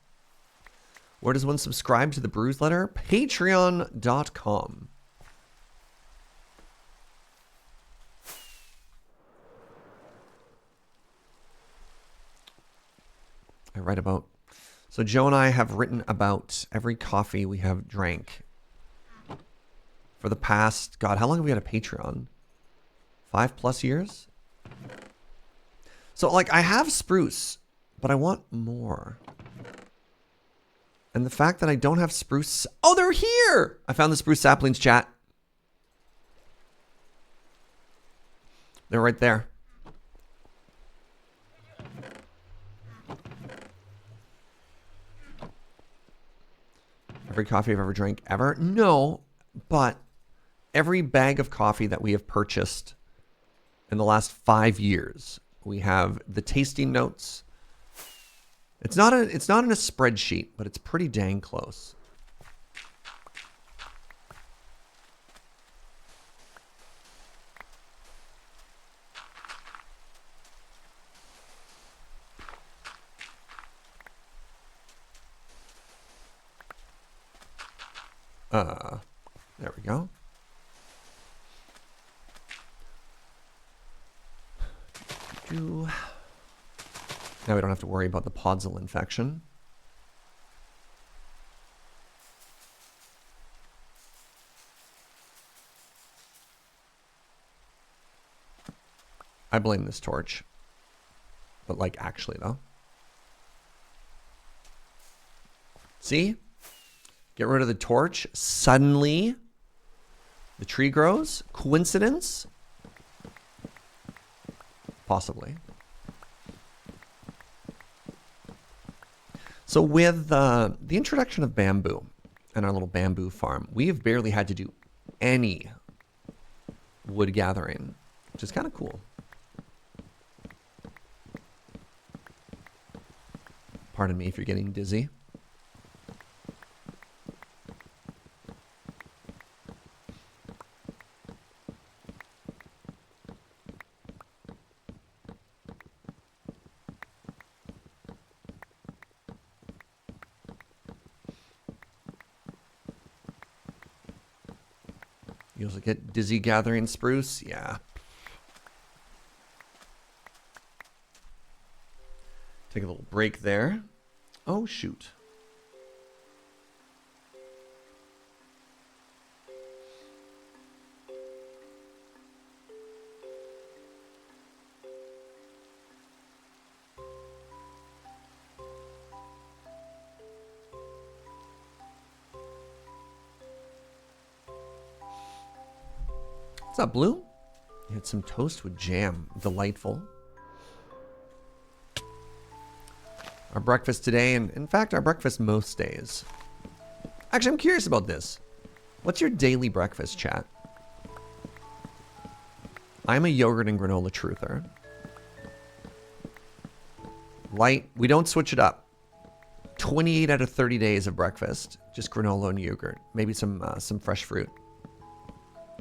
Where does one subscribe to the Brews Letter? Patreon.com. I write about... So Joe and I have written about every coffee we have drank for the past... God, how long have we had a Patreon? 5+ years? So, like, I have spruce, but I want more. And the fact that I don't have spruce... Oh, they're here! I found the spruce saplings, chat. They're right there. Every coffee I've ever drank ever? No, but every bag of coffee that we have purchased in the last 5 years, we have the tasting notes. It's not in a spreadsheet, but it's pretty dang close. There we go. Now we don't have to worry about the podzol infection. I blame this torch. But, like, actually, though. See? Get rid of the torch. Suddenly, the tree grows. Coincidence? Possibly. So with the introduction of bamboo and our little bamboo farm, we have barely had to do any wood gathering, which is kind of cool. Pardon me if you're getting dizzy. You also get dizzy gathering spruce? Yeah. Take a little break there. Oh, shoot. What's up, Blue? You had some toast with jam. Delightful. Our breakfast today, and in fact, our breakfast most days. Actually, I'm curious about this. What's your daily breakfast, chat? I'm a yogurt and granola truther. Light, we don't switch it up. 28 out of 30 days of breakfast, just granola and yogurt. Maybe some fresh fruit.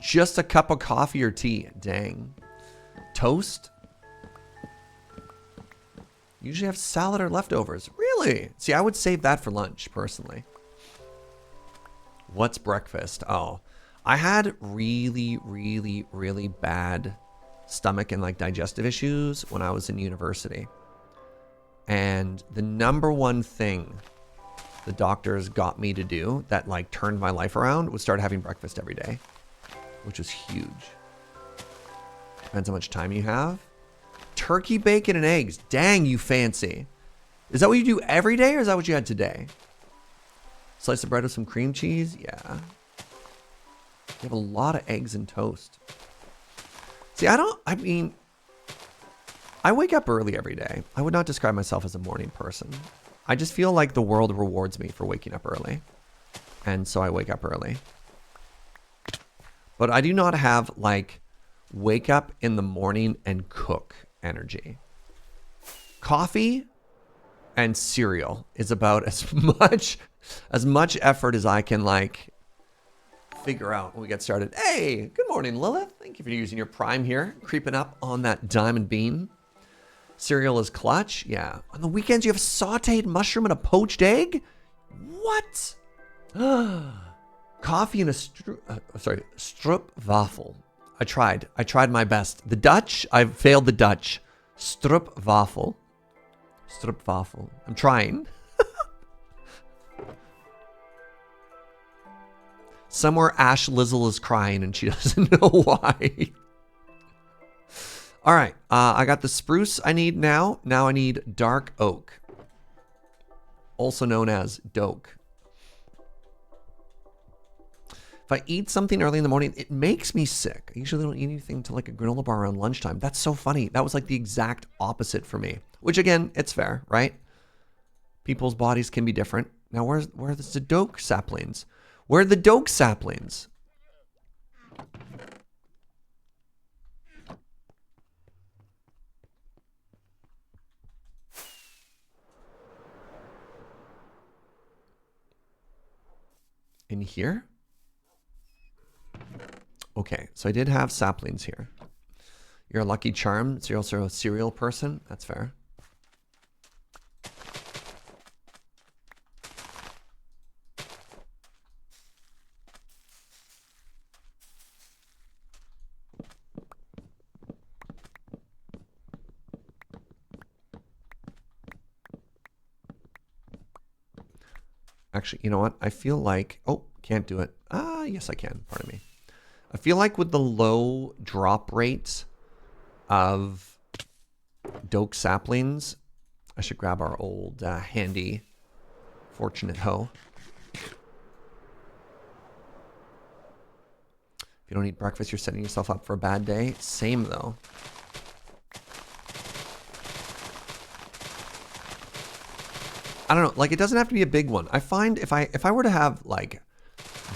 Just a cup of coffee or tea. Dang. Toast? Usually have salad or leftovers. Really? See, I would save that for lunch, personally. What's breakfast? Oh, I had really, really, really bad stomach and like digestive issues when I was in university. And the number one thing the doctors got me to do that like turned my life around was start having breakfast every day, which was huge. Depends how much time you have. Turkey, bacon, and eggs. Dang, you fancy. Is that what you do every day, or is that what you had today? Slice of bread with some cream cheese? Yeah. You have a lot of eggs and toast. See, I wake up early every day. I would not describe myself as a morning person. I just feel like the world rewards me for waking up early. And so I wake up early. But I do not have, like, wake up in the morning and cook energy. Coffee, and cereal is about as much effort as I can like figure out when we get started. Hey, good morning, Lilith. Thank you for using your Prime here, creeping up on that diamond bean. Cereal is clutch. Yeah. On the weekends, you have sauteed mushroom and a poached egg? What? Coffee and a stroopwafel. I tried my best. The Dutch, I failed the Dutch. Stroopwafel. Stroopwafel. I'm trying. Somewhere Ash Lizzle is crying and she doesn't know why. All right, I got the spruce I need now. Now I need dark oak, also known as doke. If I eat something early in the morning, it makes me sick. I usually don't eat anything until like a granola bar around lunchtime. That's so funny. That was like the exact opposite for me, which again, it's fair, right? People's bodies can be different. Now, where are the doke saplings? Where are the doke saplings? In here? Okay, so I did have saplings here. You're a lucky charm, so you're also a cereal person. That's fair. Actually, you know what? I feel like... Oh, can't do it. Ah, yes, I can. Pardon me. I feel like with the low drop rate of doke saplings, I should grab our old handy fortunate hoe. If you don't eat breakfast, you're setting yourself up for a bad day. Same, though. I don't know, like it doesn't have to be a big one. I find if I were to have like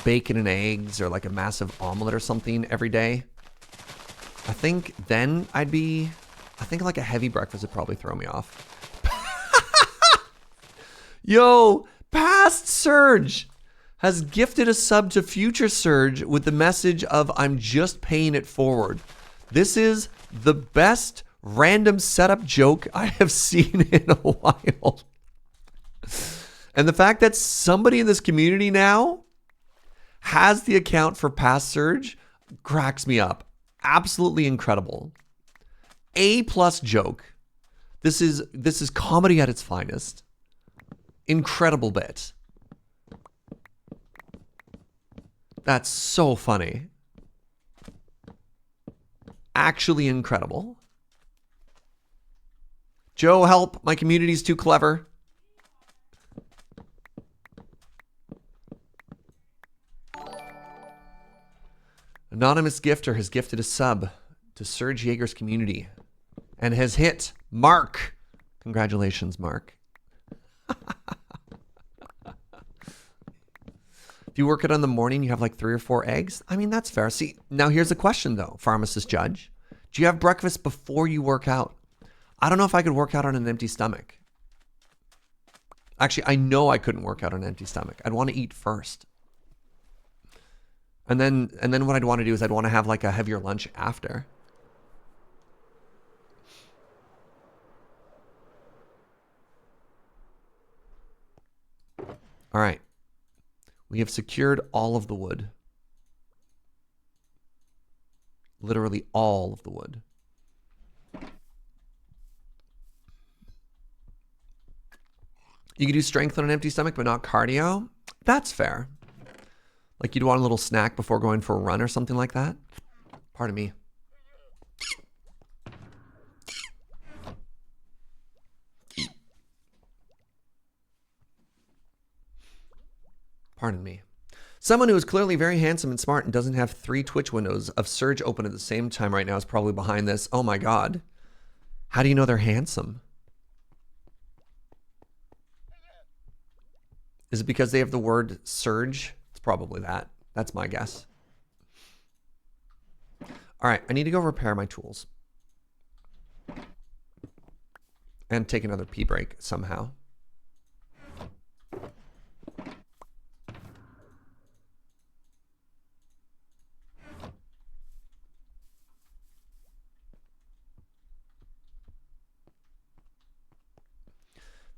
bacon and eggs or like a massive omelet or something every day, I think then I think like a heavy breakfast would probably throw me off. Yo, past Serge has gifted a sub to future Serge with the message of I'm just paying it forward. This is the best random setup joke I have seen in a while. And the fact that somebody in this community now has the account for past Serge cracks me up. Absolutely incredible. A+ joke. This is comedy at its finest. Incredible bit. That's so funny. Actually incredible. Joe, help. My community's too clever. Anonymous gifter has gifted a sub to Serge Jaeger's community and has hit Mark. Congratulations, Mark. If you work it on the morning, you have like 3 or 4 eggs. I mean, that's fair. See, now here's a question though, pharmacist judge. Do you have breakfast before you work out? I don't know if I could work out on an empty stomach. Actually, I know I couldn't work out on an empty stomach. I'd want to eat first. And then what I'd want to do is I'd want to have like a heavier lunch after. All right. We have secured all of the wood. Literally all of the wood. You can do strength on an empty stomach, but not cardio. That's fair. Like you'd want a little snack before going for a run or something like that. Pardon me. Pardon me. Someone who is clearly very handsome and smart and doesn't have 3 Twitch windows of Serge open at the same time right now is probably behind this. Oh my God. How do you know they're handsome? Is it because they have the word Serge? It's probably that. That's my guess. All right, I need to go repair my tools. And take another pee break somehow.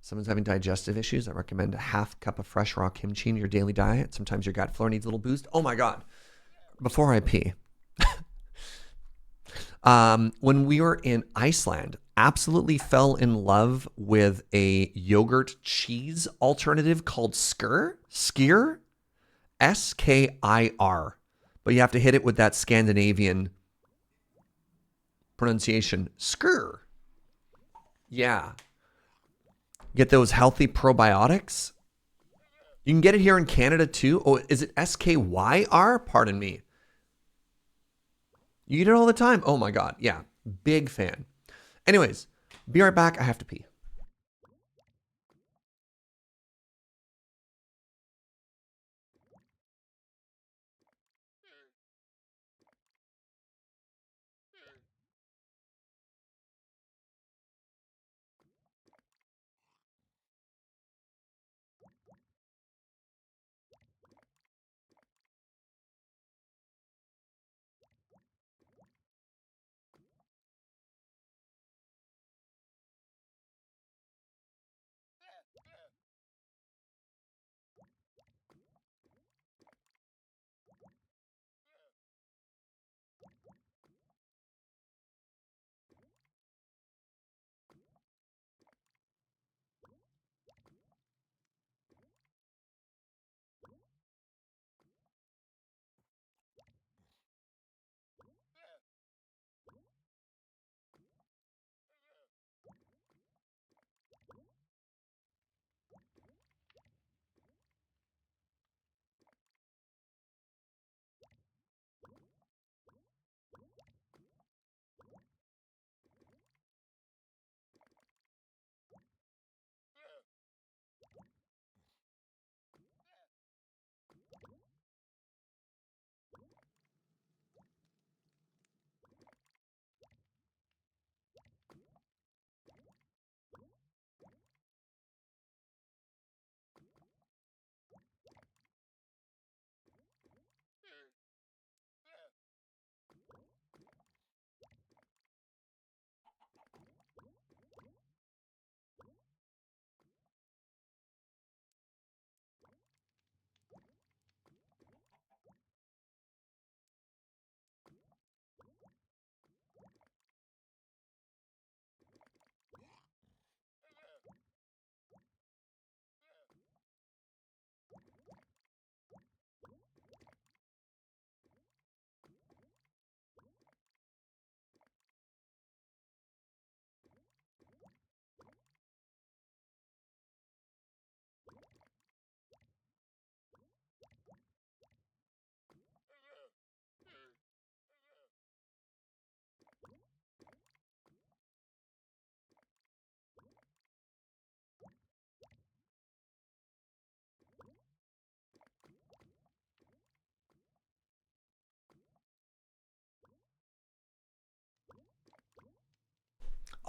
Someone's having digestive issues. I recommend a half cup of fresh raw kimchi in your daily diet. Sometimes your gut flora needs a little boost. Oh my God. Before I pee. When we were in Iceland, absolutely fell in love with a yogurt cheese alternative called Skyr. S-K-I-R. But you have to hit it with that Scandinavian pronunciation. Skyr. Yeah. Get those healthy probiotics. You can get it here in Canada too. Oh, is it S-K-Y-R? Pardon me. You eat it all the time. Oh my God. Yeah. Big fan. Anyways, be right back. I have to pee.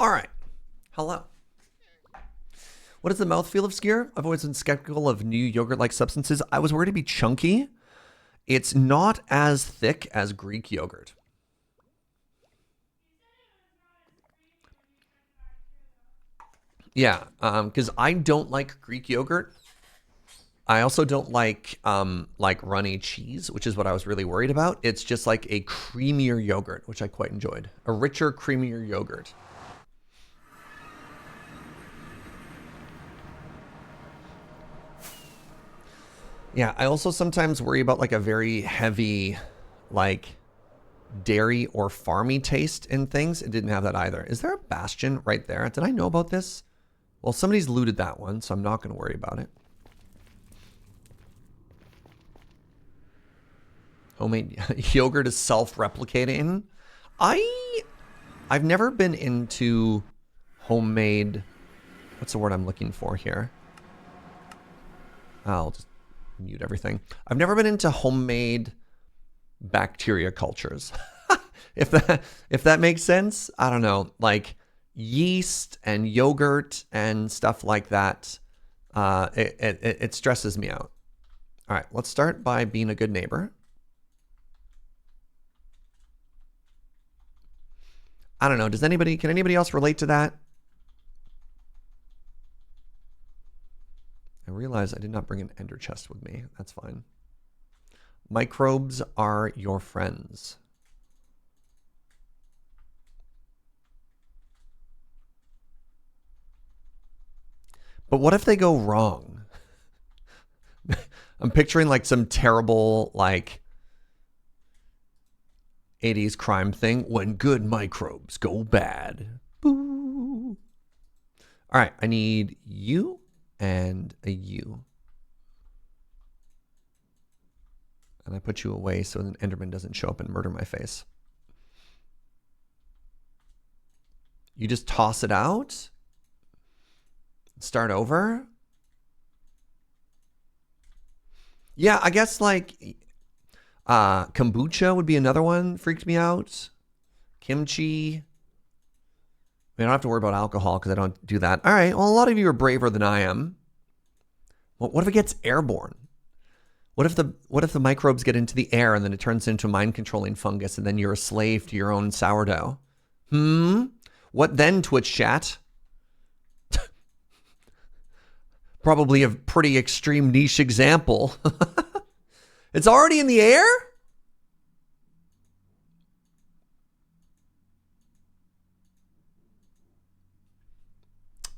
All right. Hello. What is the mouthfeel of Skyr? I've always been skeptical of new yogurt-like substances. I was worried it'd be chunky. It's not as thick as Greek yogurt. Yeah, because I don't like Greek yogurt. I also don't like runny cheese, which is what I was really worried about. It's just like a creamier yogurt, which I quite enjoyed. A richer, creamier yogurt. Yeah, I also sometimes worry about like a very heavy, like dairy or farmy taste in things. It didn't have that either. Is there a bastion right there? Did I know about this? Well, somebody's looted that one, so I'm not going to worry about it. Homemade yogurt is self-replicating. I've never been into homemade. What's the word I'm looking for here? I'll just mute everything. I've never been into homemade bacteria cultures. if that makes sense. I don't know, like yeast and yogurt and stuff like that. It stresses me out. All right, let's start by being a good neighbor. I don't know. Can anybody else relate to that? I realize I did not bring an ender chest with me. That's fine. Microbes are your friends. But what if they go wrong? I'm picturing like some terrible like 80s crime thing when good microbes go bad. Boo. All right, I need you and a you. And I put you away so an Enderman doesn't show up and murder my face. You just toss it out? Start over? Yeah, I guess like kombucha would be another one. Freaked me out. Kimchi. I mean, I don't have to worry about alcohol because I don't do that. All right, well, a lot of you are braver than I am. Well, what if it gets airborne? What if the microbes get into the air and then it turns into a mind-controlling fungus and then you're a slave to your own sourdough? What then, Twitch chat? Probably a pretty extreme niche example. It's already in the air?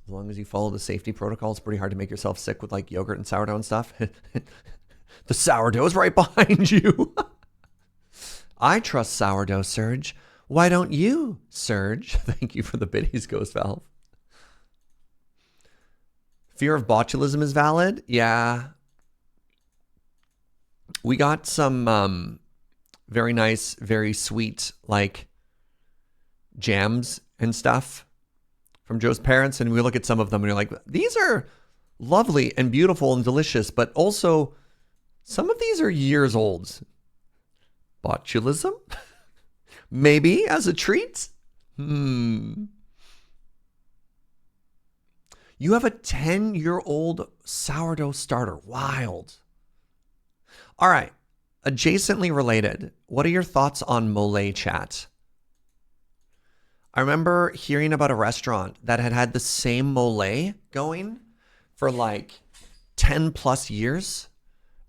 As long as you follow the safety protocol, it's pretty hard to make yourself sick with like yogurt and sourdough and stuff. The sourdough is right behind you. I trust sourdough, Serge. Why don't you, Serge? Thank you for the biddies, Ghost Valve. Fear of botulism is valid? Yeah. We got some very nice, very sweet, like, jams and stuff from Joe's parents, and we look at some of them and you're like, these are lovely and beautiful and delicious, but also some of these are years old. Botulism? Maybe as a treat? You have a 10-year-old sourdough starter. Wild. All right. Adjacently related, what are your thoughts on mole chat? I remember hearing about a restaurant that had the same mole going for like 10 plus years,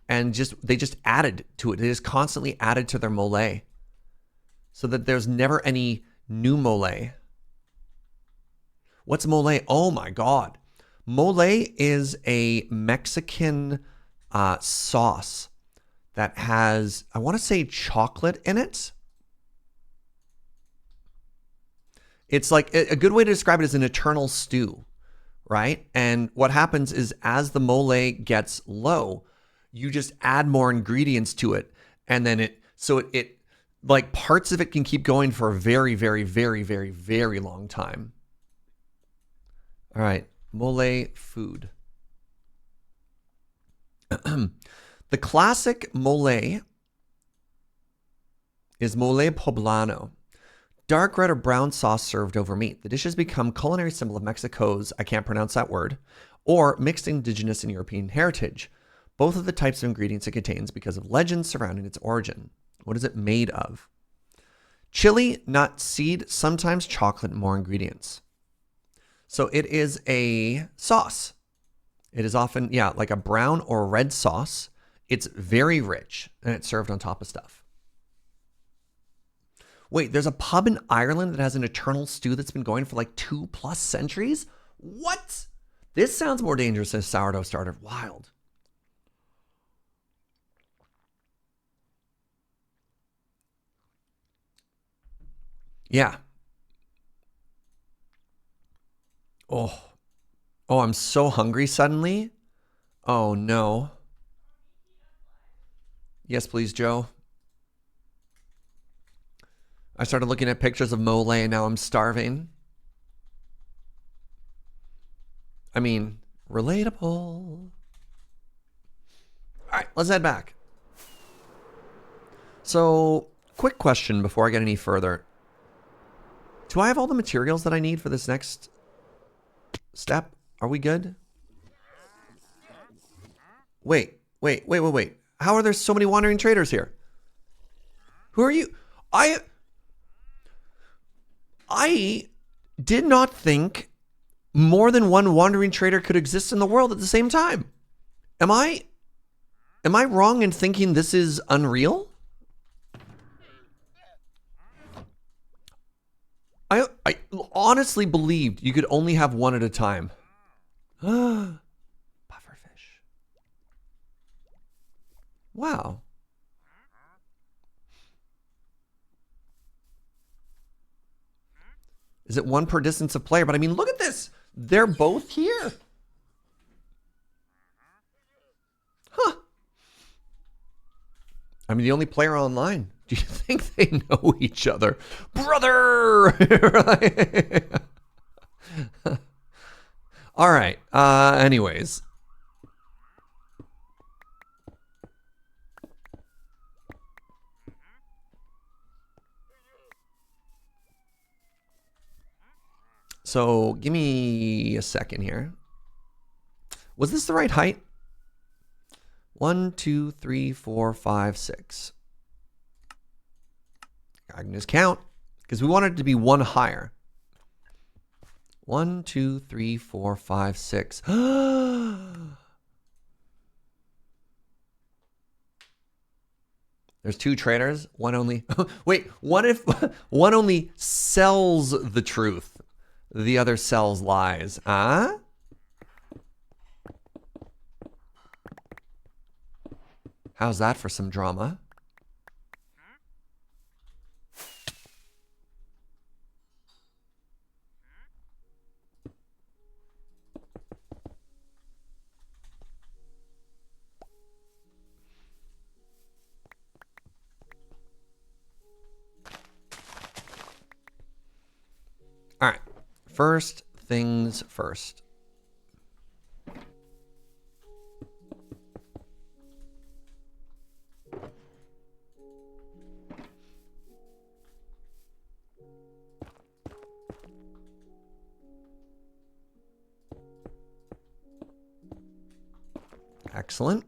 and they just added to it. They just constantly added to their mole so that there's never any new mole. What's mole? Oh my God. Mole is a Mexican sauce that has, I want to say, chocolate in it. It's like a good way to describe it is an eternal stew, right? And what happens is as the mole gets low, you just add more ingredients to it. And then it like parts of it can keep going for a very, very, very, very, very long time. All right, mole food. The classic mole is mole poblano. Dark red or brown sauce served over meat. The dish has become a culinary symbol of Mexico's, I can't pronounce that word, or mixed indigenous and European heritage. Both of the types of ingredients it contains because of legends surrounding its origin. What is it made of? Chili, nut, seed, sometimes chocolate, and more ingredients. So it is a sauce. It is often, like a brown or red sauce. It's very rich, and it's served on top of stuff. Wait, there's a pub in Ireland that has an eternal stew that's been going for like 2+ centuries? What? This sounds more dangerous than a sourdough starter. Wild. Yeah. Oh, I'm so hungry suddenly. Oh, no. Yes, please, Joe. I started looking at pictures of mole and now I'm starving. I mean, relatable. All right, let's head back. So, quick question before I get any further. Do I have all the materials that I need for this next step? Are we good? Wait. How are there so many wandering traders here? Who are you? I did not think more than one wandering trader could exist in the world at the same time. Am I wrong in thinking this is Unreal? I honestly believed you could only have one at a time. Pufferfish. Wow. Is it one per distance of player? But I mean, look at this. They're both here. Huh. I mean, the only player online. Do you think they know each other? Brother! All right. Anyways. So give me a second here. Was this the right height? 1, 2, 3, 4, 5, 6. I can just count because we wanted it to be one higher. 1, 2, 3, 4, 5, 6. There's 2 traders. One only. Wait, what if one only sells the truth? The other sells lies. Huh? How's that for some drama? All right. First things first. Excellent.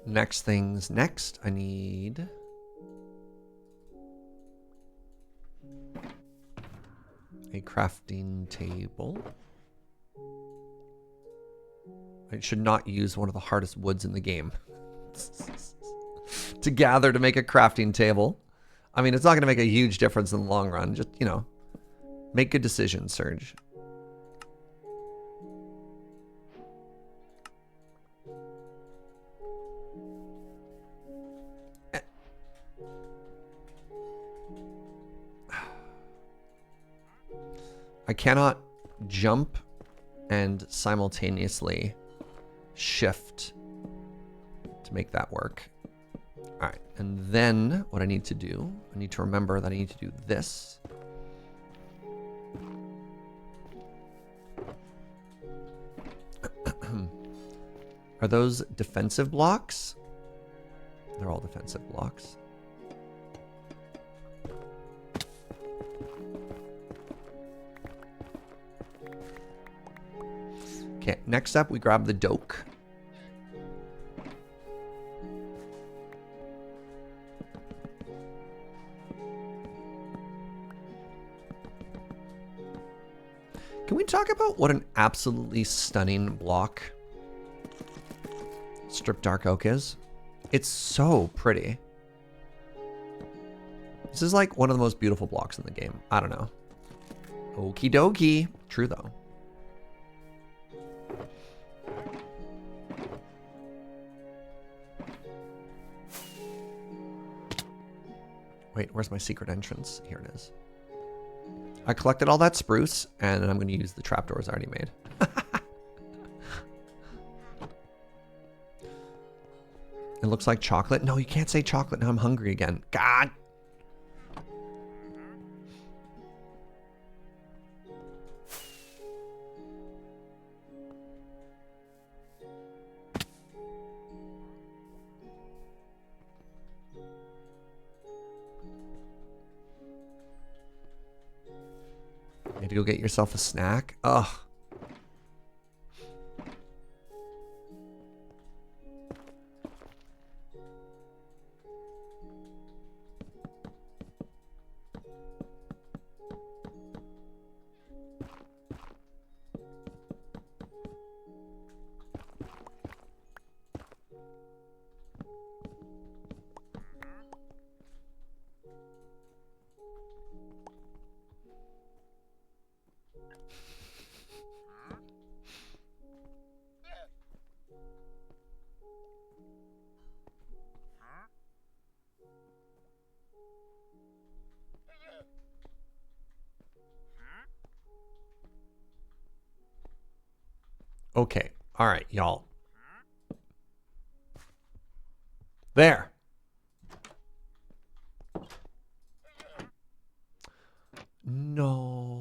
Next things next, I need a crafting table. I should not use one of the hardest woods in the game to gather to make a crafting table. I mean, it's not going to make a huge difference in the long run. Just, you know, make good decisions, Serge. I cannot jump and simultaneously shift to make that work. All right, and then what I need to do, I need to remember that I need to do this. Are those defensive blocks? They're all defensive blocks. Okay, next up we grab the doke. Can we talk about what an absolutely stunning block strip dark oak is? It's so pretty. This is like one of the most beautiful blocks in the game. I don't know. Okie dokie. True though. Wait, where's my secret entrance? Here it is. I collected all that spruce, and I'm going to use the trapdoors I already made. It looks like chocolate. No, you can't say chocolate. Now I'm hungry again. God. You had to go get yourself a snack? Ugh. Okay. All right, y'all. There. No.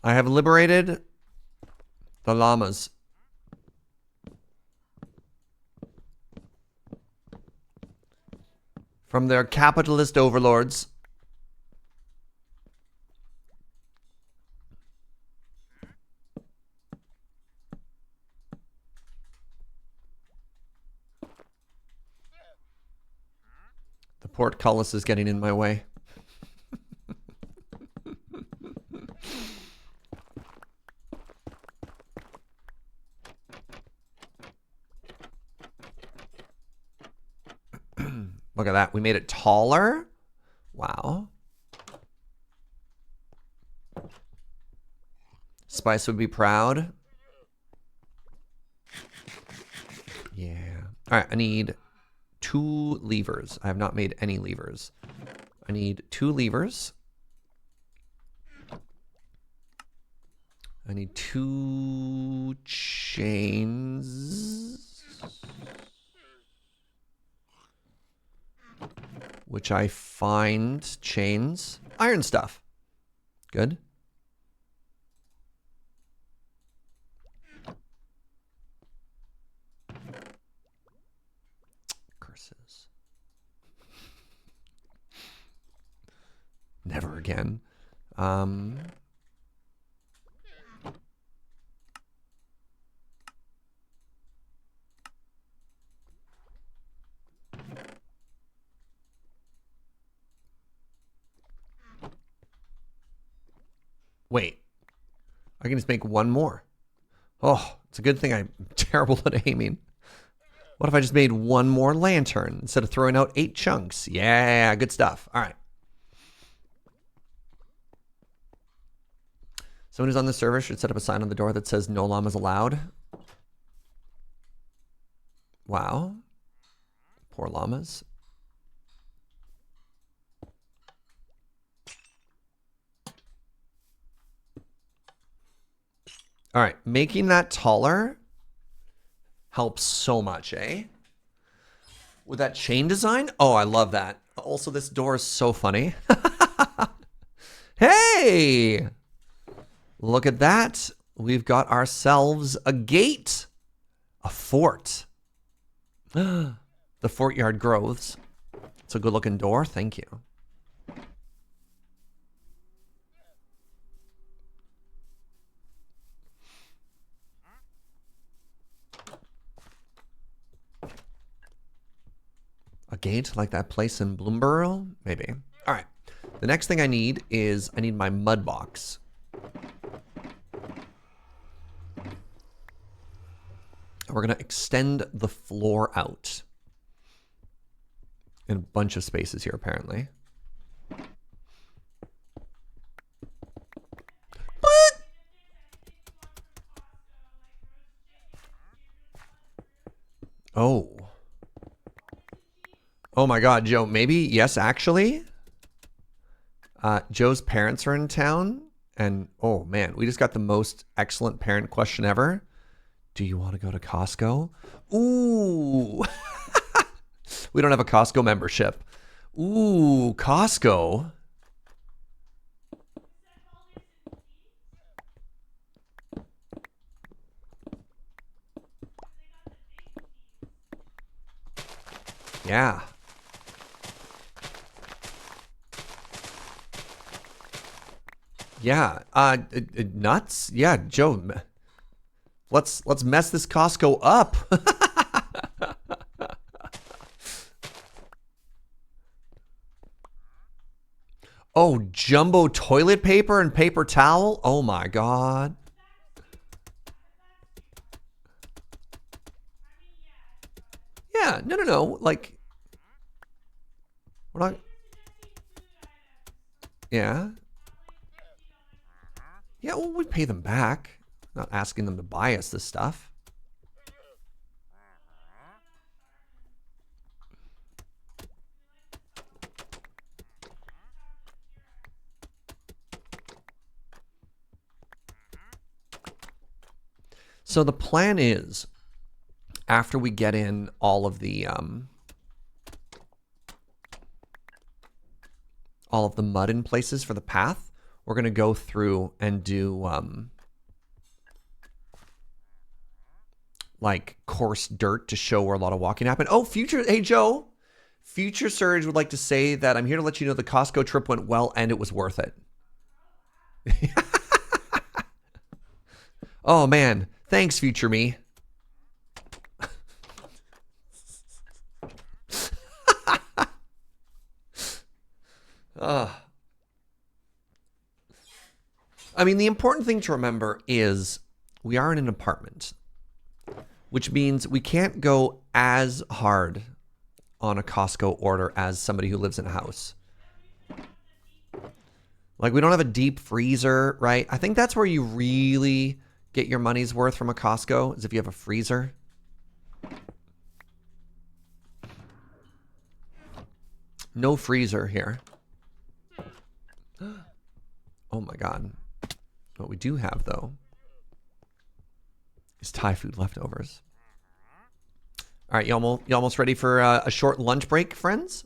I have liberated the llamas. From their capitalist overlords. The portcullis is getting in my way. Look at that. We made it taller. Wow. Spice would be proud. Yeah. All right. I need 2 levers. I have not made any levers. I need 2 levers. I need 2 chains. Which I find chains. Iron stuff. Good. Curses. Never again. Wait. I can just make 1 more. Oh, it's a good thing I'm terrible at aiming. What if I just made 1 more lantern instead of throwing out 8 chunks? Yeah, good stuff. All right. Someone who's on the server should set up a sign on the door that says no llamas allowed. Wow. Poor llamas. All right, making that taller helps so much, eh? With that chain design? Oh, I love that. Also, this door is so funny. Hey! Look at that. We've got ourselves a gate. A fort. The Fortyard Groves. It's a good looking door. Thank you. A gate like that place in Bloomborough? Maybe. All right. The next thing I need is I need my mud box. We're going to extend the floor out. In a bunch of spaces here, apparently. What? Oh. Oh my god, Joe, maybe, yes, actually. Joe's parents are in town. And, oh man, we just got the most excellent parent question ever. Do you want to go to Costco? Ooh. We don't have a Costco membership. Ooh, Costco. Yeah. Yeah. Nuts? Yeah, Joe. Let's mess this Costco up. Oh, jumbo toilet paper and paper towel? Oh my god. Yeah, no. Like, we're not. Yeah. Yeah, well, we pay them back. Not asking them to buy us this stuff. So the plan is, after we get in all of the mud in places for the path, we're going to go through and do like coarse dirt to show where a lot of walking happened. Oh, hey Joe, Future Serge would like to say that I'm here to let you know the Costco trip went well and it was worth it. Oh man, thanks Future Me. I mean, the important thing to remember is we are in an apartment, which means we can't go as hard on a Costco order as somebody who lives in a house. Like, we don't have a deep freezer, right? I think that's where you really get your money's worth from a Costco, is if you have a freezer. No freezer here. Oh my God. What we do have, though, is Thai food leftovers. All right, you almost ready for a short lunch break, friends?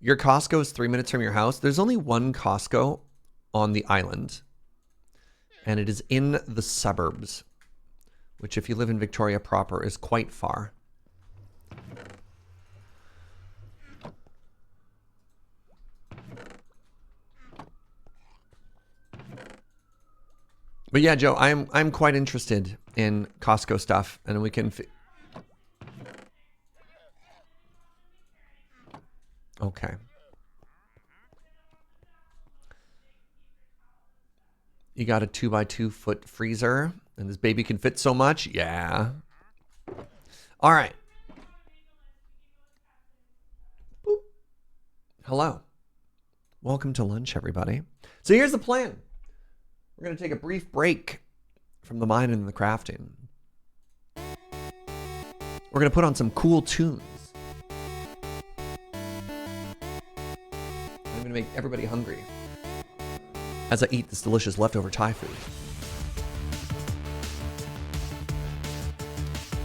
Your Costco is 3 minutes from your house. There's only one Costco on the island, and it is in the suburbs, which if you live in Victoria proper is quite far. But yeah, Joe, I'm quite interested in Costco stuff, and we can. Okay. You got a 2x2 foot freezer, and this baby can fit so much. Yeah. All right. Boop. Hello. Welcome to lunch, everybody. So here's the plan. We're going to take a brief break from the mining and the crafting. We're going to put on some cool tunes. I'm going to make everybody hungry as I eat this delicious leftover Thai food.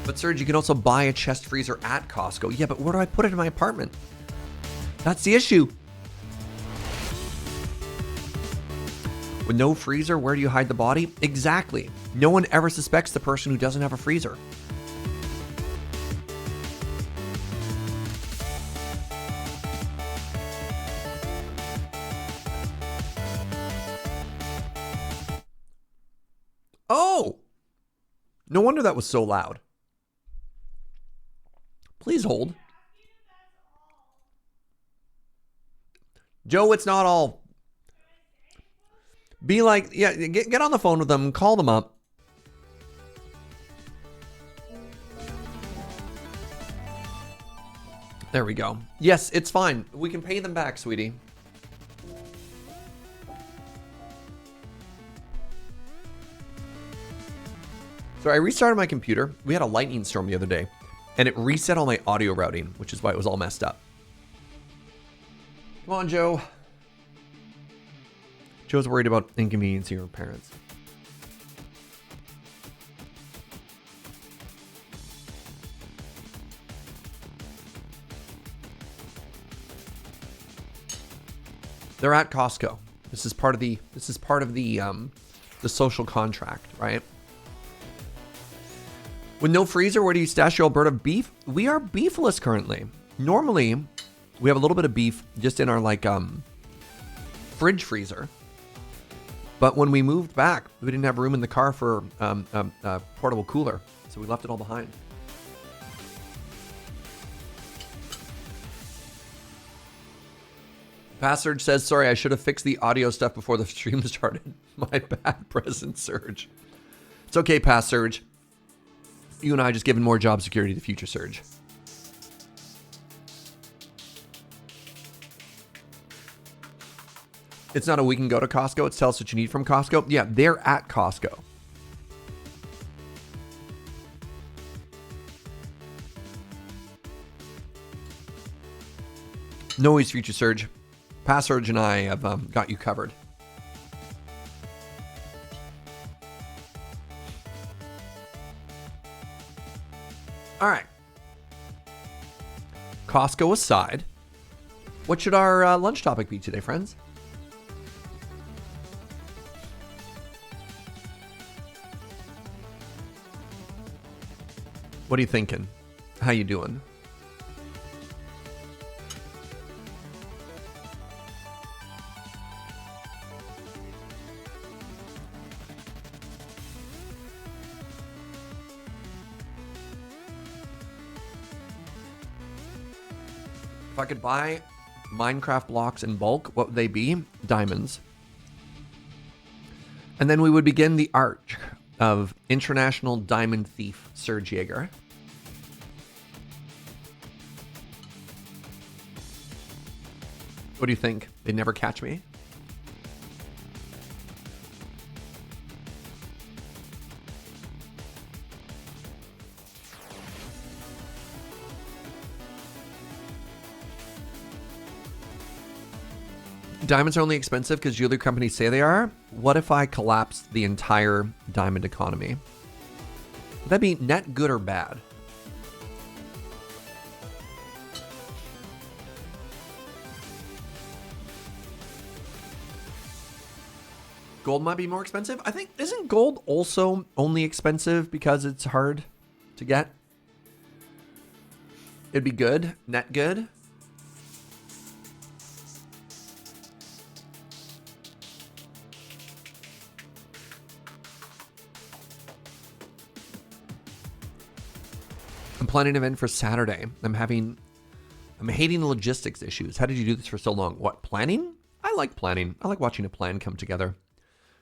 But Serge, you can also buy a chest freezer at Costco. Yeah, but where do I put it in my apartment? That's the issue. With no freezer, where do you hide the body? Exactly. No one ever suspects the person who doesn't have a freezer. Oh! No wonder that was so loud. Please hold. Joe, it's not all. Be like, yeah, get on the phone with them, call them up. There we go. Yes, it's fine. We can pay them back, sweetie. So I restarted my computer. We had a lightning storm the other day, and it reset all my audio routing, which is why it was all messed up. Come on, Joe. Joe's worried about inconveniencing her parents. They're at Costco. This is part of the social contract, right? With no freezer, where do you stash your Alberta beef? We are beefless currently. Normally, we have a little bit of beef just in our fridge freezer. But when we moved back, we didn't have room in the car for a portable cooler, so we left it all behind. Serge says, sorry, I should have fixed the audio stuff before the stream started. My bad, present Serge. It's okay, Serge. You and I just given more job security to future Serge. It's not a we can go to Costco. It's tell us what you need from Costco. Yeah, they're at Costco. No worries, Future Serge. Past Serge and I have got you covered. All right. Costco aside, what should our lunch topic be today, friends? What are you thinking? How you doing? If I could buy Minecraft blocks in bulk, what would they be? Diamonds. And then we would begin the arc of international diamond thief Serge Jaeger. What do you think? They'd never catch me? Diamonds are only expensive because jewelry companies say they are. What if I collapse the entire diamond economy? Would that be net good or bad? Gold might be more expensive. I think, isn't gold also only expensive because it's hard to get? It'd be good, net good. I'm planning an event for Saturday. I'm hating the logistics issues. How did you do this for so long? What, planning? I like planning. I like watching a plan come together.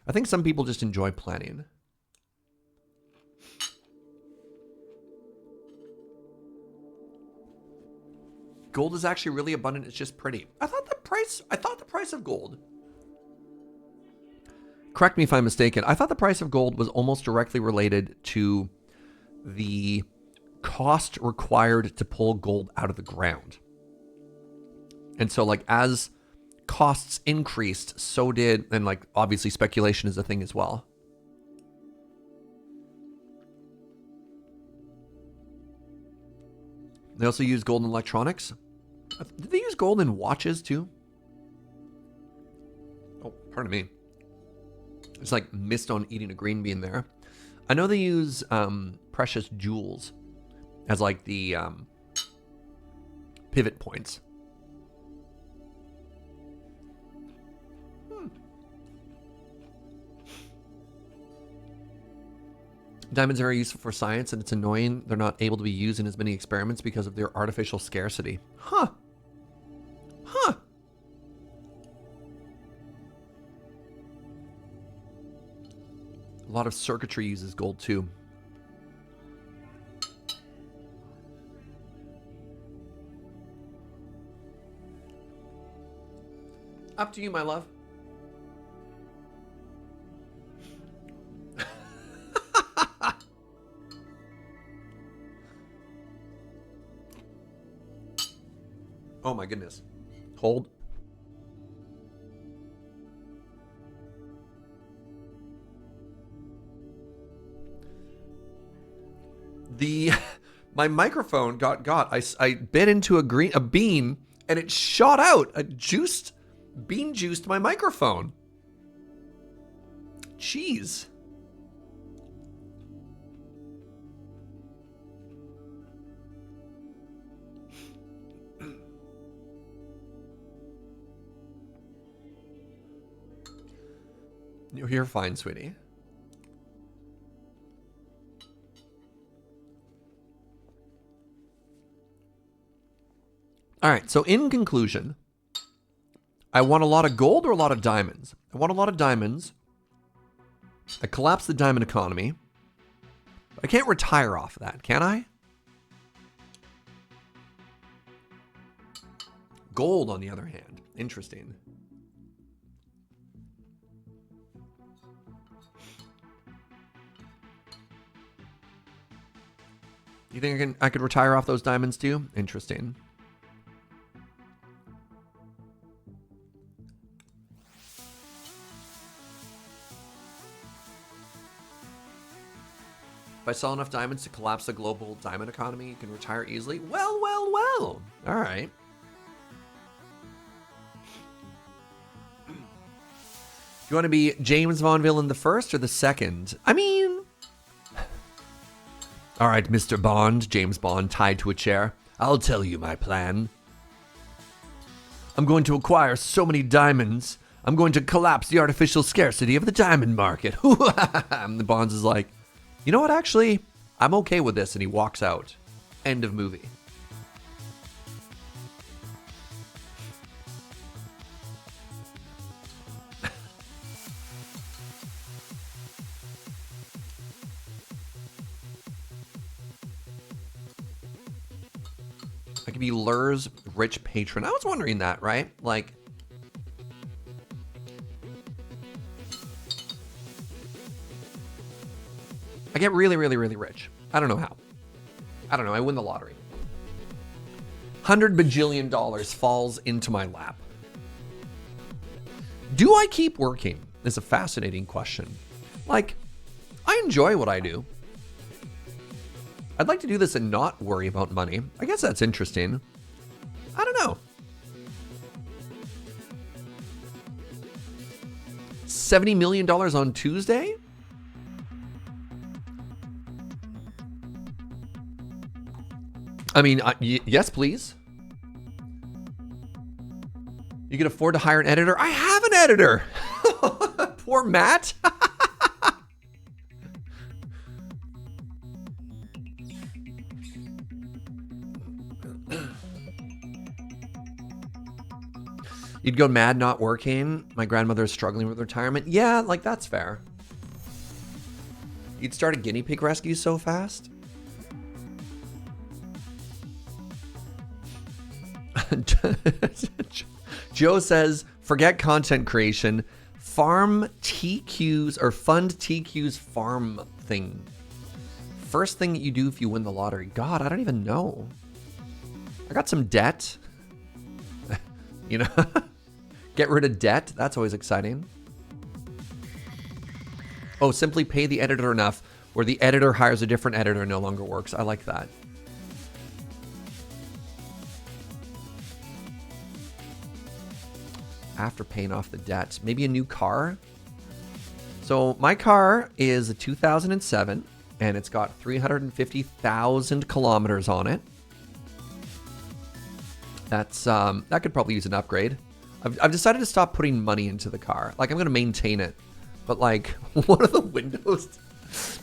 I think some people just enjoy planning. Gold is actually really abundant. It's just pretty. I thought the price of gold. Correct me if I'm mistaken. I thought the price of gold was almost directly related to the cost required to pull gold out of the ground. And so like as costs increased, so did, and like obviously speculation is a thing as well. They also use gold in electronics. Did they use gold in watches too? Oh, pardon me. It's like missed on eating a green bean there. I know they use precious jewels as like the pivot points. Diamonds are very useful for science, and it's annoying they're not able to be used in as many experiments because of their artificial scarcity. Huh. Huh. A lot of circuitry uses gold too. Up to you, my love. Oh my goodness. Hold. My microphone got I bit into a bean and it shot out. Bean juiced my microphone. Jeez. You're fine, sweetie. All right, so in conclusion, I want a lot of gold or a lot of diamonds? I want a lot of diamonds. I collapse the diamond economy. I can't retire off of that, can I? Gold, on the other hand. Interesting. You think I could retire off those diamonds too? Interesting. If I sell enough diamonds to collapse the global diamond economy, you can retire easily. Well, well, well. All right. You want to be James Von Villain the first or the second? I mean... All right, Mr. Bond, James Bond tied to a chair. I'll tell you my plan. I'm going to acquire so many diamonds, I'm going to collapse the artificial scarcity of the diamond market. And the Bonds is like, you know what, actually, I'm okay with this. And he walks out. End of movie. I could be Lur's rich patron. I was wondering that, right? Like, I get really, really, really rich. I don't know how. I don't know. I win the lottery. $100 bajillion falls into my lap. Do I keep working? Is a fascinating question. Like, I enjoy what I do. I'd like to do this and not worry about money. I guess that's interesting. I don't know. $70 million on Tuesday? I mean, yes, please. You can afford to hire an editor? I have an editor. Poor Matt. You'd go mad not working. My grandmother's struggling with retirement. Yeah, like that's fair. You'd start a guinea pig rescue so fast. Joe says, forget content creation. Farm TQs or fund TQ's farm thing. First thing that you do if you win the lottery. God, I don't even know. I got some debt. You know, get rid of debt. That's always exciting. Oh, simply pay the editor enough where the editor hires a different editor and no longer works. I like that. After paying off the debt, maybe a new car. So my car is a 2007 and it's got 350,000 kilometers on it. That's that could probably use an upgrade. I've decided to stop putting money into the car. Like, I'm gonna maintain it, but like one of the windows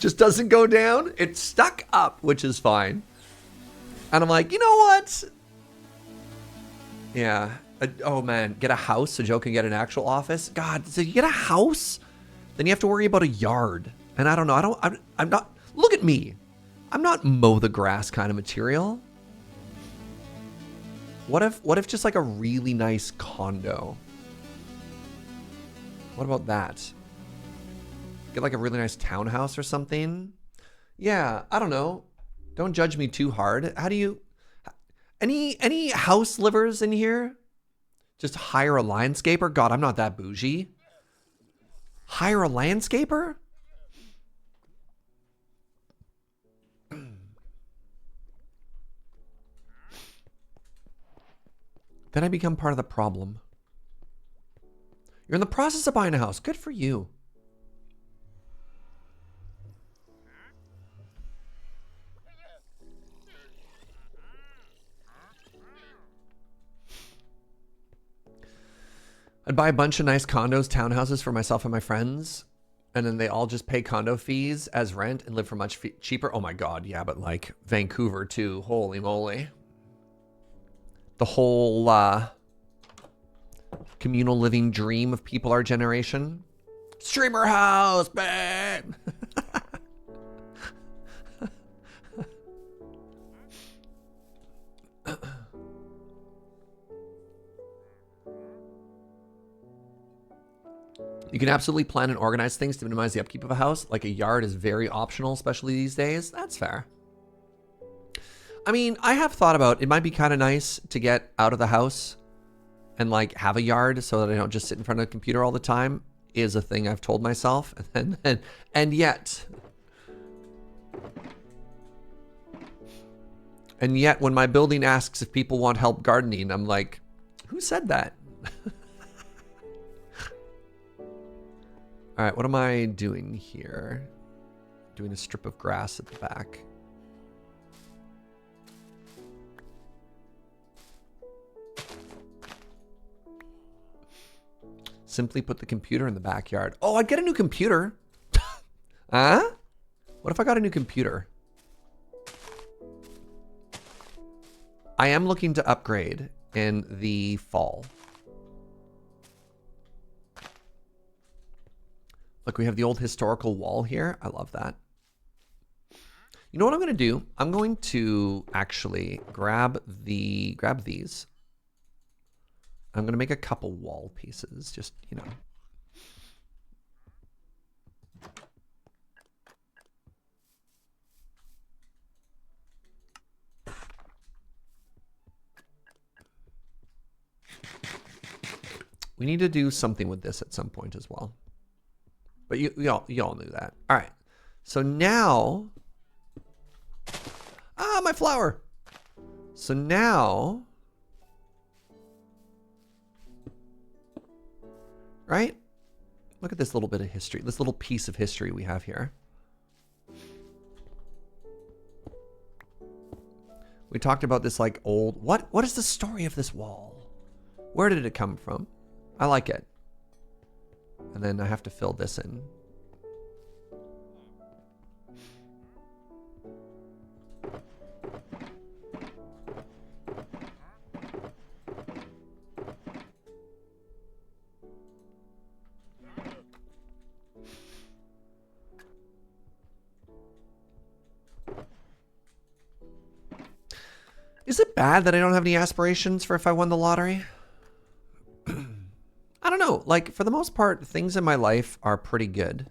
just doesn't go down. It's stuck up, which is fine. And I'm like, you know what? Yeah. Oh man, get a house so Joe can get an actual office. God, so you get a house, then you have to worry about a yard. And I don't know. I'm not. Look at me. I'm not mow the grass kind of material. What if just like a really nice condo? What about that? Get like a really nice townhouse or something? Yeah, I don't know. Don't judge me too hard. How do you... Any house livers in here? Just hire a landscaper? God, I'm not that bougie. Hire a landscaper? Then I become part of the problem. You're in the process of buying a house. Good for you. I'd buy a bunch of nice condos, townhouses for myself and my friends. And then they all just pay condo fees as rent and live for much cheaper. Oh my God, yeah, but like Vancouver too. Holy moly. The whole communal living dream of people our generation. Streamer house, babe. You can absolutely plan and organize things to minimize the upkeep of a house. Like a yard is very optional, especially these days. That's fair. I mean, I have thought about it might be kind of nice to get out of the house and like have a yard so that I don't just sit in front of a computer all the time is a thing I've told myself. And yet when my building asks if people want help gardening, I'm like, who said that? All right, what am I doing here? Doing a strip of grass at the back. Simply put the computer in the backyard. Oh, I'd get a new computer. Huh? What if I got a new computer? I am looking to upgrade in the fall. Look, we have the old historical wall here. I love that. You know what I'm going to do? I'm going to actually grab these. I'm going to make a couple wall pieces, just, you know. We need to do something with this at some point as well. But you all knew that. All right. So now, my flower. So now, right? Look at this little bit of history, this little piece of history we have here. We talked about this like old, what is the story of this wall? Where did it come from? I like it. And then I have to fill this in. Is it bad that I don't have any aspirations for if I won the lottery? I don't know. Like, for the most part, things in my life are pretty good.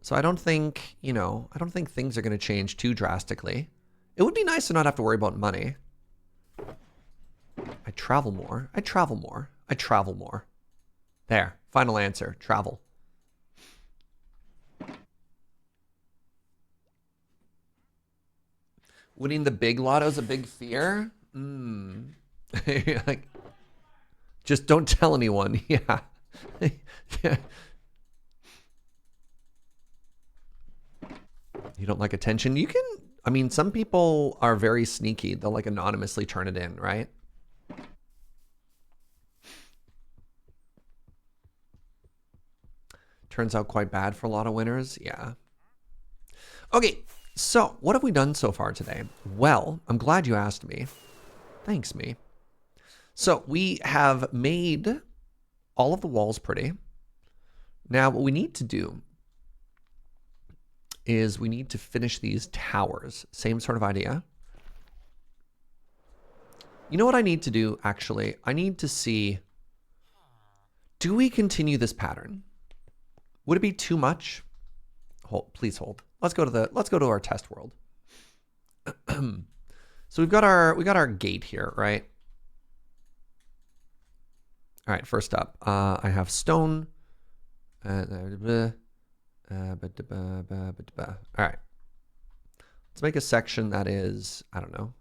So I don't think, you know, I don't think things are going to change too drastically. It would be nice to not have to worry about money. I travel more. I travel more. I travel more. There. Final answer. Travel. Winning the big lotto is a big fear? Like, just don't tell anyone. Yeah. Yeah. You don't like attention? You can, I mean, some people are very sneaky. They'll like anonymously turn it in, right? Turns out quite bad for a lot of winners. Yeah. Okay. So what have we done so far today? Well, I'm glad you asked me. Thanks, me. So we have made all of the walls pretty. Now what we need to do is we need to finish these towers. Same sort of idea. You know what I need to do, actually? I need to see, do we continue this pattern? Would it be too much? Hold, please hold. Let's go to our test world. So we got our gate here, right? All right, first up, I have stone. All right. Let's make a section that is, I don't know.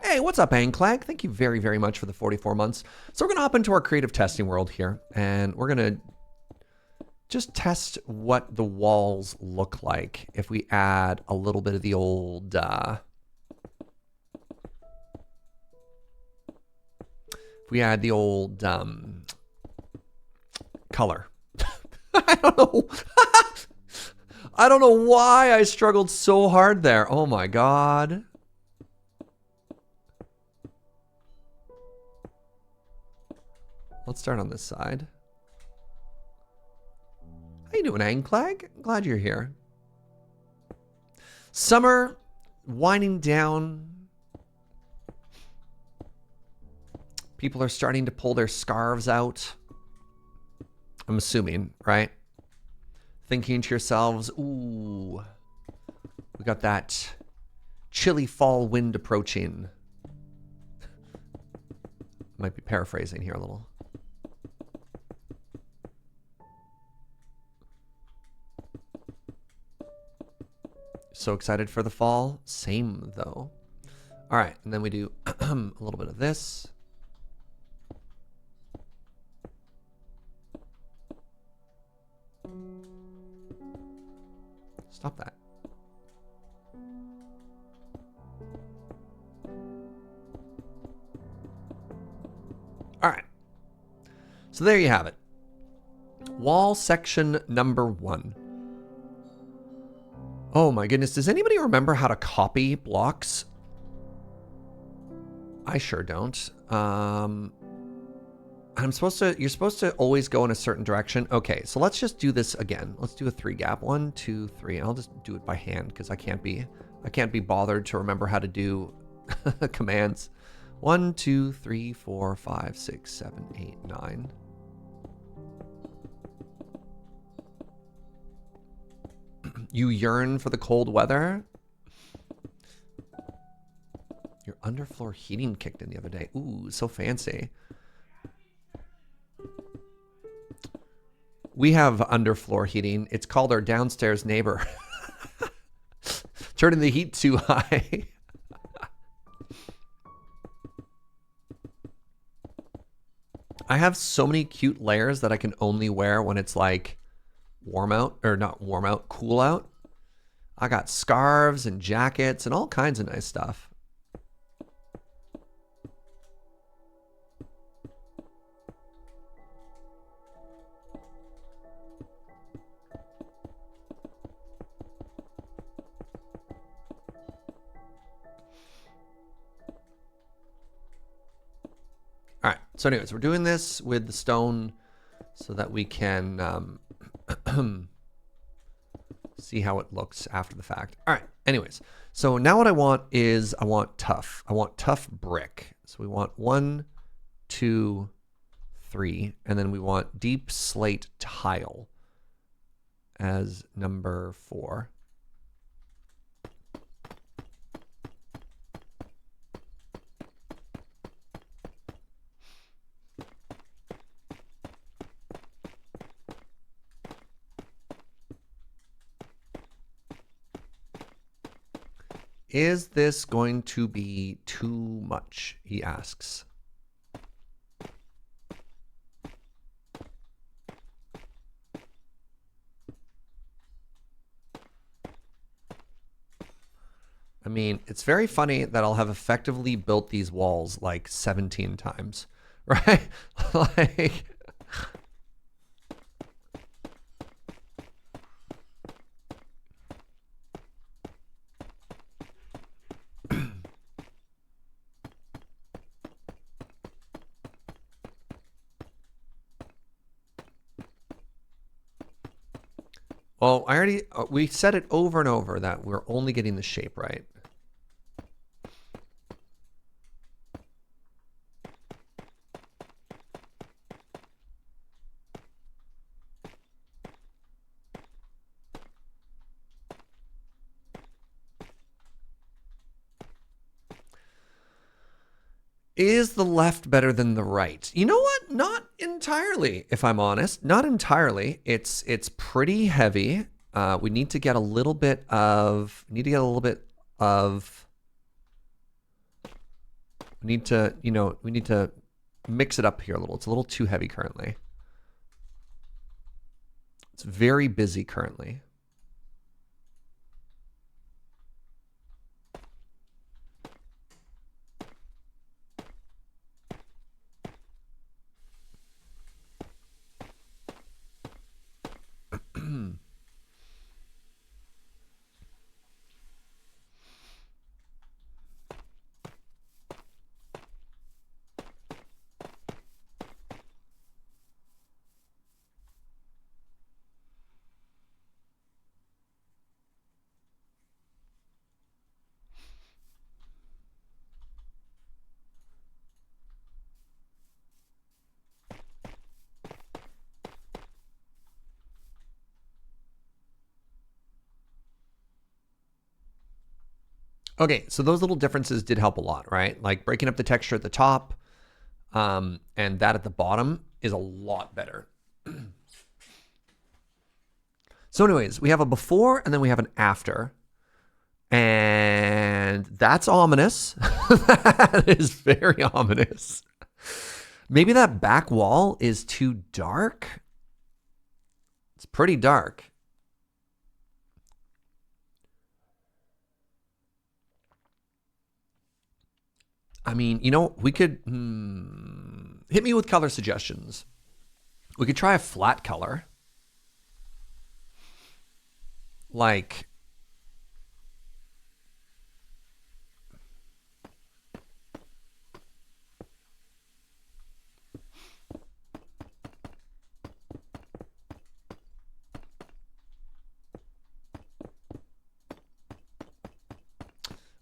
Hey, what's up, Anklag? Thank you very, very much for the 44 months. So we're going to hop into our creative testing world here, and we're going to just test what the walls look like if we add a little bit of the old if we add the old color. I don't know. I don't know why I struggled so hard there. Oh my god. Let's start on this side. How you doing, Anklag? Glad you're here. Summer winding down. People are starting to pull their scarves out. I'm assuming, right? Thinking to yourselves, ooh, we got that chilly fall wind approaching. Might be paraphrasing here a little. So excited for the fall? Same, though. All right, and then we do a little bit of this. Stop that. All right. So there you have it. Wall section number 1. Oh my goodness, does anybody remember how to copy blocks? I sure don't. You're supposed to always go in a certain direction. Okay, so let's just do this again. Let's do a 3 gap. 1, 2, 3. And I'll just do it by hand because I can't be bothered to remember how to do commands. 1, 2, 3, 4, 5, 6, 7, 8, 9. You yearn for the cold weather? Your underfloor heating kicked in the other day. Ooh, so fancy. We have underfloor heating. It's called our downstairs neighbor. Turning the heat too high. I have so many cute layers that I can only wear when it's like warm out, or not warm out, cool out. I got scarves and jackets and all kinds of nice stuff. All right, so anyways, we're doing this with the stone so that we can see how it looks after the fact. All right, anyways, so now what I want is I want tough brick. So we want 1, 2, 3, and then we want deep slate tile as number 4. Is this going to be too much? He asks. I mean, it's very funny that I'll have effectively built these walls like 17 times, right? Like... Well, we said it over and over that we're only getting the shape right. Is the left better than the right? You know what? Not entirely, if I'm honest. Not entirely. It's pretty heavy. We need to get a little bit of... We need to mix it up here a little. It's a little too heavy currently. It's very busy currently. Okay, so those little differences did help a lot, right? Like breaking up the texture at the top and that at the bottom is a lot better. So anyways, we have a before and then we have an after. And that's ominous. That is very ominous. Maybe that back wall is too dark. It's pretty dark. I mean, you know, we could hit me with color suggestions. We could try a flat color. Like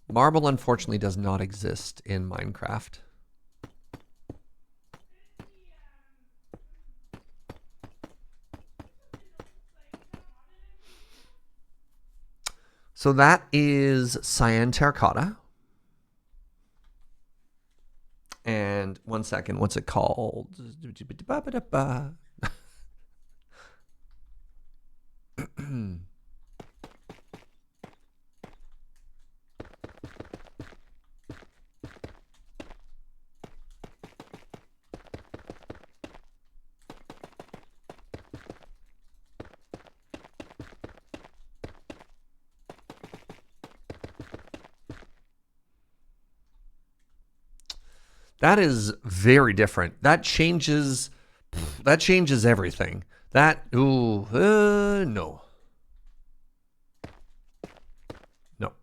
marble, unfortunately, does not exist in Minecraft. So that is cyan terracotta. And 1 second, what's it called? That is very different. That changes everything. That, no. No.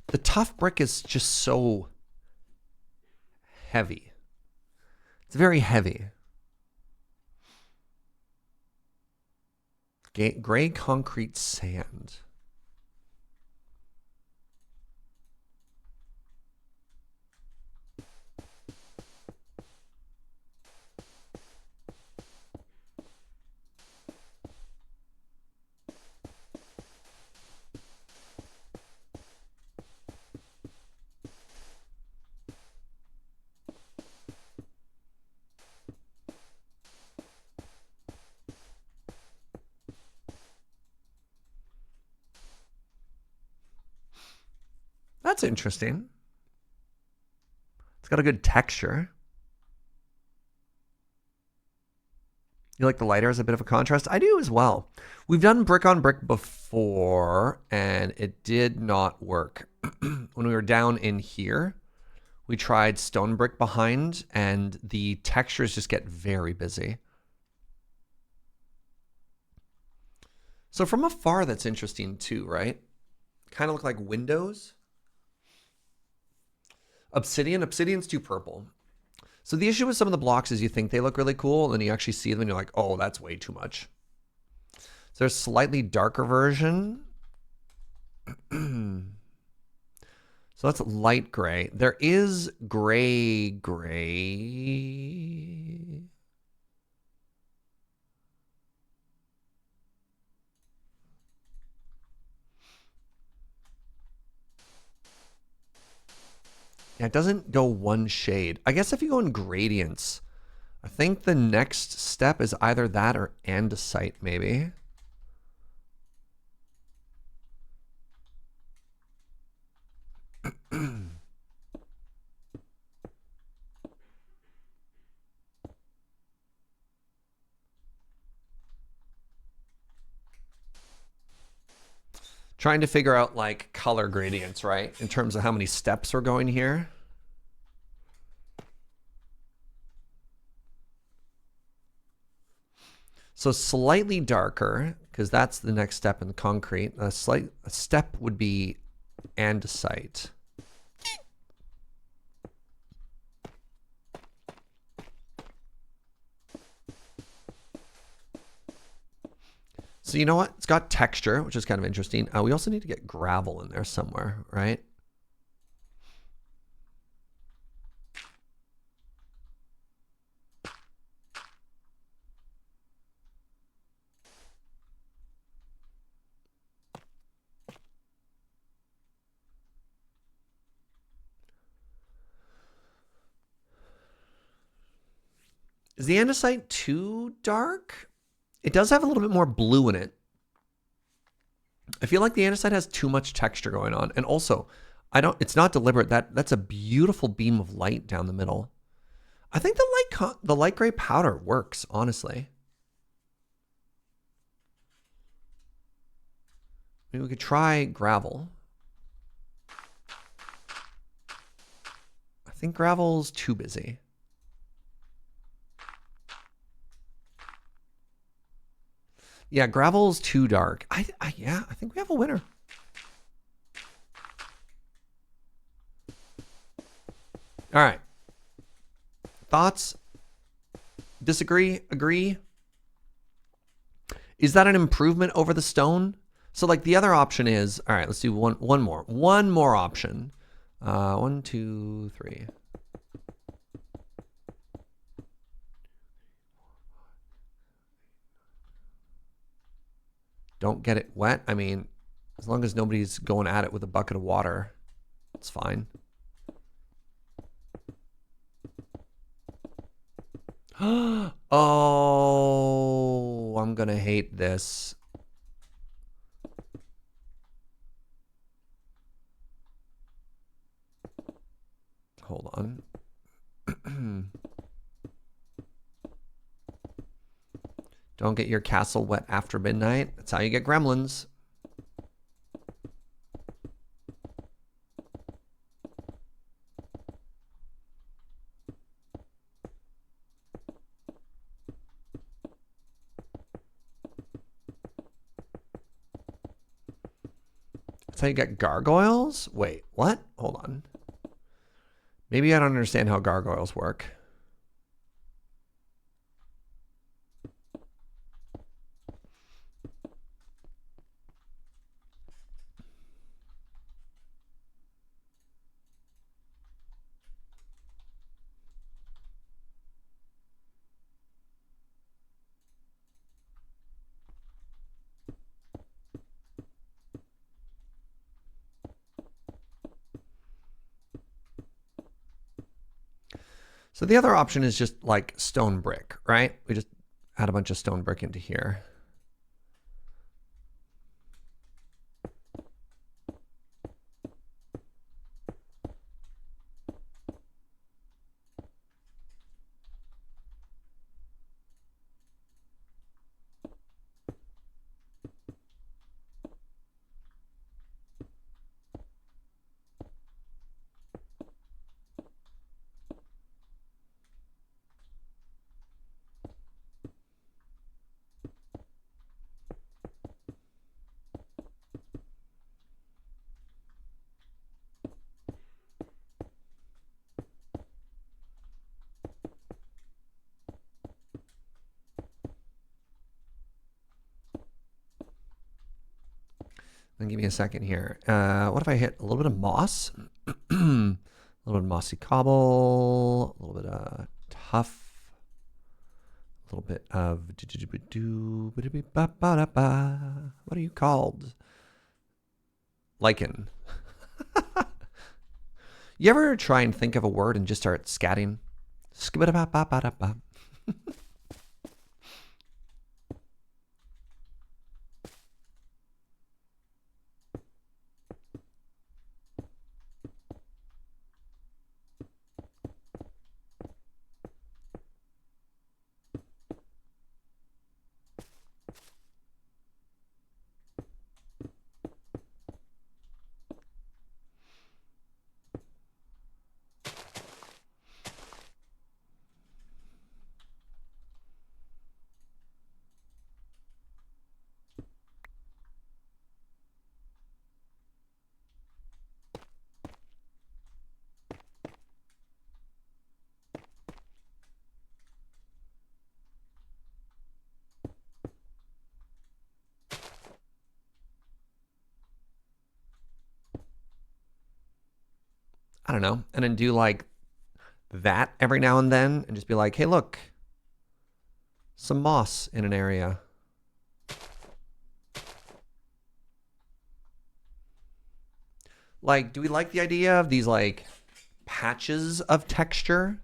The tough brick is just so heavy. It's very heavy. Gray concrete sand. That's interesting. It's got a good texture. You like the lighter as a bit of a contrast? I do as well. We've done brick on brick before, and it did not work. When we were down in here, we tried stone brick behind, and the textures just get very busy. So from afar, that's interesting too, right? Kind of look like windows. Obsidian. Obsidian's too purple. So the issue with some of the blocks is you think they look really cool, and then you actually see them and you're like, oh, that's way too much. So there's a slightly darker version. So that's light gray. There is gray. Yeah, it doesn't go one shade. I guess if you go in gradients, I think the next step is either that or andesite, maybe. Trying to figure out like color gradients, right? In terms of how many steps are going here. So slightly darker, because that's the next step in the concrete. A step would be andesite. So you know what? It's got texture, which is kind of interesting. We also need to get gravel in there somewhere, right? Is the andesite too dark? It does have a little bit more blue in it. I feel like the andesite has too much texture going on. And also, it's not deliberate. That's a beautiful beam of light down the middle. I think the light gray powder works, honestly. Maybe we could try gravel. I think gravel's too busy. Yeah, gravel's too dark. Yeah, I think we have a winner. All right. Thoughts? Disagree? Agree? Is that an improvement over the stone? So like the other option is, all right, let's do one more. One more option. 1, 2, 3. Don't get it wet. I mean, as long as nobody's going at it with a bucket of water, it's fine. Oh, I'm gonna hate this. Hold on. Don't get your castle wet after midnight. That's how you get gremlins. That's how you get gargoyles? Wait, what? Hold on. Maybe I don't understand how gargoyles work. So the other option is just like stone brick, right? We just add a bunch of stone brick into here. Then give me a second here. What if I hit a little bit of moss? A little bit of mossy cobble, a little bit of tuff, a little bit of what are you called? Lichen. You ever try and think of a word and just start scatting? I don't know, and then do like that every now and then and just be like, hey, look, some moss in an area. Like, do we like the idea of these like patches of texture?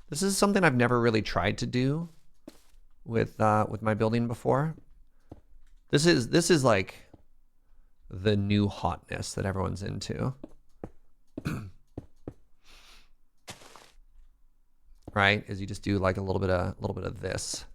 This is something I've never really tried to do with my building before. This is like the new hotness that everyone's into. Right? Is you just do like a little bit of this.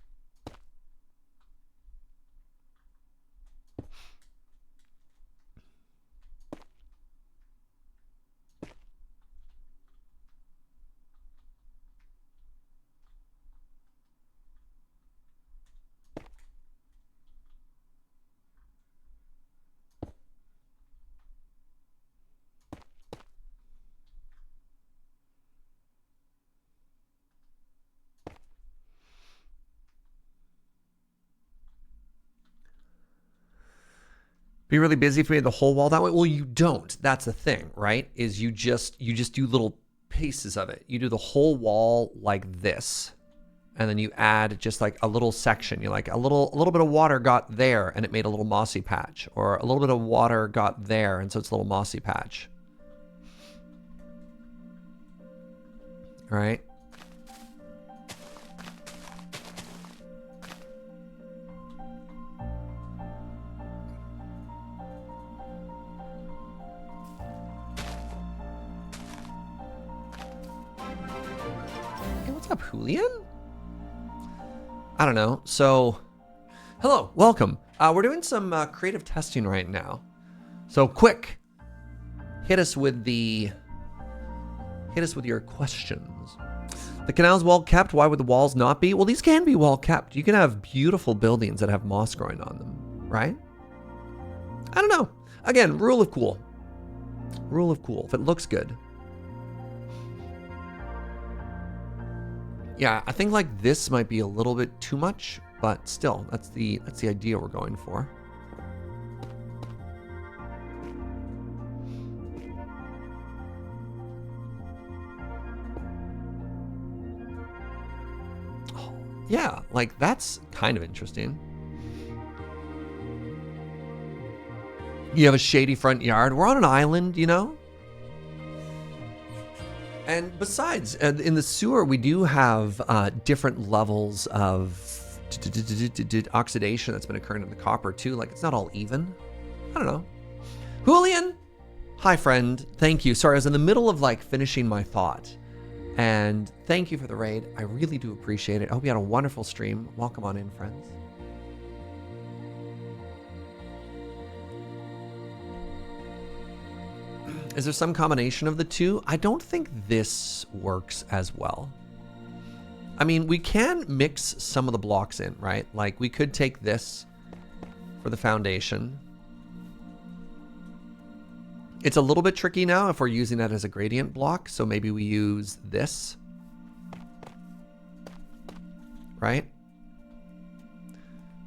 Be really busy if we had the whole wall that way. Well, you don't. That's the thing, right? Is you just do little pieces of it. You do the whole wall like this, and then you add just like a little section. You're like a little bit of water got there, and it made a little mossy patch, or a little bit of water got there, and so it's a little mossy patch. All right. What's up, Julian? I don't know. So, hello, welcome. We're doing some creative testing right now. So, quick, hit us with your questions. The canal's well kept. Why would the walls not be? Well, these can be well kept. You can have beautiful buildings that have moss growing on them, right? I don't know. Again, rule of cool. Rule of cool. If it looks good. Yeah, I think like this might be a little bit too much, but still, that's the idea we're going for. Oh, yeah, like that's kind of interesting. You have a shady front yard. We're on an island, you know? And besides, in the sewer, we do have different levels of oxidation that's been occurring in the copper, too. Like, it's not all even. I don't know. Julian! Hi, friend. Thank you. Sorry, I was in the middle of, like, finishing my thought. And thank you for the raid. I really do appreciate it. I hope you had a wonderful stream. Welcome on in, friends. Is there some combination of the two? I don't think this works as well. I mean, we can mix some of the blocks in, right? Like, we could take this for the foundation. It's a little bit tricky now if we're using that as a gradient block, so maybe we use this. Right?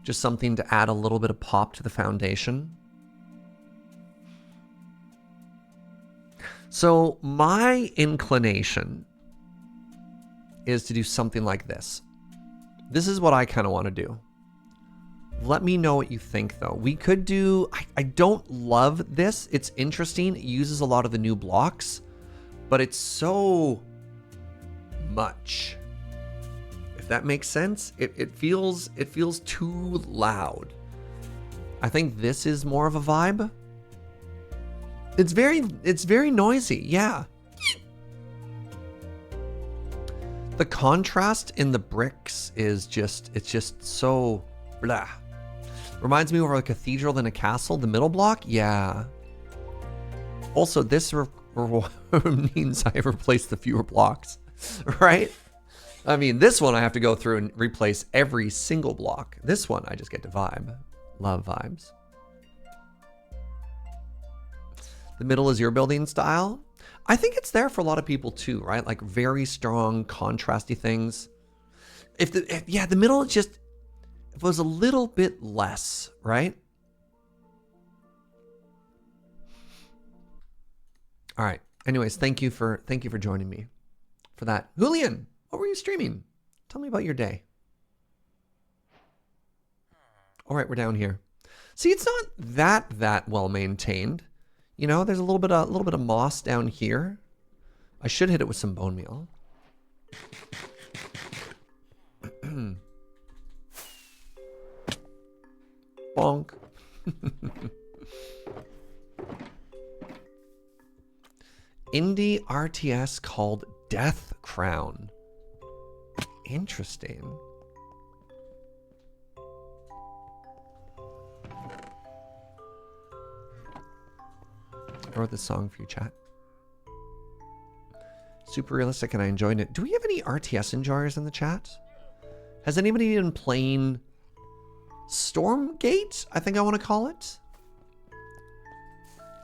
Just something to add a little bit of pop to the foundation. So my inclination is to do something like this. This is what I kind of want to do. Let me know what you think, though. We could do... I don't love this. It's interesting. It uses a lot of the new blocks, but it's so much. If that makes sense, it feels too loud. I think this is more of a vibe. It's very noisy, yeah. The contrast in the bricks is it's just so blah. Reminds me more of a cathedral than a castle. The middle block, yeah. Also, this means I replace the fewer blocks, right? I mean, this one I have to go through and replace every single block. This one I just get to vibe. Love vibes. The middle is your building style. I think it's there for a lot of people too, right? Like very strong, contrasty things. The middle is just, if it was a little bit less, right? All right. Anyways, thank you for joining me for that. Julian, what were you streaming? Tell me about your day. All right, we're down here. See, it's not that well maintained. You know, there's a little bit of moss down here. I should hit it with some bone meal. bonk. Indie RTS called Death Crown. Interesting. I wrote this song for you, chat. Super realistic, and I enjoyed it. Do we have any RTS enjoyers in the chat? Has anybody been playing Stormgate? I think I want to call it.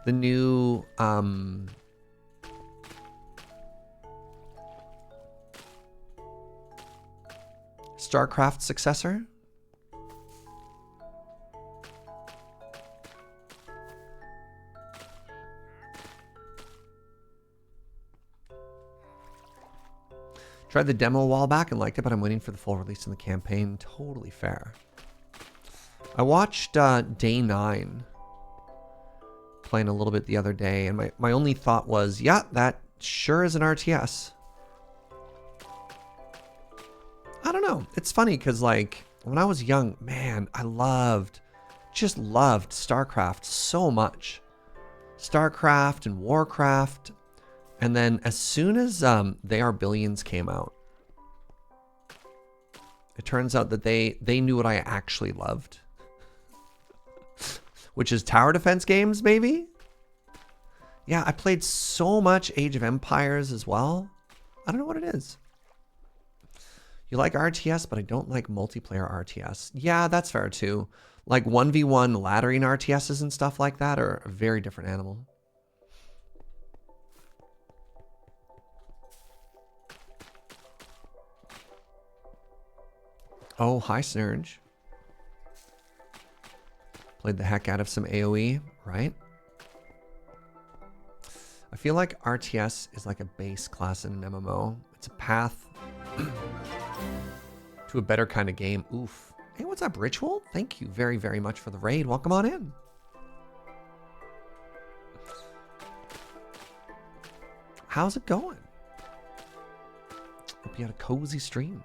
The new StarCraft successor. Tried the demo a while back and liked it, but I'm waiting for the full release in the campaign. Totally fair. I watched Day 9 playing a little bit the other day, and my only thought was, yeah, that sure is an RTS. I don't know. It's funny because, like, when I was young, man, I just loved StarCraft so much. StarCraft and Warcraft. And then as soon as They Are Billions came out, it turns out that they knew what I actually loved. Which is tower defense games, maybe? Yeah, I played so much Age of Empires as well. I don't know what it is. You like RTS, but I don't like multiplayer RTS. Yeah, that's fair too. Like 1v1 laddering RTSs and stuff like that are a very different animal. Oh, hi, Serge. Played the heck out of some AoE, right? I feel like RTS is like a base class in an MMO. It's a path to a better kind of game. Oof. Hey, what's up, Ritual? Thank you very, very much for the raid. Welcome on in. How's it going? Hope you had a cozy stream.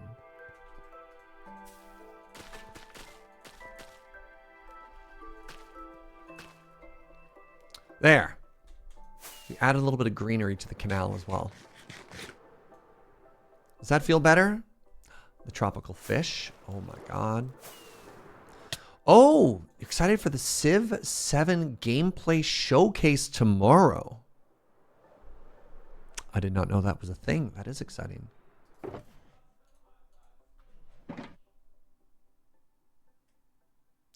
There. We added a little bit of greenery to the canal as well. Does that feel better? The tropical fish. Oh my god. Oh, excited for the Civ 7 gameplay showcase tomorrow. I did not know that was a thing. That is exciting.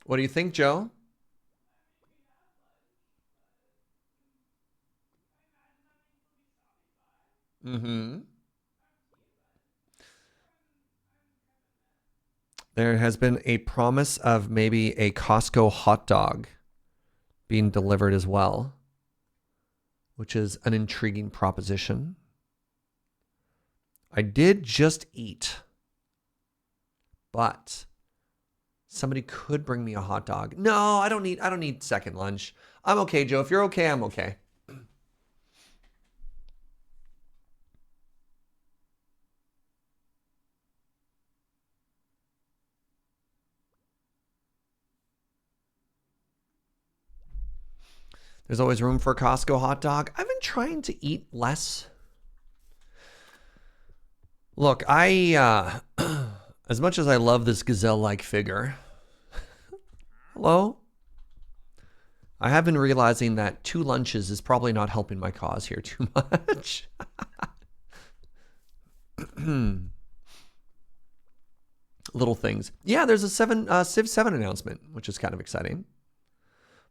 What do you think, Joe? Mm-hmm. There has been a promise of maybe a Costco hot dog being delivered as well, which is an intriguing proposition. I did just eat, but somebody could bring me a hot dog. No, I don't need second lunch. I'm okay, Joe. If you're okay, I'm okay. There's always room for a Costco hot dog. I've been trying to eat less. Look, I, as much as I love this gazelle-like figure, hello? I have been realizing that 2 lunches is probably not helping my cause here too much. Little things. Yeah, there's a Civ 7 announcement, which is kind of exciting.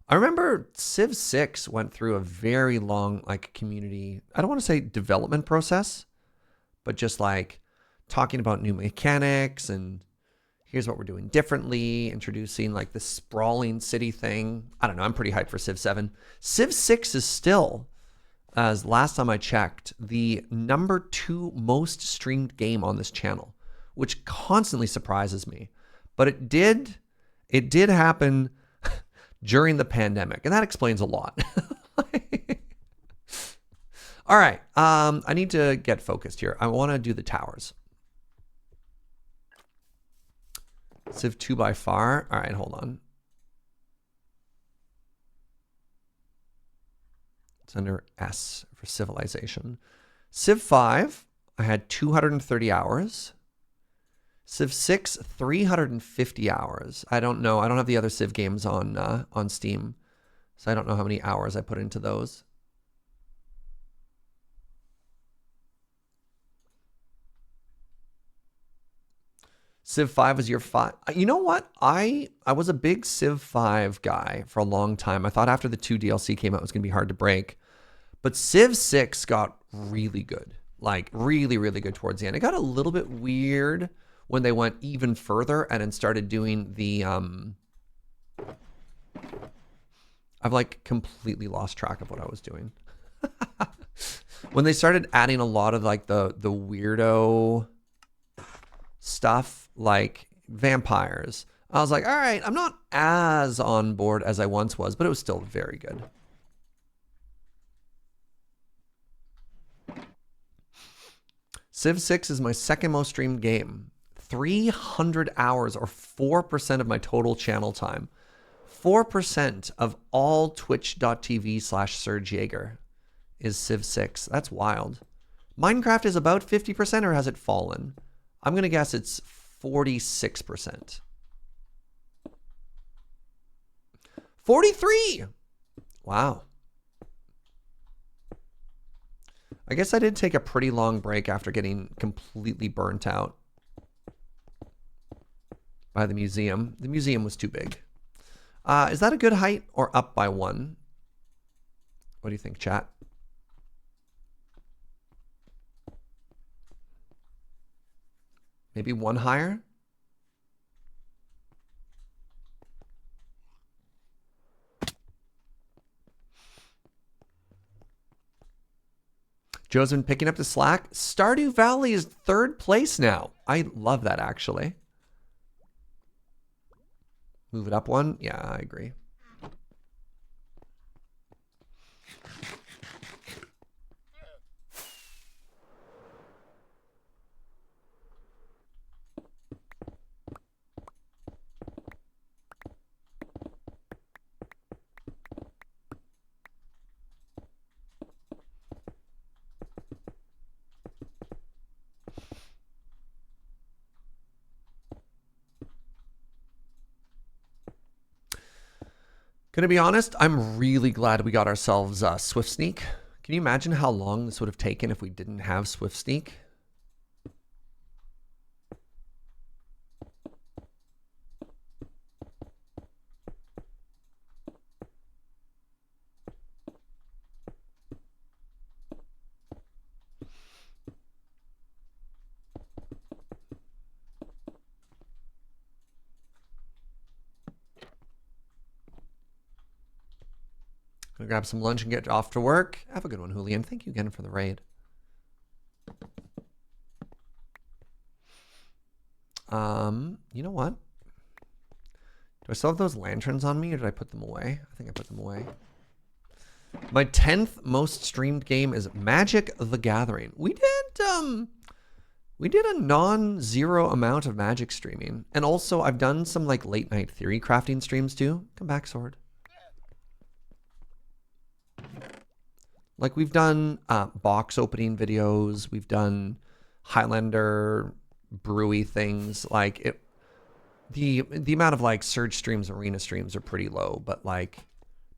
I remember Civ 6 went through a very long, like, community, I don't want to say development process, but just like talking about new mechanics and here's what we're doing differently, introducing like the sprawling city thing. I don't know. I'm pretty hyped for Civ 7. Civ 6 is still, as last time I checked, the #2 most streamed game on this channel, which constantly surprises me. But it did happen during the pandemic, and that explains a lot. All right, I need to get focused here. I want to do the towers. Civ 2 by far. All right, hold on. It's under S for civilization. Civ 5, I had 230 hours. Civ 6, 350 hours. I don't know. I don't have the other Civ games on Steam, so I don't know how many hours I put into those. Civ 5 was your 5. You know what? I was a big Civ 5 guy for a long time. I thought after the 2 DLC came out, it was going to be hard to break. But Civ 6 got really good. Like, really, really good towards the end. It got a little bit weird when they went even further and then started doing the... I've, like, completely lost track of what I was doing. When they started adding a lot of, like, the weirdo stuff, like vampires, I was like, all right, I'm not as on board as I once was, but it was still very good. Civ 6 is my second most streamed game. 300 hours, or 4% of my total channel time. 4% of all twitch.tv/Serge Jaeger is Civ 6. That's wild. Minecraft is about 50%, or has it fallen? I'm going to guess it's 46%. 43! Wow. I guess I did take a pretty long break after getting completely burnt out by the museum. The museum was too big. Is that a good height or up by 1? What do you think, chat? Maybe 1 higher? Joe's been picking up the slack. Stardew Valley is 3rd place now. I love that, actually. Move it up 1? Yeah, I agree. Gonna be honest, I'm really glad we got ourselves Swift Sneak. Can you imagine how long this would have taken if we didn't have Swift Sneak? Gonna grab some lunch and get off to work. Have a good one, Julian. Thank you again for the raid. You know what? Do I still have those lanterns on me, or did I put them away? I think I put them away. My 10th most streamed game is Magic the Gathering. We did a non-zero amount of Magic streaming. And also, I've done some like late night theory crafting streams too. Come back, Sword. Like we've done box opening videos, we've done Highlander brewy things. Like it, the amount of like Surge streams, arena streams are pretty low, but like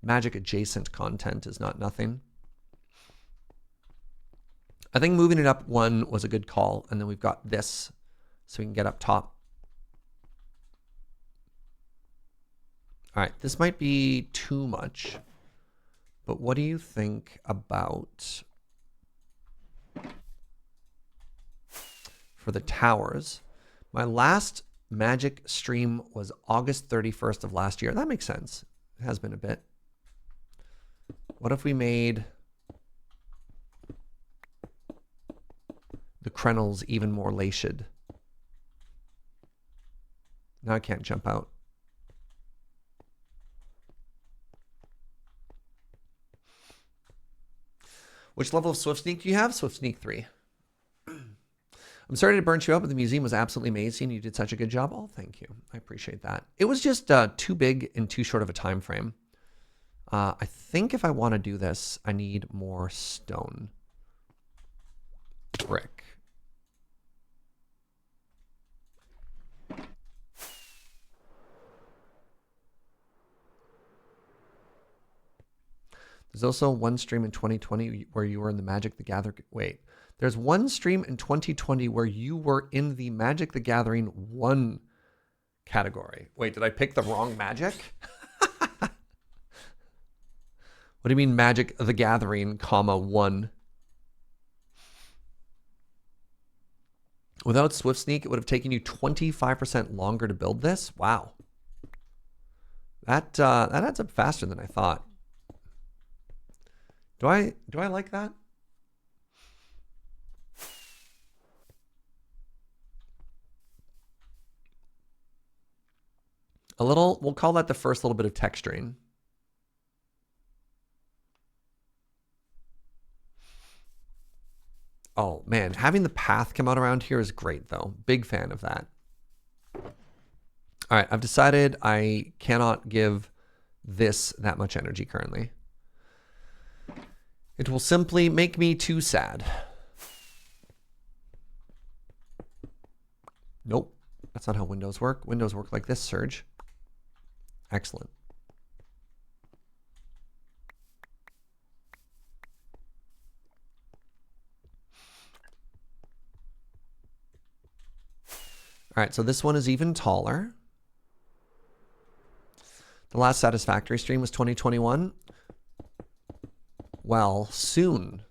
Magic adjacent content is not nothing. I think moving it up 1 was a good call, and then we've got this, so we can get up top. All right, this might be too much. But what do you think about for the towers? My last Magic stream was August 31st of last year. That makes sense. It has been a bit. What if we made the Krenels even more laced? Now I can't jump out. Which level of Swift Sneak do you have? Swift Sneak 3. I'm sorry to burn you up, but the museum was absolutely amazing. You did such a good job. Oh, thank you. I appreciate that. It was just too big and too short of a time frame. I think if I want to do this, I need more stone. Brick. There's also one stream in 2020 where you were in the Magic the Gathering. Wait, there's one stream in 2020 where you were in the Magic the Gathering 1 category. Wait, did I pick the wrong Magic? What do you mean Magic the Gathering, comma 1? Without Swift Sneak, it would have taken you 25% longer to build this. Wow. That adds up faster than I thought. Do I like that? A little, we'll call that the first little bit of texturing. Oh man, having the path come out around here is great though. Big fan of that. All right, I've decided I cannot give this that much energy currently. It will simply make me too sad. Nope, that's not how windows work. Windows work like this, Serge. Excellent. All right, so this one is even taller. The last Satisfactory stream was 2021. Well, soon.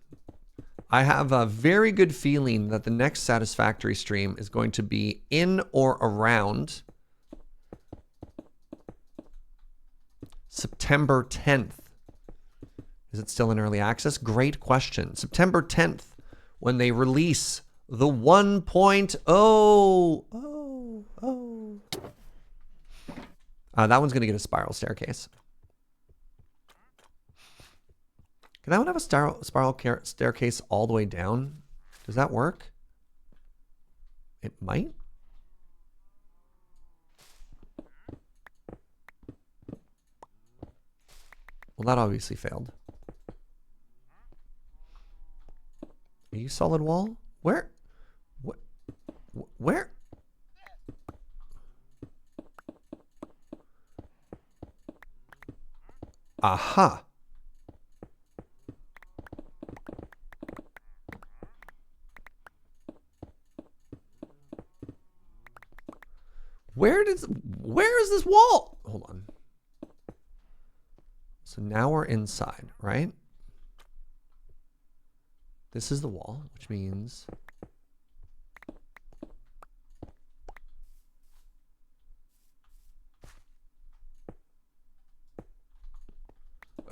I have a very good feeling that the next Satisfactory stream is going to be in or around September 10th. Is it still in early access? Great question. September 10th, when they release the 1.0. That one's going to get a spiral staircase. Can that one have a spiral staircase all the way down? Does that work? It might. Well, that obviously failed. Are you solid wall? Where? Where? Aha. Where is this wall? Hold on. So now we're inside, right? This is the wall, which means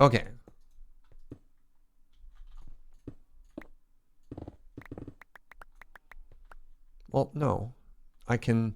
okay. Well, no. I can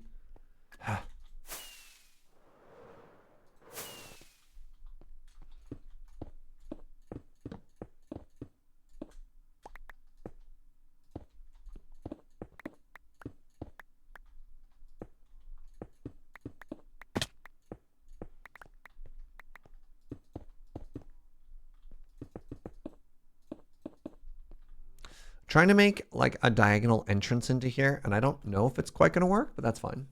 trying to make like a diagonal entrance into here, and I don't know if it's quite going to work, but that's fine.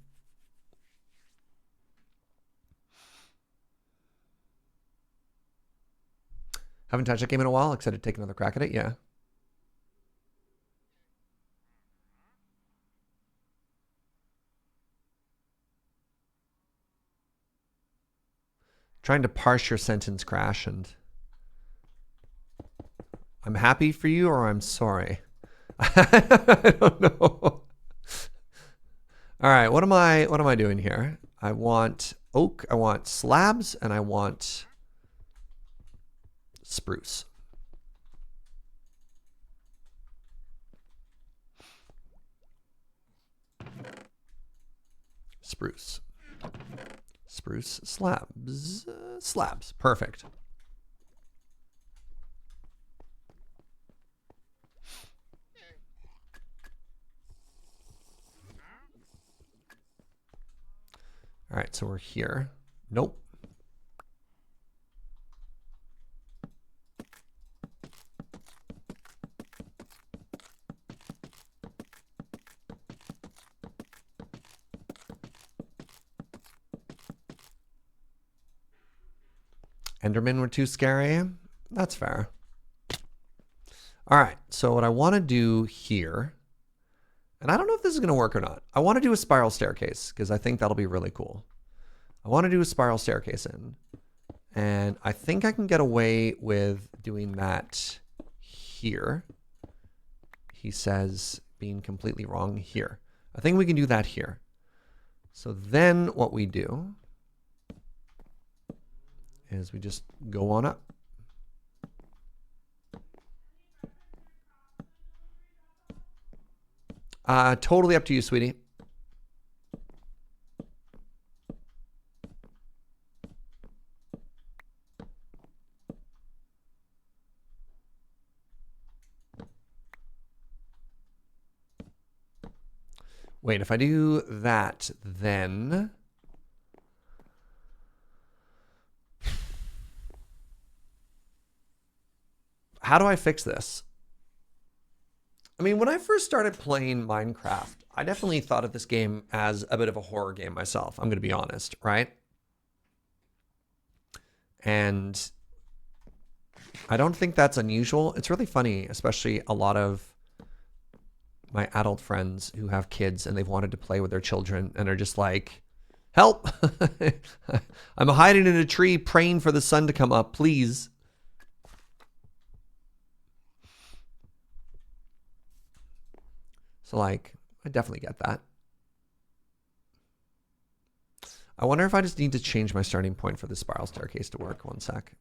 Haven't touched that game in a while. Excited to take another crack at it. Yeah. Trying to parse your sentence, Crash, and I'm happy for you or I'm sorry. I don't know. All right, what am I doing here? I want oak, I want slabs, and I want spruce. Spruce. Spruce slabs. Slabs. Perfect. All right, so we're here. Nope. Endermen were too scary. That's fair. All right, so what I want to do here, and I don't know if this is going to work or not. I want to do a spiral staircase because I think that'll be really cool. I want to do a spiral staircase in, and I think I can get away with doing that here. He says being completely wrong here. I think we can do that here. So then what we do is we just go on up. Totally up to you, sweetie. Wait, if I do that, then... How do I fix this? I mean, when I first started playing Minecraft, I definitely thought of this game as a bit of a horror game myself. I'm going to be honest, right? And I don't think that's unusual. It's really funny, especially a lot of my adult friends who have kids and they've wanted to play with their children and are just like, help! I'm hiding in a tree praying for the sun to come up, please. So, like, I definitely get that. I wonder if I just need to change my starting point for the spiral staircase to work. One sec.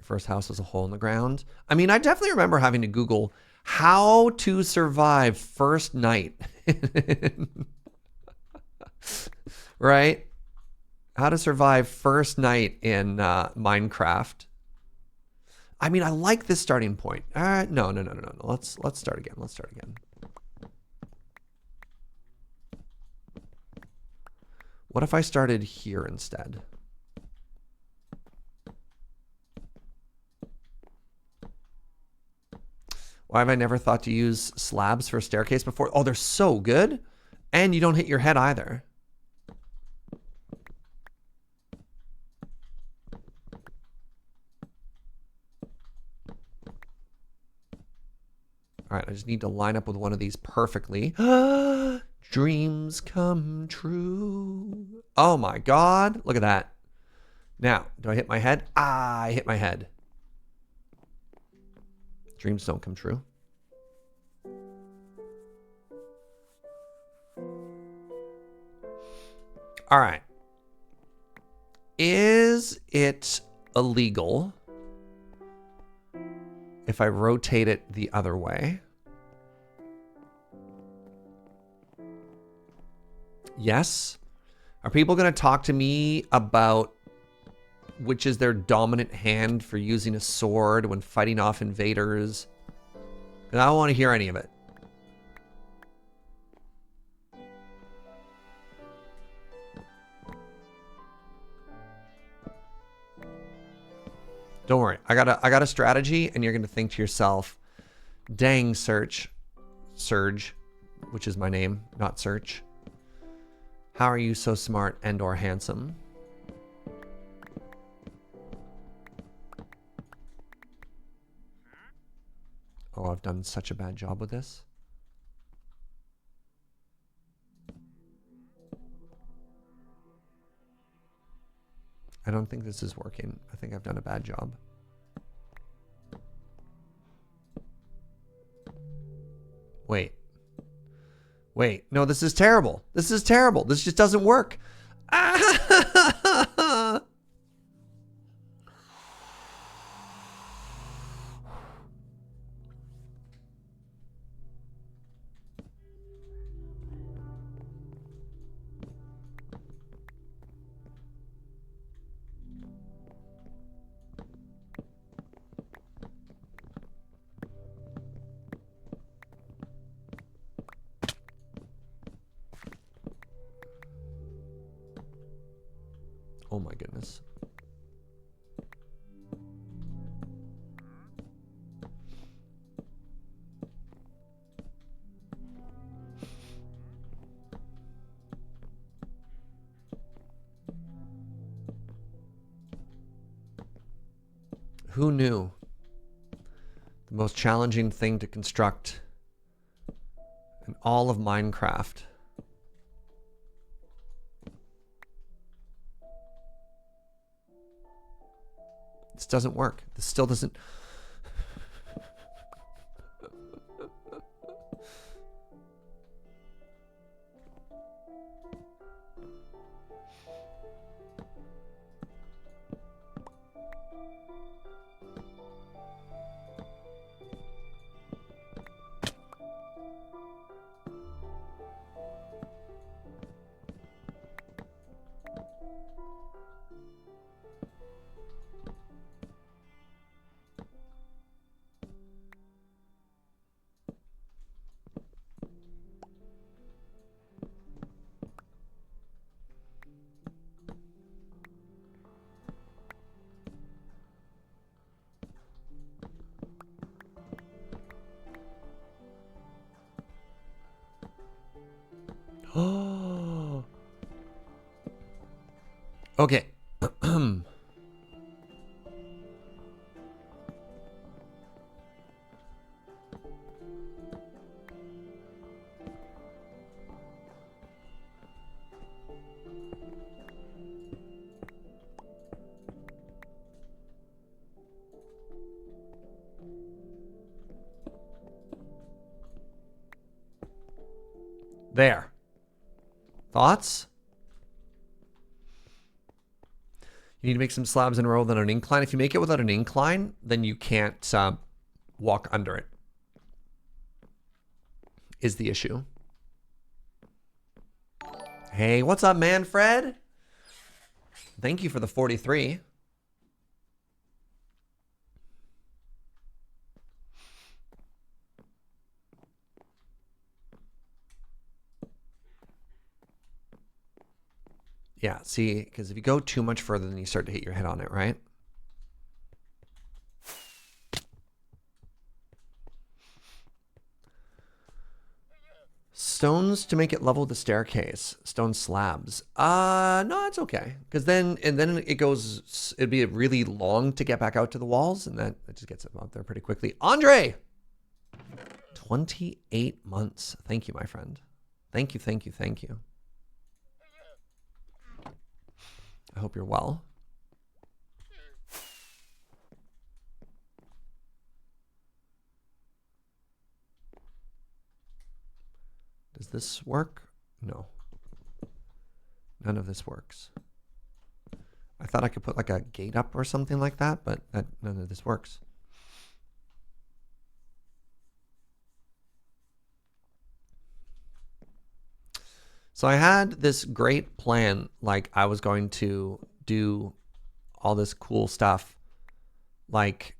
First house was a hole in the ground. I mean, I definitely remember having to Google how to survive first night. Right? How to survive first night in Minecraft. I mean, I like this starting point. No. Let's start again. Let's start again. What if I started here instead? Why have I never thought to use slabs for a staircase before? Oh, they're so good. And you don't hit your head either. All right, I just need to line up with one of these perfectly. Dreams come true. Oh my God, look at that. Now, do I hit my head? I hit my head. Dreams don't come true. All right. Is it illegal if I rotate it the other way? Yes. Are people going to talk to me about which is their dominant hand for using a sword when fighting off invaders? And I don't want to hear any of it. Don't worry. I got a strategy, and you're going to think to yourself, dang, Serge, which is my name, not Search. How are you so smart and or handsome? Oh, I've done such a bad job with this. I don't think this is working. I think I've done a bad job. Wait. Wait. No, this is terrible. This is terrible. This just doesn't work. Oh my goodness. Who knew? The most challenging thing to construct in all of Minecraft. This doesn't work. This still doesn't... Oh. Okay. There. Thoughts? You need to make some slabs in a row, then an incline. If you make it without an incline, then you can't walk under it. Is the issue. Hey, what's up, Manfred? Thank you for the 43. Yeah, see, because if you go too much further, then you start to hit your head on it, right? Stones to make it level with the staircase. Stone slabs. No, it's okay. Because then it goes, it'd be really long to get back out to the walls, and that just gets it out there pretty quickly. Andre! 28 months. Thank you, my friend. Thank you, thank you, thank you. I hope you're well. Does this work? No. None of this works. I thought I could put like a gate up or something like that, but none of this works. So I had this great plan, like I was going to do all this cool stuff, like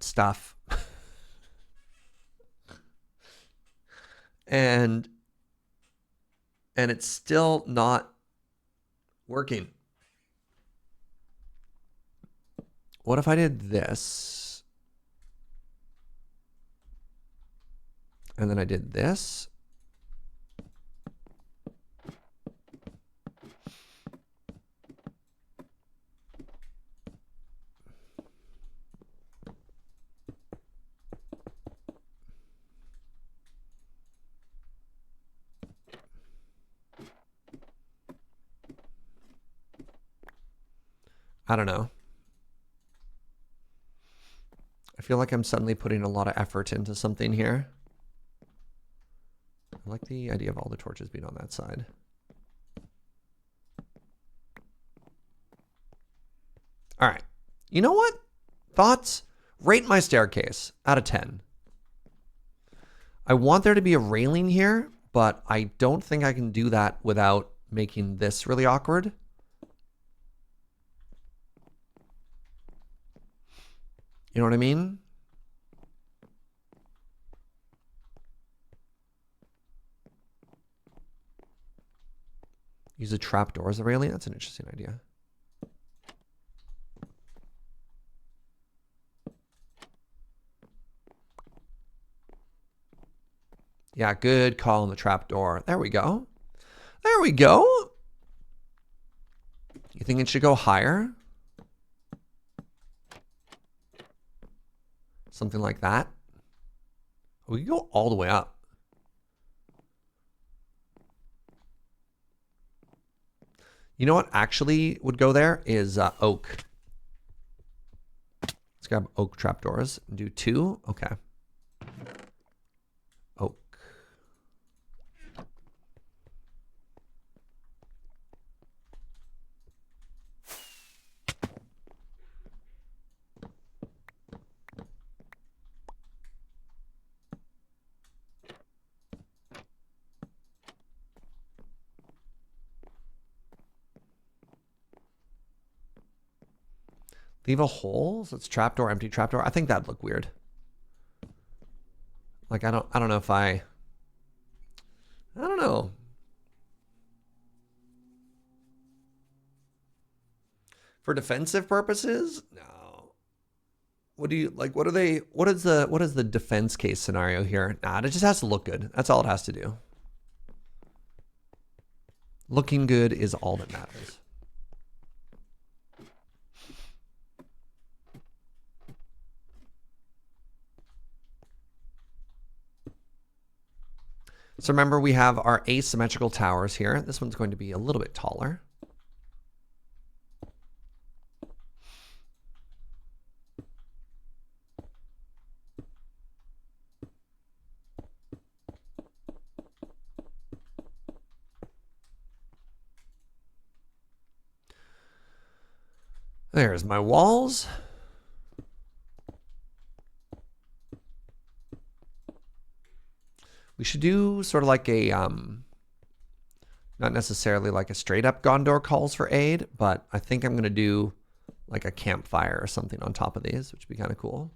stuff. and it's still not working. What if I did this? And then I did this. I don't know. I feel like I'm suddenly putting a lot of effort into something here. I like the idea of all the torches being on that side. All right. You know what? Thoughts? Rate my staircase out of 10. I want there to be a railing here, but I don't think I can do that without making this really awkward. You know what I mean? Use a trapdoor as a railing. That's an interesting idea. Yeah, good call on the trapdoor. There we go. There we go. You think it should go higher? Something like that. We can go all the way up. You know what actually would go there is oak. Let's grab oak trapdoors and do 2. Okay. Oak. Leave a hole, so it's trapdoor, empty trapdoor. I think that'd look weird. Like I don't know if I don't know. For defensive purposes? No. What do you like what is the defense case scenario here? Nah, it just has to look good. That's all it has to do. Looking good is all that matters. So remember, we have our asymmetrical towers here. This one's going to be a little bit taller. There's my walls. We should do sort of like a, not necessarily like a straight up Gondor calls for aid, but I think I'm going to do like a campfire or something on top of these, which would be kind of cool.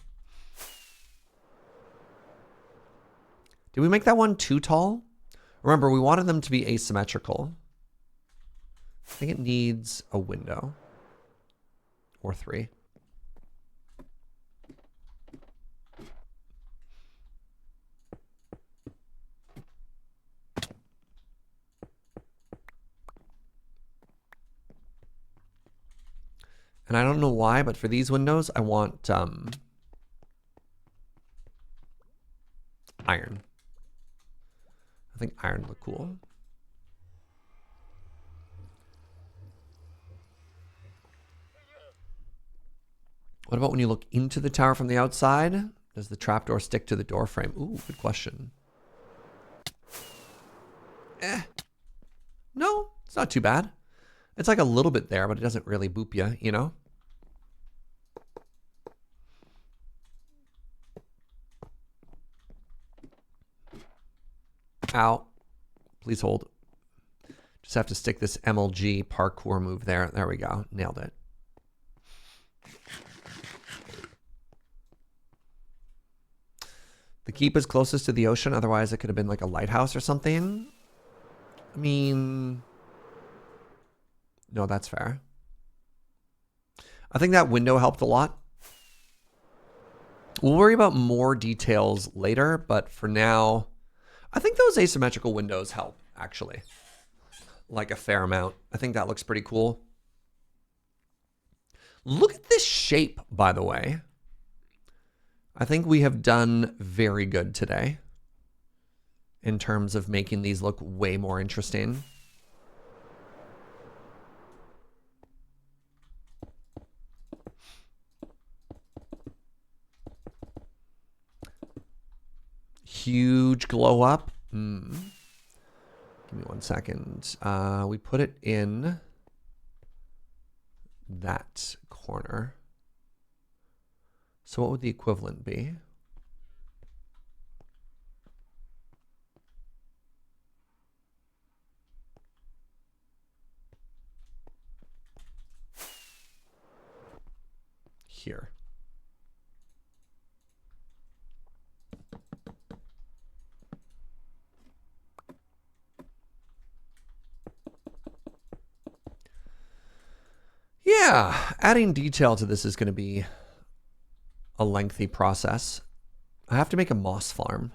Did we make that one too tall? Remember, we wanted them to be asymmetrical. I think it needs a window or 3. And I don't know why, but for these windows, I want iron. I think iron would look cool. What about when you look into the tower from the outside? Does the trapdoor stick to the door frame? Ooh, good question. No, it's not too bad. It's like a little bit there, but it doesn't really boop you, you know? Ow. Please hold. Just have to stick this MLG parkour move there. There we go. Nailed it. The keep is closest to the ocean. Otherwise, it could have been like a lighthouse or something. I mean... No, that's fair. I think that window helped a lot. We'll worry about more details later, but for now, I think those asymmetrical windows help, actually. Like a fair amount. I think that looks pretty cool. Look at this shape, by the way. I think we have done very good today in terms of making these look way more interesting. Huge glow up. Give me 1 second. We put it in that corner. So what would the equivalent be? Here. Yeah, adding detail to this is going to be a lengthy process. I have to make a moss farm.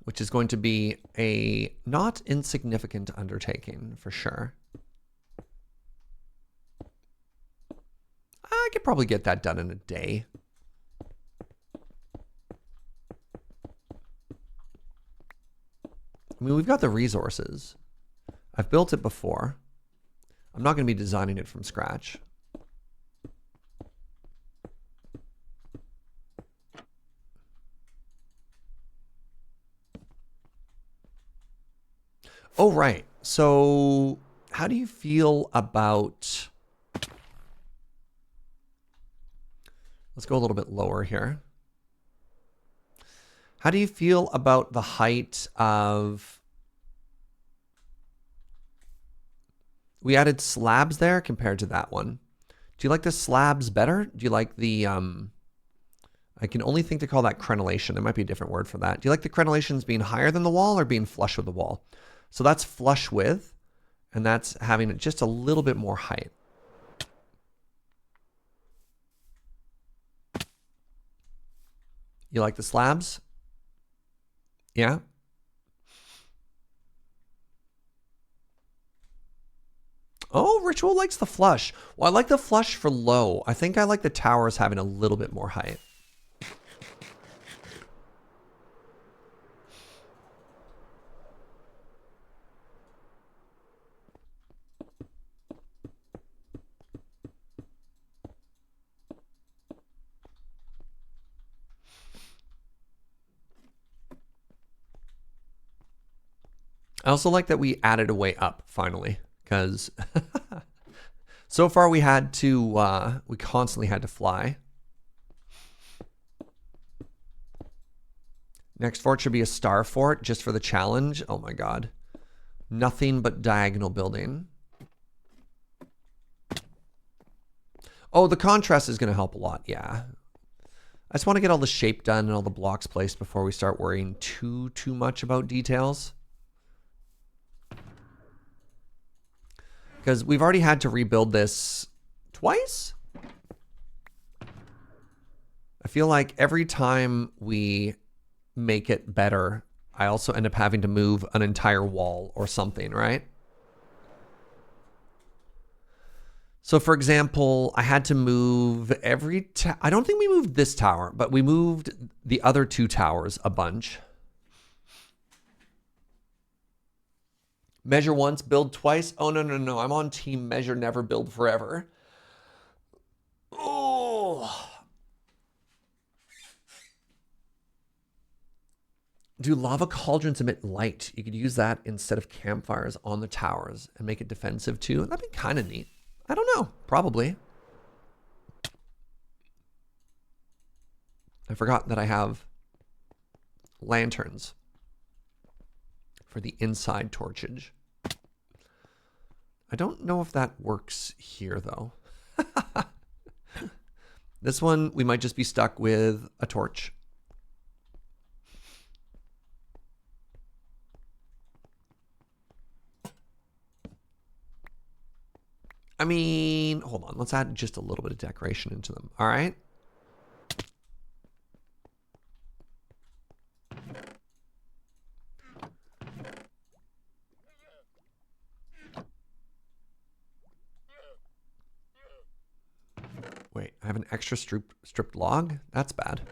Which is going to be a not insignificant undertaking for sure. could probably get that done in a day. I mean, we've got the resources. I've built it before. I'm not going to be designing it from scratch. Oh, right. So how do you feel about... Let's go a little bit lower here. How do you feel about the height of... We added slabs there compared to that one. Do you like the slabs better? Do you like the... I can only think to call that crenellation. There might be a different word for that. Do you like the crenellations being higher than the wall or being flush with the wall? So that's flush with, and that's having just a little bit more height. You like the slabs? Yeah? Oh, Ritual likes the flush. Well, I like the flush for low. I think I like the towers having a little bit more height. I also like that we added a way up finally, because so far we had to, we constantly had to fly. Next fort should be a star fort just for the challenge. Oh my god. Nothing but diagonal building. Oh, the contrast is going to help a lot. Yeah. I just want to get all the shape done and all the blocks placed before we start worrying too much about details. Because we've already had to rebuild this twice. I feel like every time we make it better, I also end up having to move an entire wall or something, right? So for example, I had to move every... I don't think we moved this tower, but we moved the other two towers a bunch. Measure once, build twice. Oh, no, no, no. I'm on team measure, never build forever. Oh. Do lava cauldrons emit light? You could use that instead of campfires on the towers and make it defensive too. That'd be kind of neat. I don't know. Probably. I forgot that I have lanterns for the inside torchage. I don't know if that works here though. This one, we might just be stuck with a torch. I mean, hold on. Let's add just a little bit of decoration into them. All right. Wait, I have an extra stripped log? That's bad.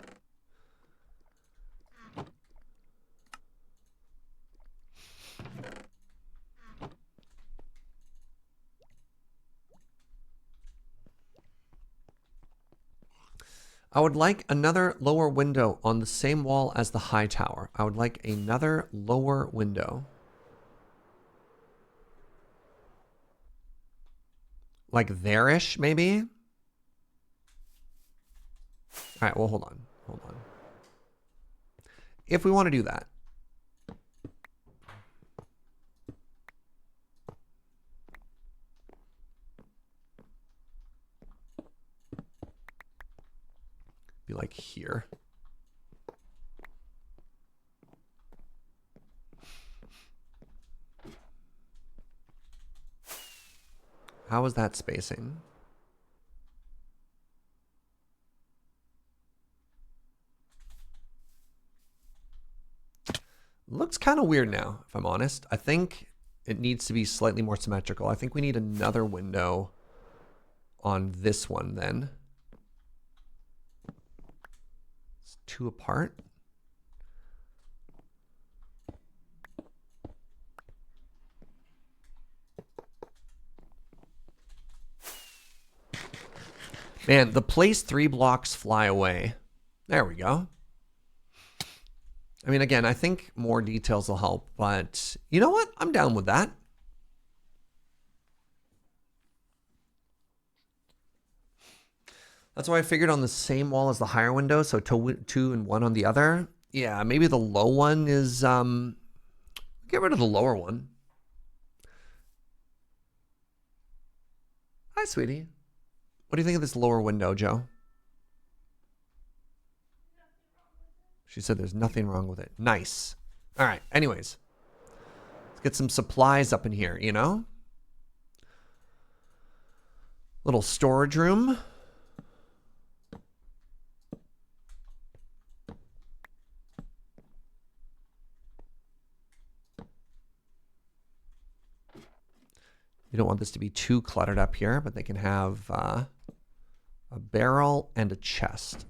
I would like another lower window on the same wall as the high tower. I would like another lower window. Like there-ish, maybe? All right, well, hold on. Hold on. If we want to do that. Be like here. How is that spacing? Looks kind of weird now, if I'm honest. I think it needs to be slightly more symmetrical. I think we need another window on this one then. 2 apart. Man, the place 3 blocks fly away. There we go. I mean, again, I think more details will help, but you know what? I'm down with that. That's why I figured on the same wall as the higher window, so 2 and 1 on the other. Yeah, maybe the low one is, get rid of the lower one. Hi, sweetie. What do you think of this lower window, Joe? She said there's nothing wrong with it. Nice. All right, anyways. Let's get some supplies up in here, you know? Little storage room. You don't want this to be too cluttered up here, but they can have a barrel and a chest.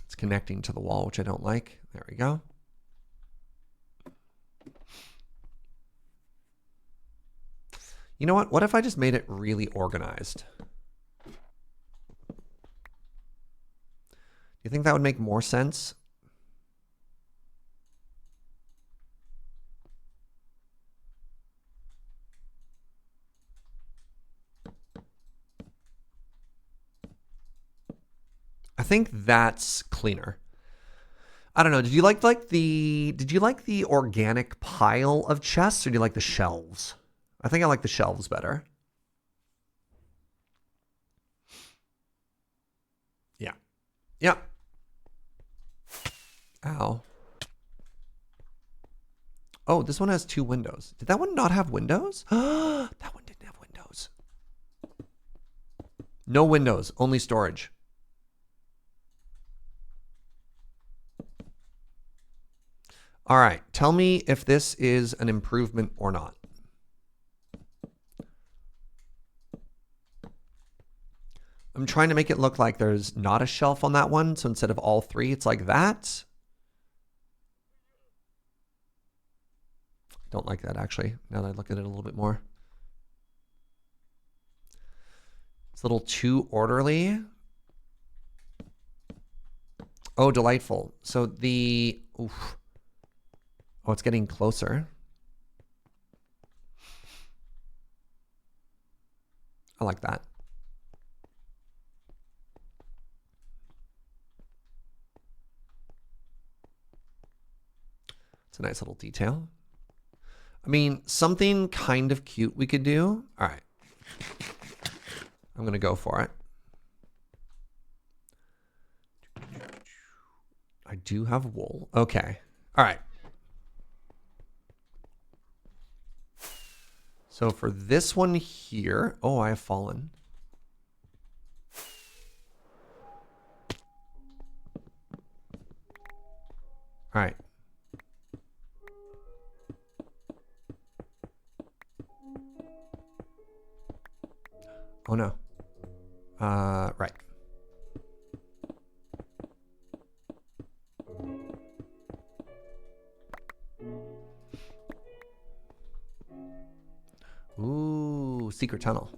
It's connecting to the wall, which I don't like. There we go. You know what? What if I just made it really organized? Do you think that would make more sense? I think that's cleaner. I don't know. Did you like the organic pile of chests, or do you like the shelves? I think I like the shelves better. Yeah. Yeah. Ow. Oh, this one has 2 windows. Did that one not have windows? That one didn't have windows. No windows, only storage. All right, tell me if this is an improvement or not. I'm trying to make it look like there's not a shelf on that one, so instead of all 3, it's like that. Don't like that, actually, now that I look at it a little bit more. It's a little too orderly. Oh, delightful. So the... Oof. Oh, it's getting closer. I like that. It's a nice little detail. I mean, something kind of cute we could do. All right. I'm going to go for it. I do have wool. Okay. All right. So for this one here, oh, I have fallen. All right. Oh no. Right. Ooh, secret tunnel.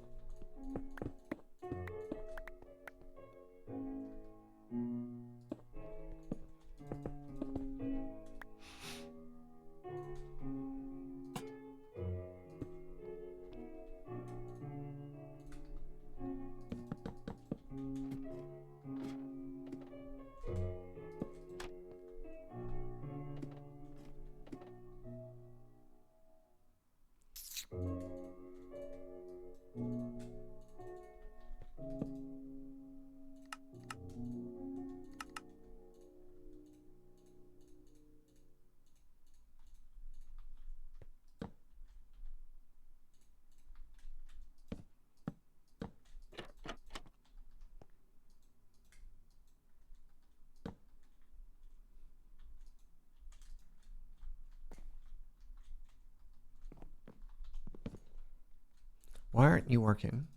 Why aren't you working?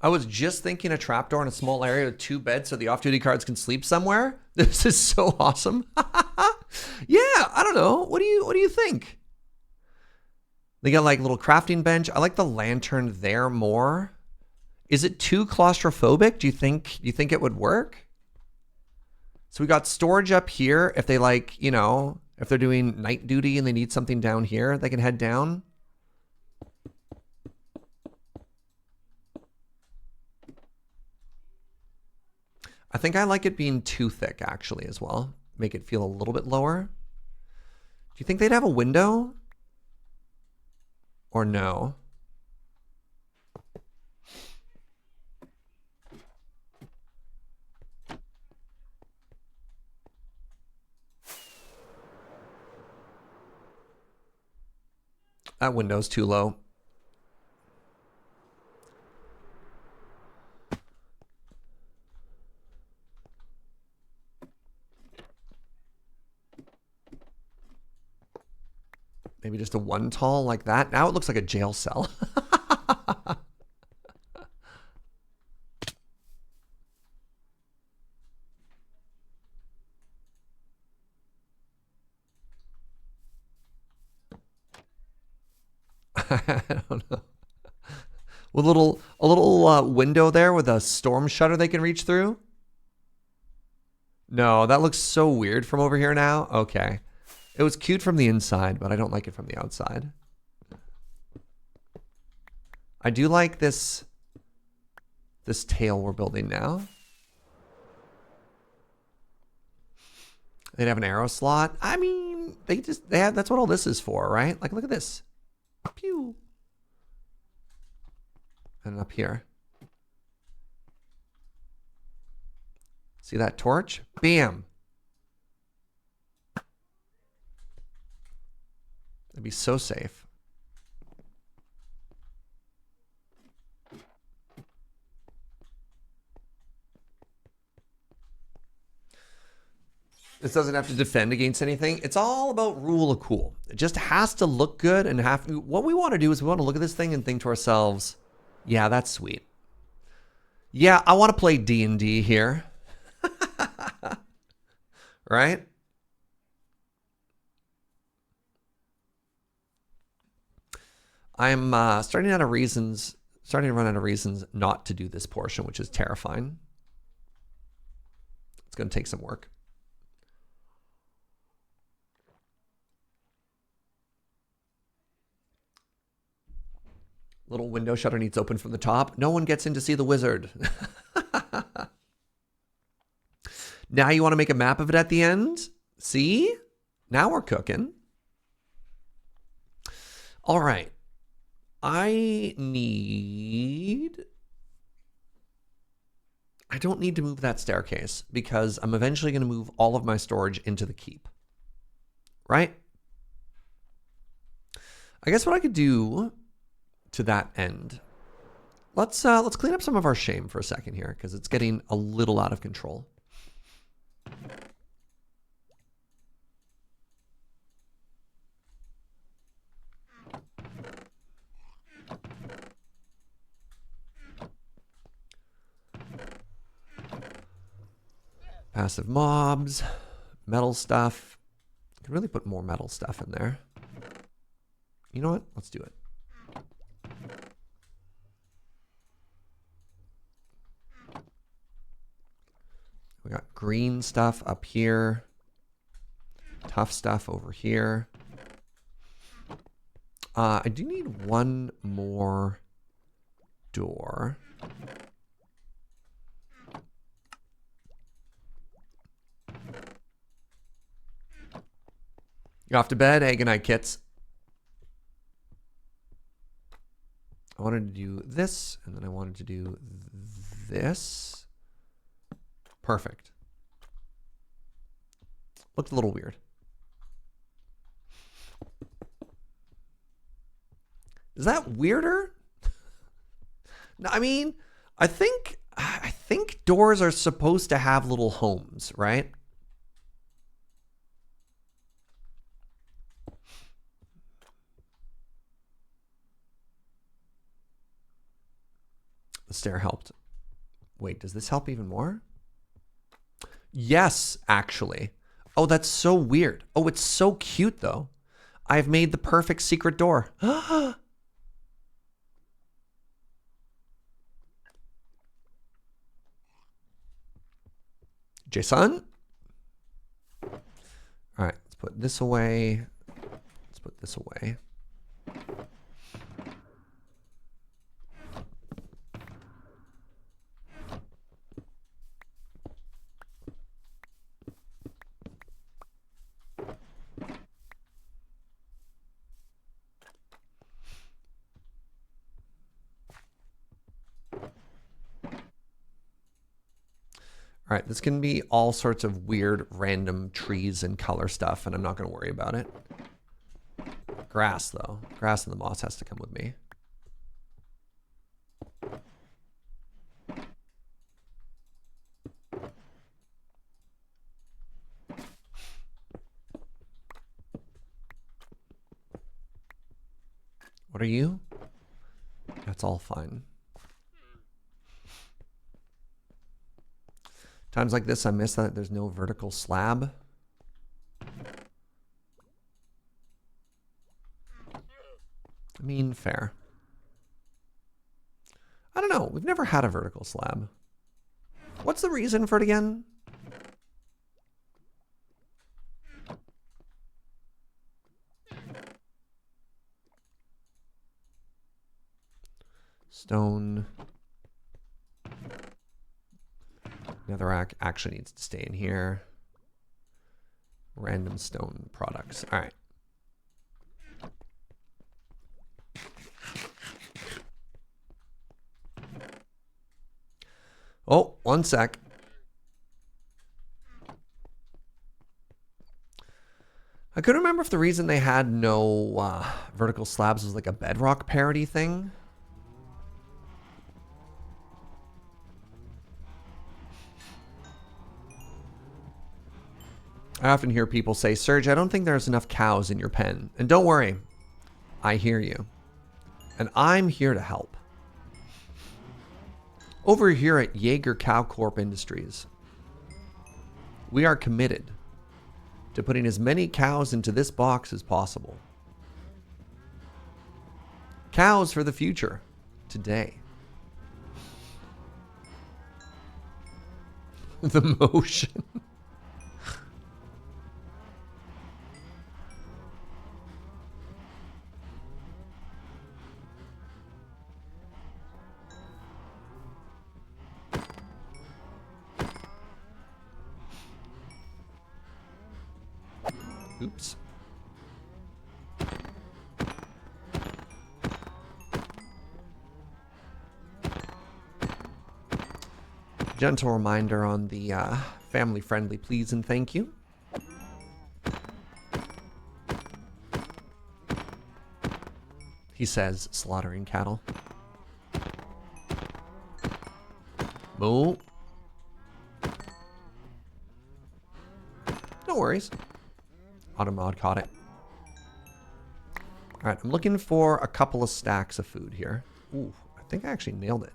I was just thinking a trapdoor in a small area with 2 beds so the off-duty cards can sleep somewhere. This is so awesome. Yeah, I don't know. What do you think? They got like little crafting bench. I like the lantern there more. Is it too claustrophobic? Do you think it would work? So we got storage up here. If they like, you know, if they're doing night duty and they need something down here, they can head down. I think I like it being too thick, actually, as well. Make it feel a little bit lower. Do you think they'd have a window? Or no? That window's too low. Maybe just a 1 tall like that. Now it looks like a jail cell. I don't know. With a little window there with a storm shutter they can reach through. No, that looks so weird from over here now. Okay. It was cute from the inside, but I don't like it from the outside. I do like this tail we're building now. They'd have an arrow slot. I mean, they have, that's what all this is for, right? Like, look at this. Pew. And up here. See that torch? Bam. It'd be so safe. This doesn't have to defend against anything. It's all about rule of cool. It just has to look good and what we want to do is we want to look at this thing and think to ourselves, yeah, that's sweet. Yeah, I want to play D&D here. Right? I'm starting to run out of reasons not to do this portion, which is terrifying. It's going to take some work. Little window shutter needs open from the top. No one gets in to see the wizard. Now you want to make a map of it at the end? See? Now we're cooking. All right. I don't need to move that staircase because I'm eventually going to move all of my storage into the keep. Right? I guess what I could do to that end. Let's clean up some of our shame for a second here because it's getting a little out of control. Passive mobs, metal stuff. I could really put more metal stuff in there. You know what? Let's do it. We got green stuff up here. Tough stuff over here. I do need one more door. You off to bed? Hey, good night, kits. I wanted to do this, and then I wanted to do this. Perfect. Looked a little weird. Is that weirder? No, I mean, I think doors are supposed to have little homes, right? The stair helped. Wait, does this help even more? Yes, actually. Oh, that's so weird. Oh, it's so cute, though. I've made the perfect secret door. Jason? All right, let's put this away. Let's put this away. All right, this can be all sorts of weird, random trees and color stuff, and I'm not going to worry about it. Grass, though. Grass and the moss has to come with me. What are you? That's all fine. Times like this, I miss that there's no vertical slab. I mean, fair. I don't know. We've never had a vertical slab. What's the reason for it again? Stone. Netherrack actually needs to stay in here. Random stone products. All right. Oh, one sec. I couldn't remember if the reason they had no vertical slabs was like a bedrock parity thing. I often hear people say, Serge, I don't think there's enough cows in your pen. And don't worry, I hear you. And I'm here to help. Over here at Jaeger Cow Corp Industries, we are committed to putting as many cows into this box as possible. Cows for the future, today. The motion. Oops. Gentle reminder on the family-friendly please and thank you. He says, slaughtering cattle. Moo. No worries. Automod caught it. All right, I'm looking for a couple of stacks of food here. Ooh, I think I actually nailed it.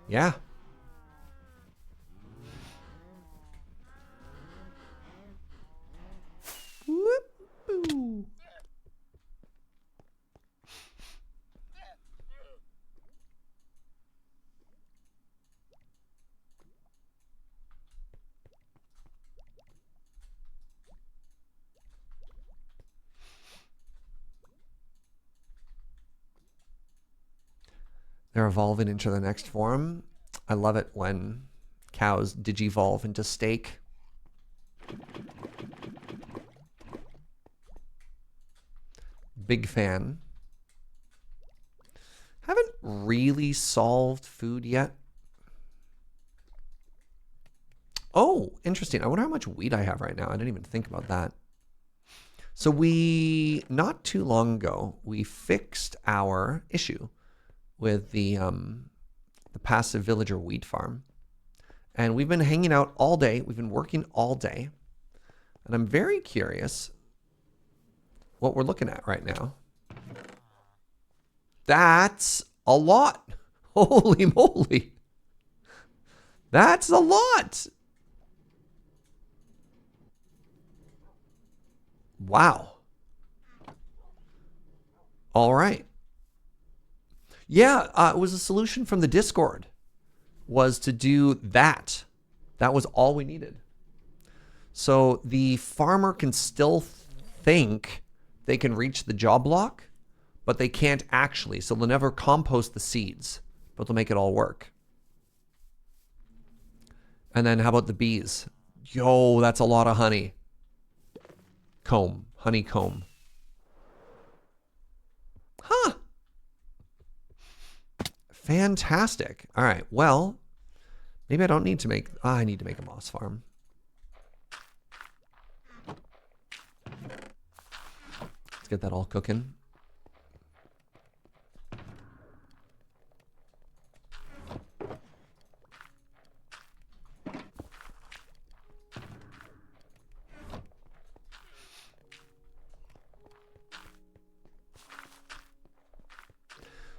Yeah. Whoop-oo. They're evolving into the next form. I love it when cows digivolve into steak. Big fan. Haven't really solved food yet. Oh, interesting. I wonder how much wheat I have right now. I didn't even think about that. So not too long ago, we fixed our issue with the passive villager wheat farm. And we've been hanging out all day. We've been working all day. And I'm very curious what we're looking at right now. That's a lot. Holy moly. That's a lot. Wow. All right. Yeah, it was a solution from the Discord, was to do that. That was all we needed. So the farmer can still think they can reach the job block, but they can't actually. So they'll never compost the seeds, but they'll make it all work. And then how about the bees? Yo, that's a lot of honey. Honeycomb. Huh. Fantastic. All right, well, maybe I don't need to make... I need to make a moss farm. Let's get that all cooking.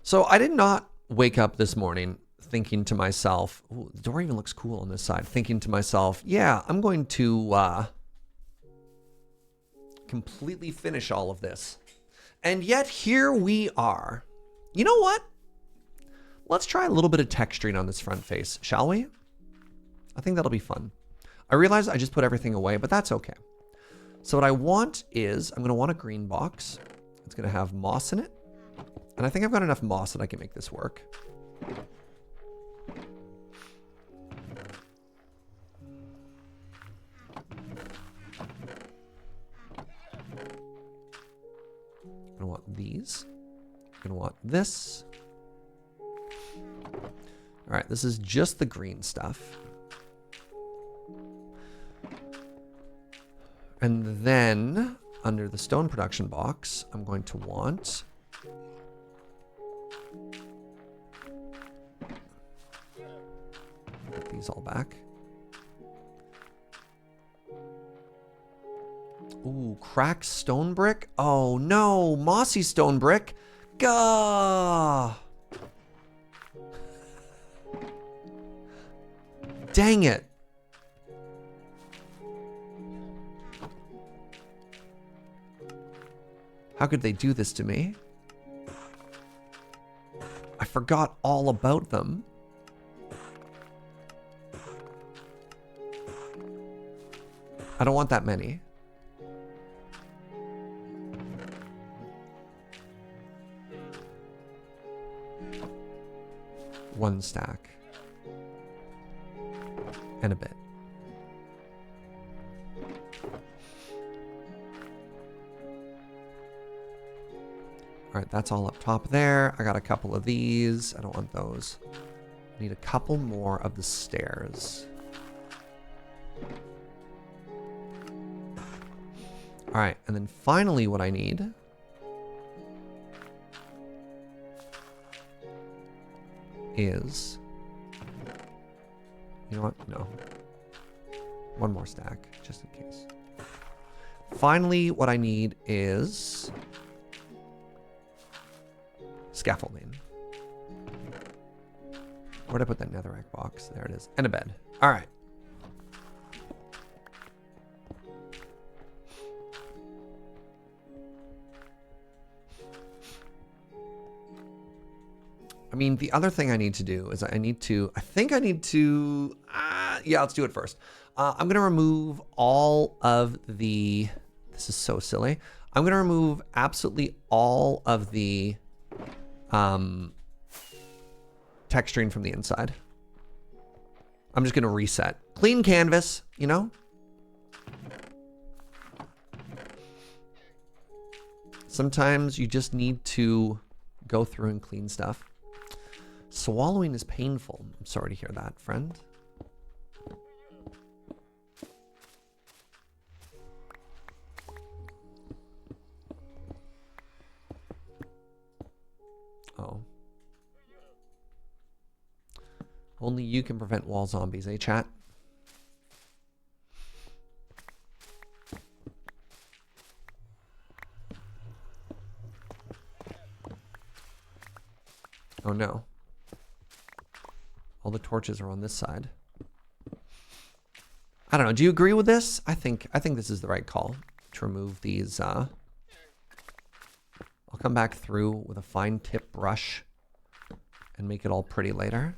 So I did not wake up this morning thinking to myself, ooh, the door even looks cool on this side, thinking to myself, yeah, I'm going to completely finish all of this. And yet here we are. You know what? Let's try a little bit of texturing on this front face, shall we? I think that'll be fun. I realize I just put everything away, but that's okay. So what I want is, I'm going to want a green box. It's going to have moss in it. And I think I've got enough moss that I can make this work. I'm going to want these. I'm going to want this. All right, this is just the green stuff. And then under the stone production box, I'm going to want... Put these all back. Ooh, cracked stone brick? Oh no, mossy stone brick. Gah! Dang it. How could they do this to me? I forgot all about them. I don't want that many. One stack. And a bit. All right, that's all up top there. I got a couple of these. I don't want those. I need a couple more of the stairs. All right, and then finally what I need is, you know what? No. One more stack, just in case. Finally, what I need is scaffolding. Where'd I put that netherrack box? There it is. And a bed. All right. I mean, the other thing I need to do is I think I need to, yeah, let's do it first. I'm going to remove all of the, this is so silly. I'm going to remove absolutely all of the texturing from the inside. I'm just going to reset. Clean canvas, you know? Sometimes you just need to go through and clean stuff. Swallowing is painful. I'm sorry to hear that, friend. Only you can prevent wall zombies, eh, chat? Oh no. All the torches are on this side. I don't know. Do you agree with this? I think this is the right call to remove these. I'll come back through with a fine tip brush and make it all pretty later.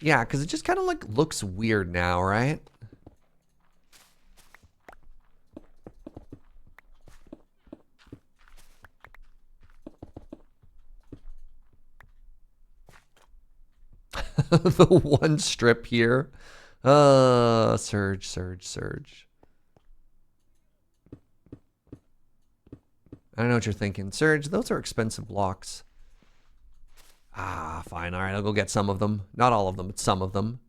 Yeah, because it just kind of like looks weird now, right? The one strip here. Serge. I don't know what you're thinking. Serge, those are expensive blocks. Ah, fine. All right, I'll go get some of them. Not all of them, but some of them.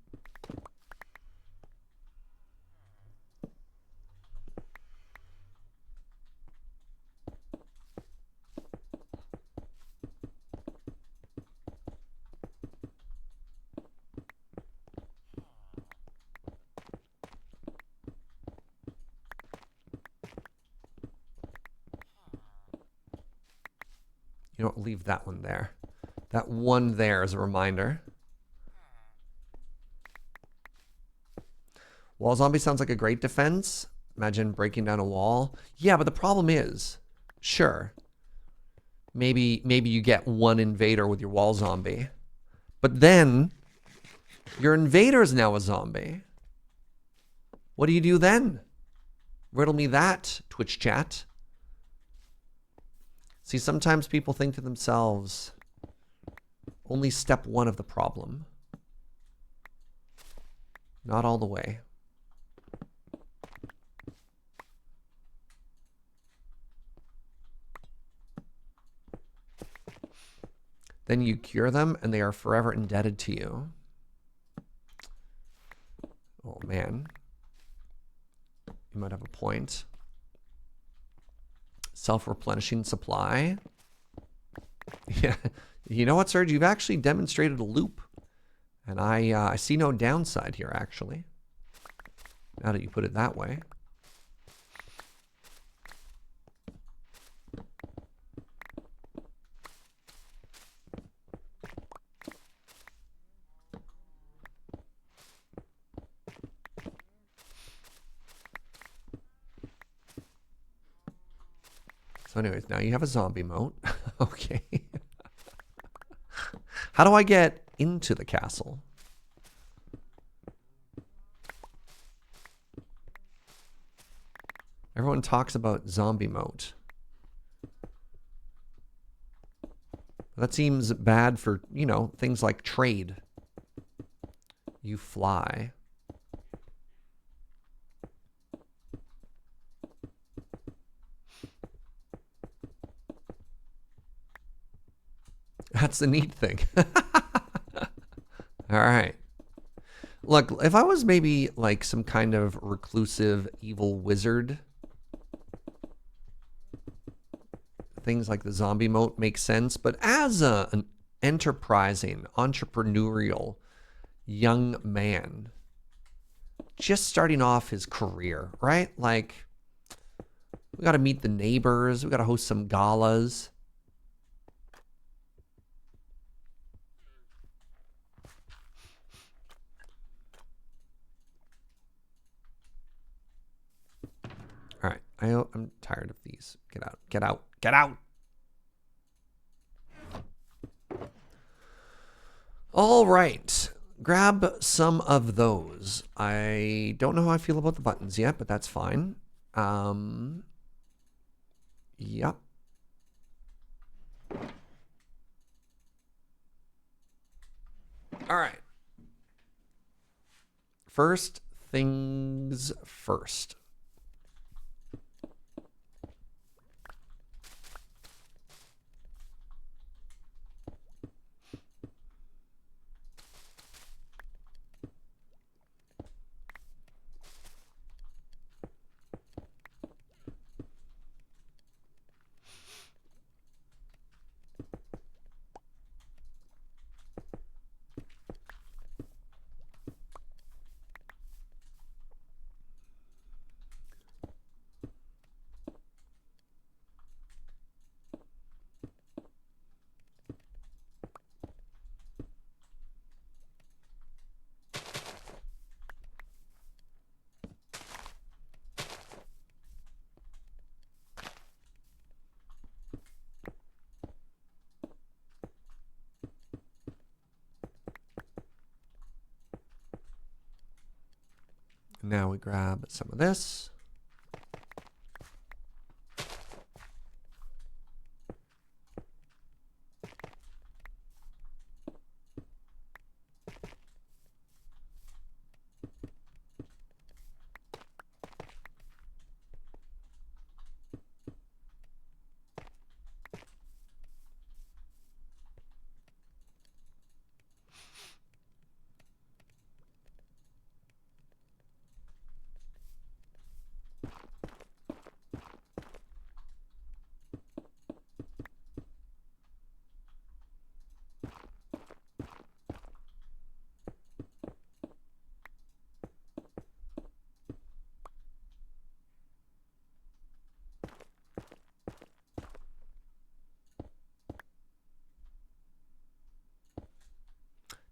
You know what? Leave that one there. That one there is a reminder. Wall zombie sounds like a great defense. Imagine breaking down a wall. Yeah, but the problem is, sure, maybe you get one invader with your wall zombie. But then, your invader is now a zombie. What do you do then? Riddle me that, Twitch chat. See, sometimes people think to themselves, only step one of the problem. Not all the way. Then you cure them and they are forever indebted to you. Oh man. You might have a point. Self-replenishing supply. Yeah. You know what, Serge? You've actually demonstrated a loop. And I see no downside here, actually. Now that you put it that way. So anyways, now you have a zombie moat. Okay. How do I get into the castle? Everyone talks about zombie moat. That seems bad for, you know, things like trade. You fly. That's the neat thing. All right. Look, if I was maybe like some kind of reclusive evil wizard, things like the zombie moat make sense. But as an enterprising, entrepreneurial young man, just starting off his career, right? Like, we got to meet the neighbors. We got to host some galas. All right, I'm tired of these. Get out, get out, get out. All right. Grab some of those. I don't know how I feel about the buttons yet, but that's fine. Yep. All right. First things first. Now we grab some of this.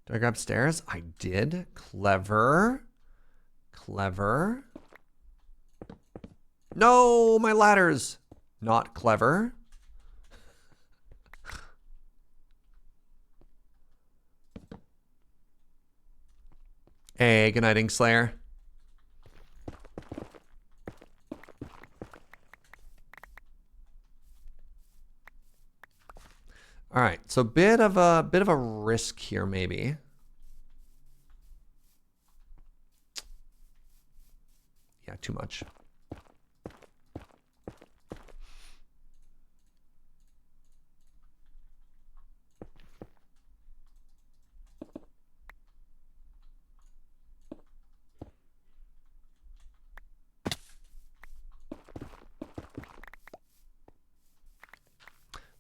Do I grab stairs? I did. Clever. Clever. No, my ladders. Not clever. Hey, good night, Inkslayer. All right, so bit of a risk here, maybe. Yeah, too much.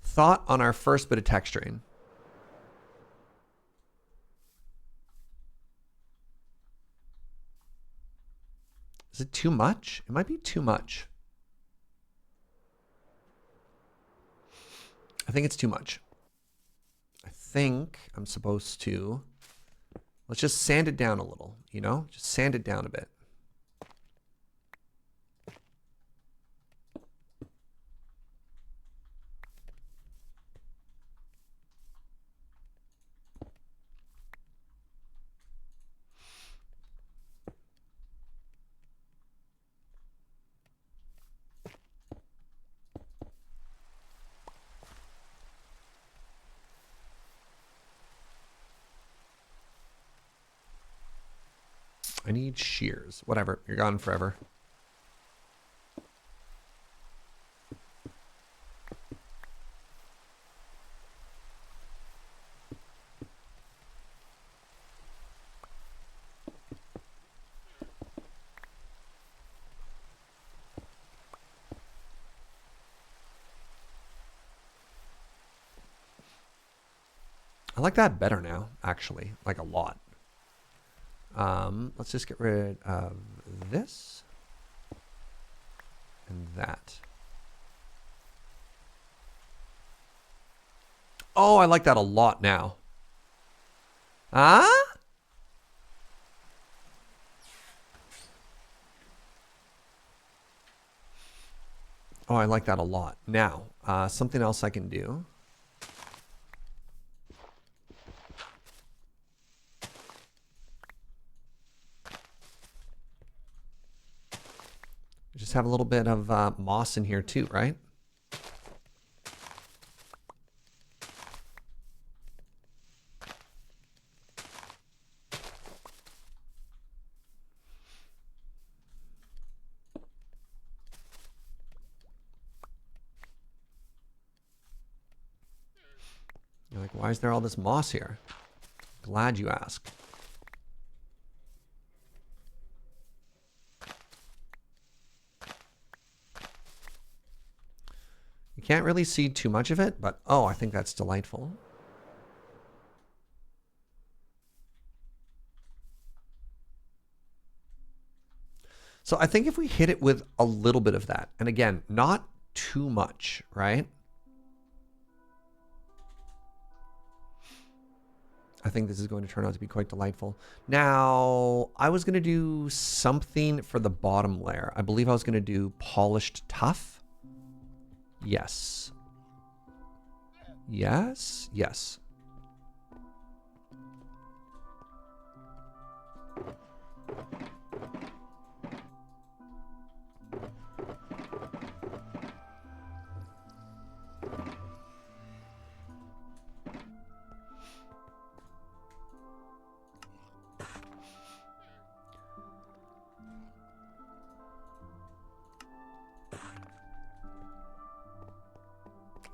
Thought on our first bit of texturing. Is it too much? It might be too much. I think it's too much. I think I'm supposed to, let's just sand it down a little, you know? Just sand it down a bit. I need shears. Whatever. You're gone forever. I like that better now, actually. Like a lot. Let's just get rid of this and that. Oh, I like that a lot now. Huh? Oh, I like that a lot. Now, something else I can do. Just have a little bit of moss in here too, right? You're like, why is there all this moss here? Glad you asked. You can't really see too much of it, but oh, I think that's delightful. So I think if we hit it with a little bit of that, and again, not too much, right? I think this is going to turn out to be quite delightful. Now, I was going to do something for the bottom layer. I believe I was going to do polished tuff. Yes. Yes. Yes.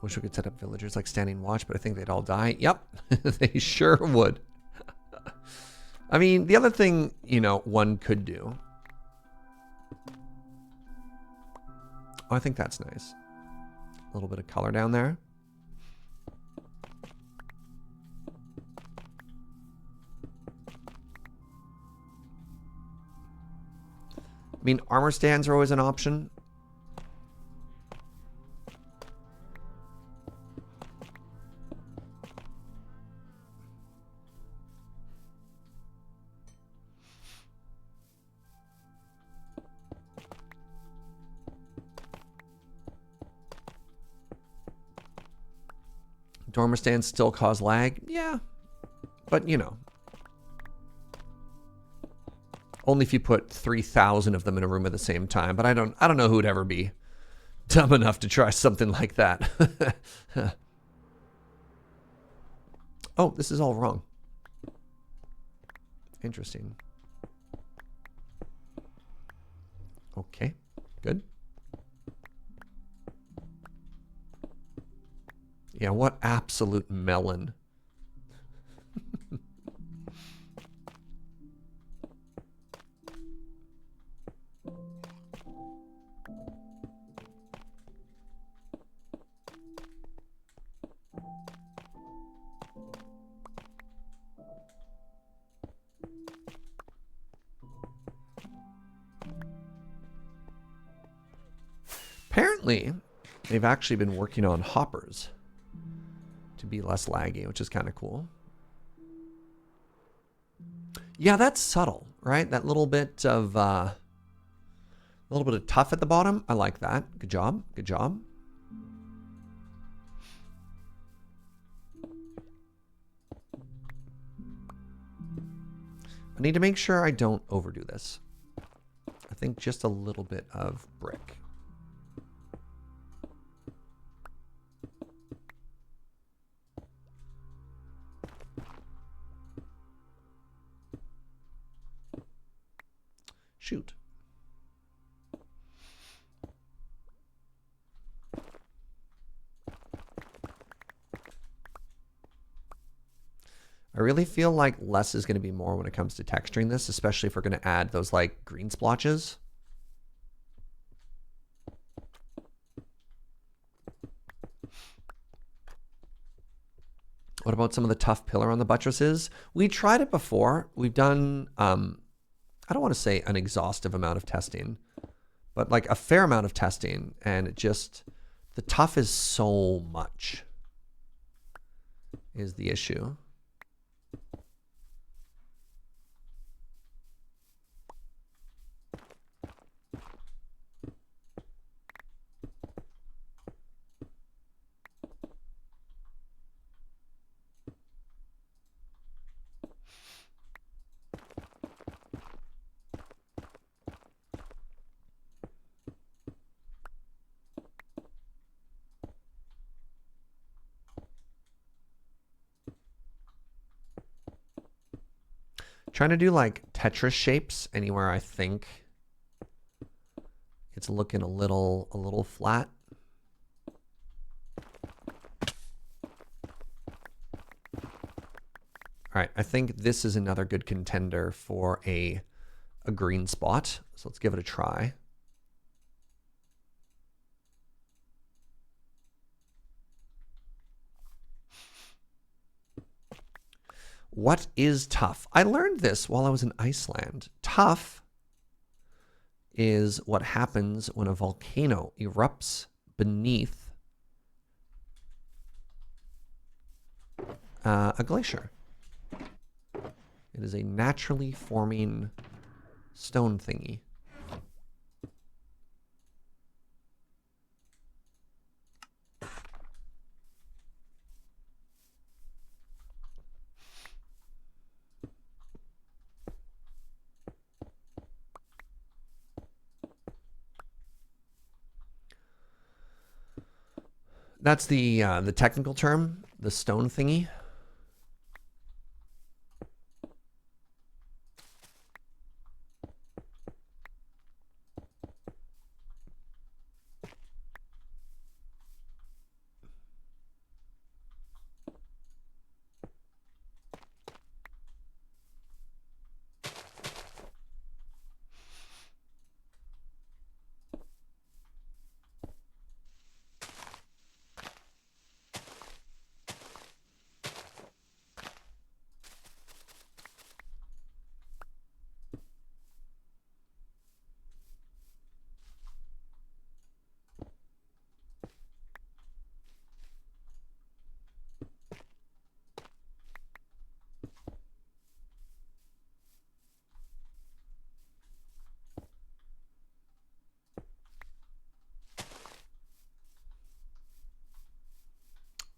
Wish we could set up villagers like standing watch, but I think they'd all die. Yep, they sure would. I mean, the other thing, you know, one could do. Oh, I think that's nice. A little bit of color down there. I mean, armor stands are always an option. Dormer stands still cause lag? Yeah. But, you know. Only if you put 3,000 of them in a room at the same time. But I don't know who would ever be dumb enough to try something like that. Oh, this is all wrong. Interesting. Okay, good. Yeah, what absolute melon. Apparently, they've actually been working on hoppers to be less laggy, which is kind of cool. Yeah, that's subtle, right? That little bit of tough at the bottom. I like that. Good job. Good job. I need to make sure I don't overdo this. I think just a little bit of brick. Shoot. I really feel like less is going to be more when it comes to texturing this, especially if we're going to add those like green splotches. What about some of the tough pillar on the buttresses? We tried it before. We've done, I don't want to say an exhaustive amount of testing, but like a fair amount of testing, and it just, the tough is so much is the issue. Trying to do like Tetris shapes anywhere I think it's looking a little flat. All right, I think this is another good contender for a green spot. So let's give it a try. What is tough? I learned this while I was in Iceland. Tough is what happens when a volcano erupts beneath a glacier. It is a naturally forming stone thingy. That's the technical term, the stone thingy.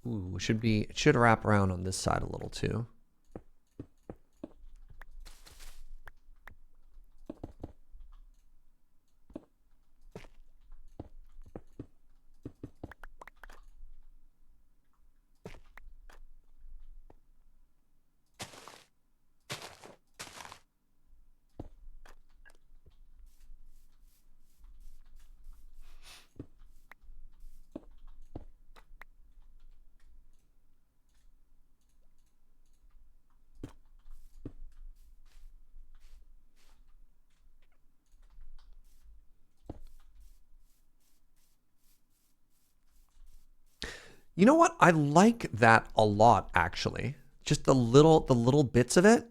Ooh, it should wrap around on this side a little too. You know what? I like that a lot, actually. Just the little bits of it.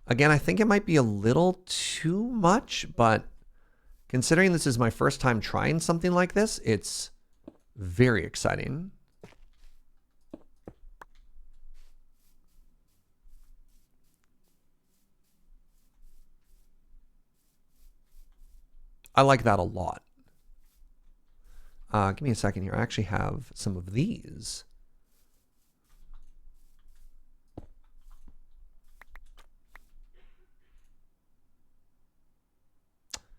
Again, I think it might be a little too much, but considering this is my first time trying something like this, it's very exciting. I like that a lot. Give me a second here. I actually have some of these.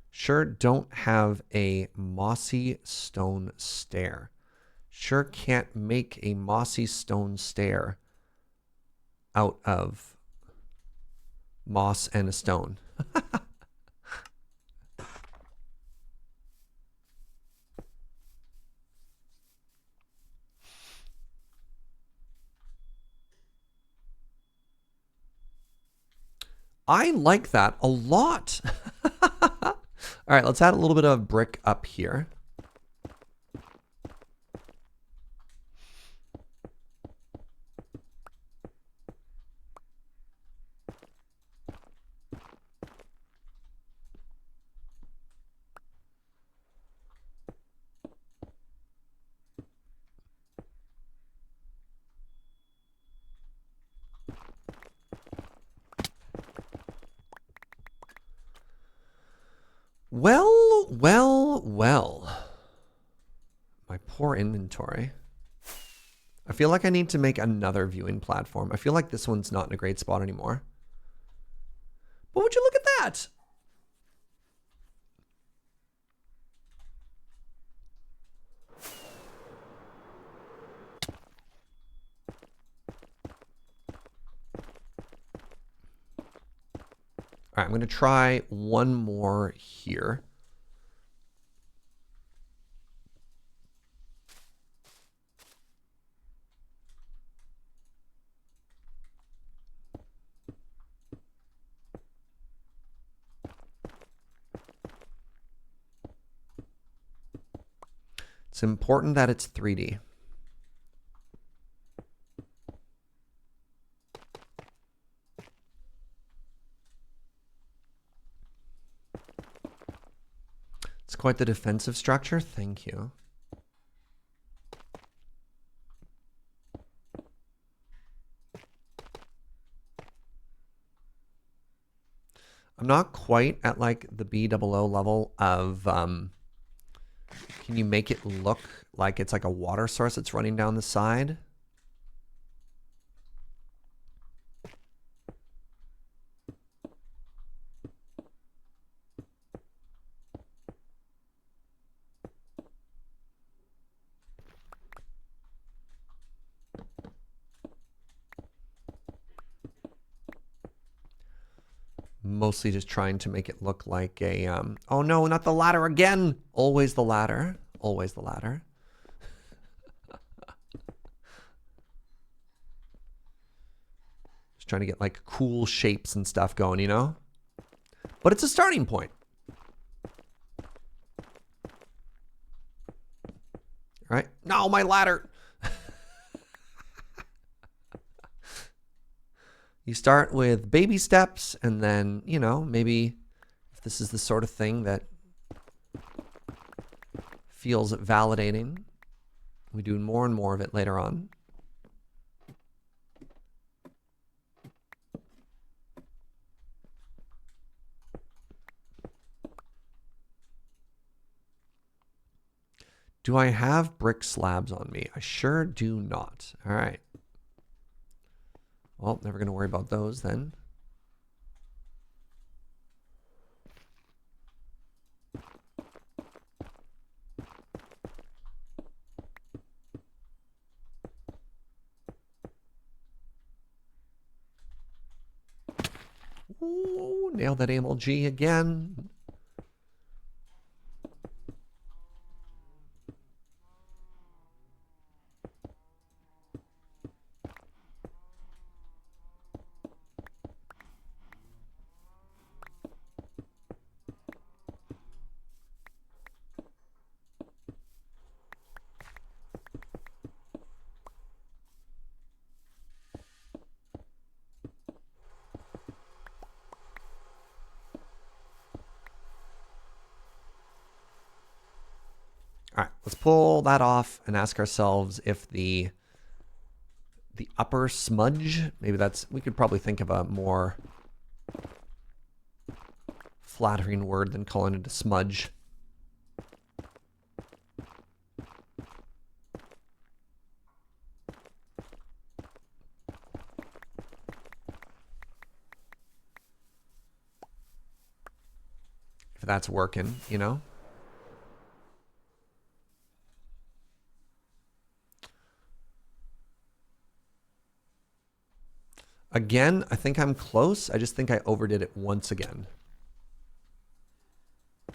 Sure don't have a mossy stone stair. Sure can't make a mossy stone stair out of moss and a stone. I like that a lot. All right, let's add a little bit of brick up here. Well. My poor inventory. I feel like I need to make another viewing platform. I feel like this one's not in a great spot anymore. But would you look at that? right, I'm going to try one more here. It's important that it's 3D. It's quite the defensive structure. Thank you. I'm not quite at like the BOO level of, can you make it look like it's like a water source that's running down the side? Mostly just trying to make it look like a, oh no, not the ladder again. Always the ladder. Always the ladder. Just trying to get like cool shapes and stuff going, you know? But it's a starting point. All right. No, my ladder. You start with baby steps, and then, you know, maybe if this is the sort of thing that feels validating, we do more and more of it later on. Do I have brick slabs on me? I sure do not. All right. Well, never going to worry about those then. Ooh, nailed that AMLG again. All right, let's pull that off and ask ourselves if the upper smudge, maybe that's, we could probably think of a more flattering word than calling it a smudge. If that's working, you know? Again, I think I'm close. I just think I overdid it once again. I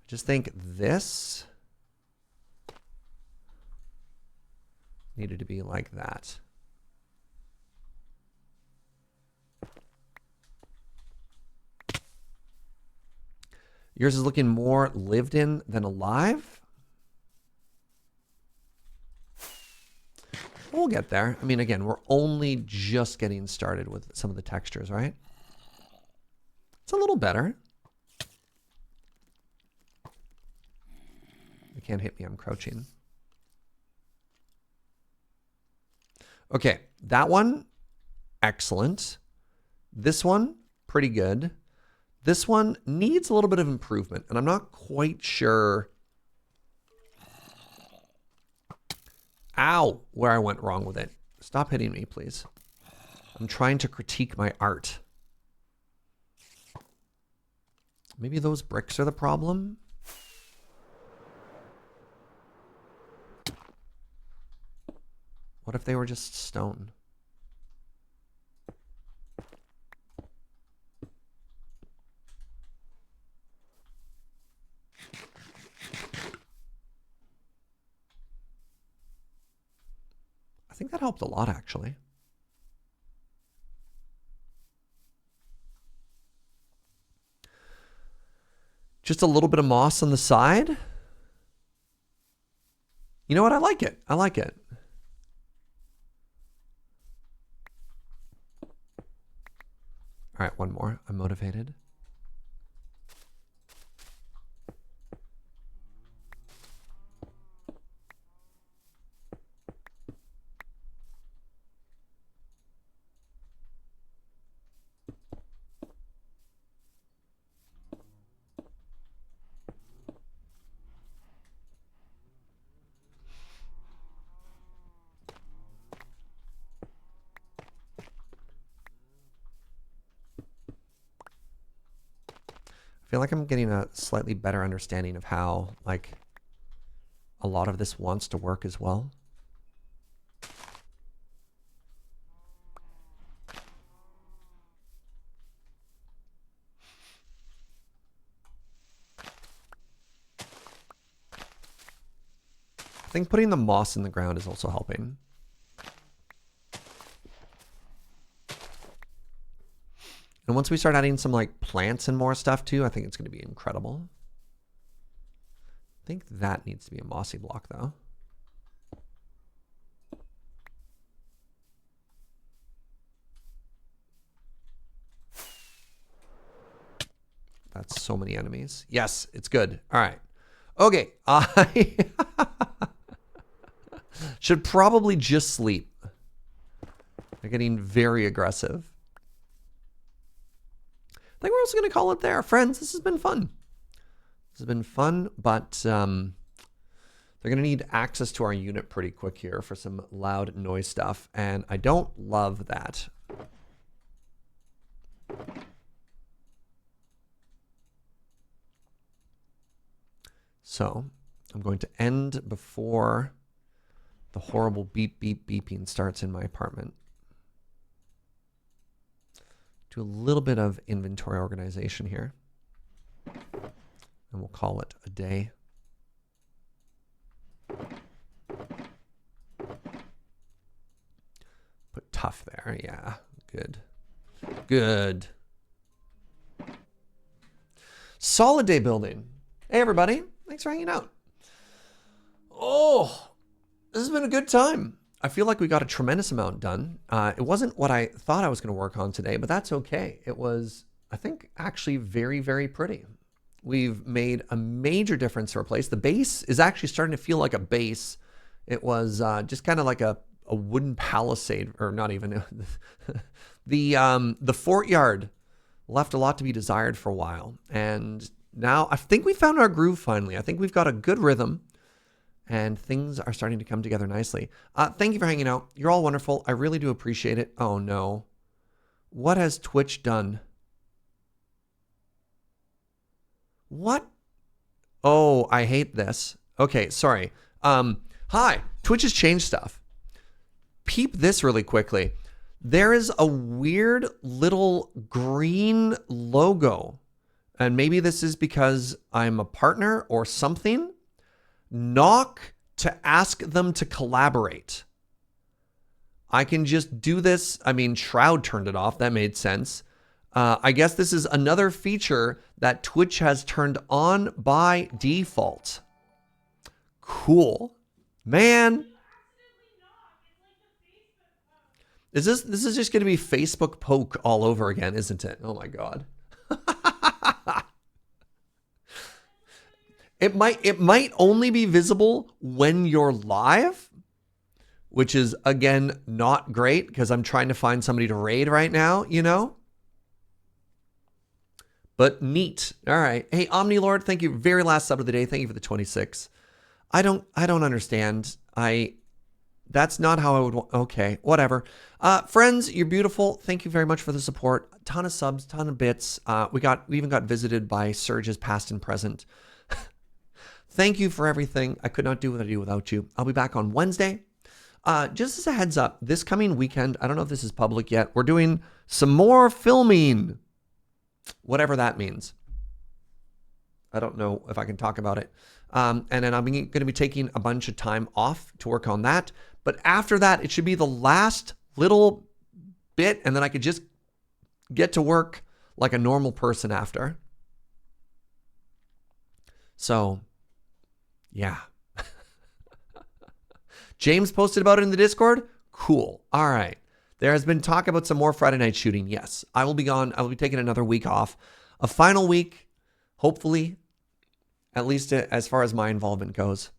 just think this needed to be like that. Yours is looking more lived in than alive. We'll get there. I mean, again, we're only just getting started with some of the textures, right? It's a little better. You can't hit me, I'm crouching. Okay, that one, excellent. This one, pretty good. This one needs a little bit of improvement, and I'm not quite sure... Ow, where I went wrong with it. Stop hitting me, please. I'm trying to critique my art. Maybe those bricks are the problem? What if they were just stone? I think that helped a lot, actually. Just a little bit of moss on the side. You know what? I like it. I like it. All right, one more. I'm motivated. I feel like I'm getting a slightly better understanding of how, like, a lot of this wants to work as well. I think putting the moss in the ground is also helping. And once we start adding some like plants and more stuff too, I think it's going to be incredible. I think that needs to be a mossy block though. That's so many enemies. Yes, it's good. All right. Okay. I should probably just sleep. They're getting very aggressive. I think we're also going to call it there. Friends, this has been fun. This has been fun, but they're going to need access to our unit pretty quick here for some loud noise stuff, and I don't love that. So I'm going to end before the horrible beep, beep, beeping starts in my apartment. Do a little bit of inventory organization here. And we'll call it a day. Put tough there. Yeah, good. Good. Solid day building. Hey, everybody. Thanks for hanging out. Oh, this has been a good time. I feel like we got a tremendous amount done. It wasn't what I thought I was going to work on today, but that's okay. It was, I think, actually very, very pretty. We've made a major difference to our place. The base is actually starting to feel like a base. It was just kind of like a wooden palisade, or not even. The Fortyard left a lot to be desired for a while. And now I think we found our groove finally. I think we've got a good rhythm. And things are starting to come together nicely. Thank you for hanging out. You're all wonderful. I really do appreciate it. Oh, no. What has Twitch done? What? Oh, I hate this. Okay, sorry. Hi. Twitch has changed stuff. Peep this really quickly. There is a weird little green logo. And maybe this is because I'm a partner or something. Knock to ask them to collaborate. I can just do this. I mean, Shroud turned it off. That made sense. I guess this is another feature that Twitch has turned on by default. Cool. Man. This is just going to be Facebook poke all over again, isn't it? Oh my God. It might only be visible when you're live, which is, again, not great because I'm trying to find somebody to raid right now, you know? But neat. All right. Hey, Omnilord, thank you. Very last sub of the day. Thank you for the 26. I don't understand. That's not how I would want. Okay, whatever. Friends, you're beautiful. Thank you very much for the support. A ton of subs, ton of bits. We even got visited by Serge's past and present. Thank you for everything. I could not do what I do without you. I'll be back on Wednesday. Just as a heads up, this coming weekend, I don't know if this is public yet, we're doing some more filming. Whatever that means. I don't know if I can talk about it. And then I'm going to be taking a bunch of time off to work on that. But after that, it should be the last little bit, and then I could just get to work like a normal person after. So, yeah. James posted about it in the Discord. Cool. All right. There has been talk about some more Friday night shooting. Yes, I will be gone. I will be taking another week off. A final week, hopefully, at least as far as my involvement goes.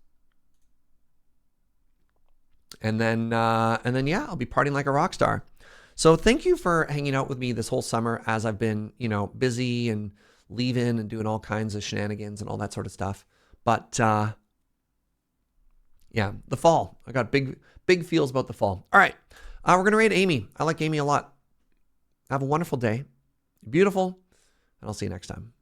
And then yeah, I'll be partying like a rock star. So thank you for hanging out with me this whole summer as I've been, busy and leaving and doing all kinds of shenanigans and all that sort of stuff. But yeah, the fall. I got big feels about the fall. All right, we're going to raid Amy. I like Amy a lot. Have a wonderful day. Beautiful. And I'll see you next time.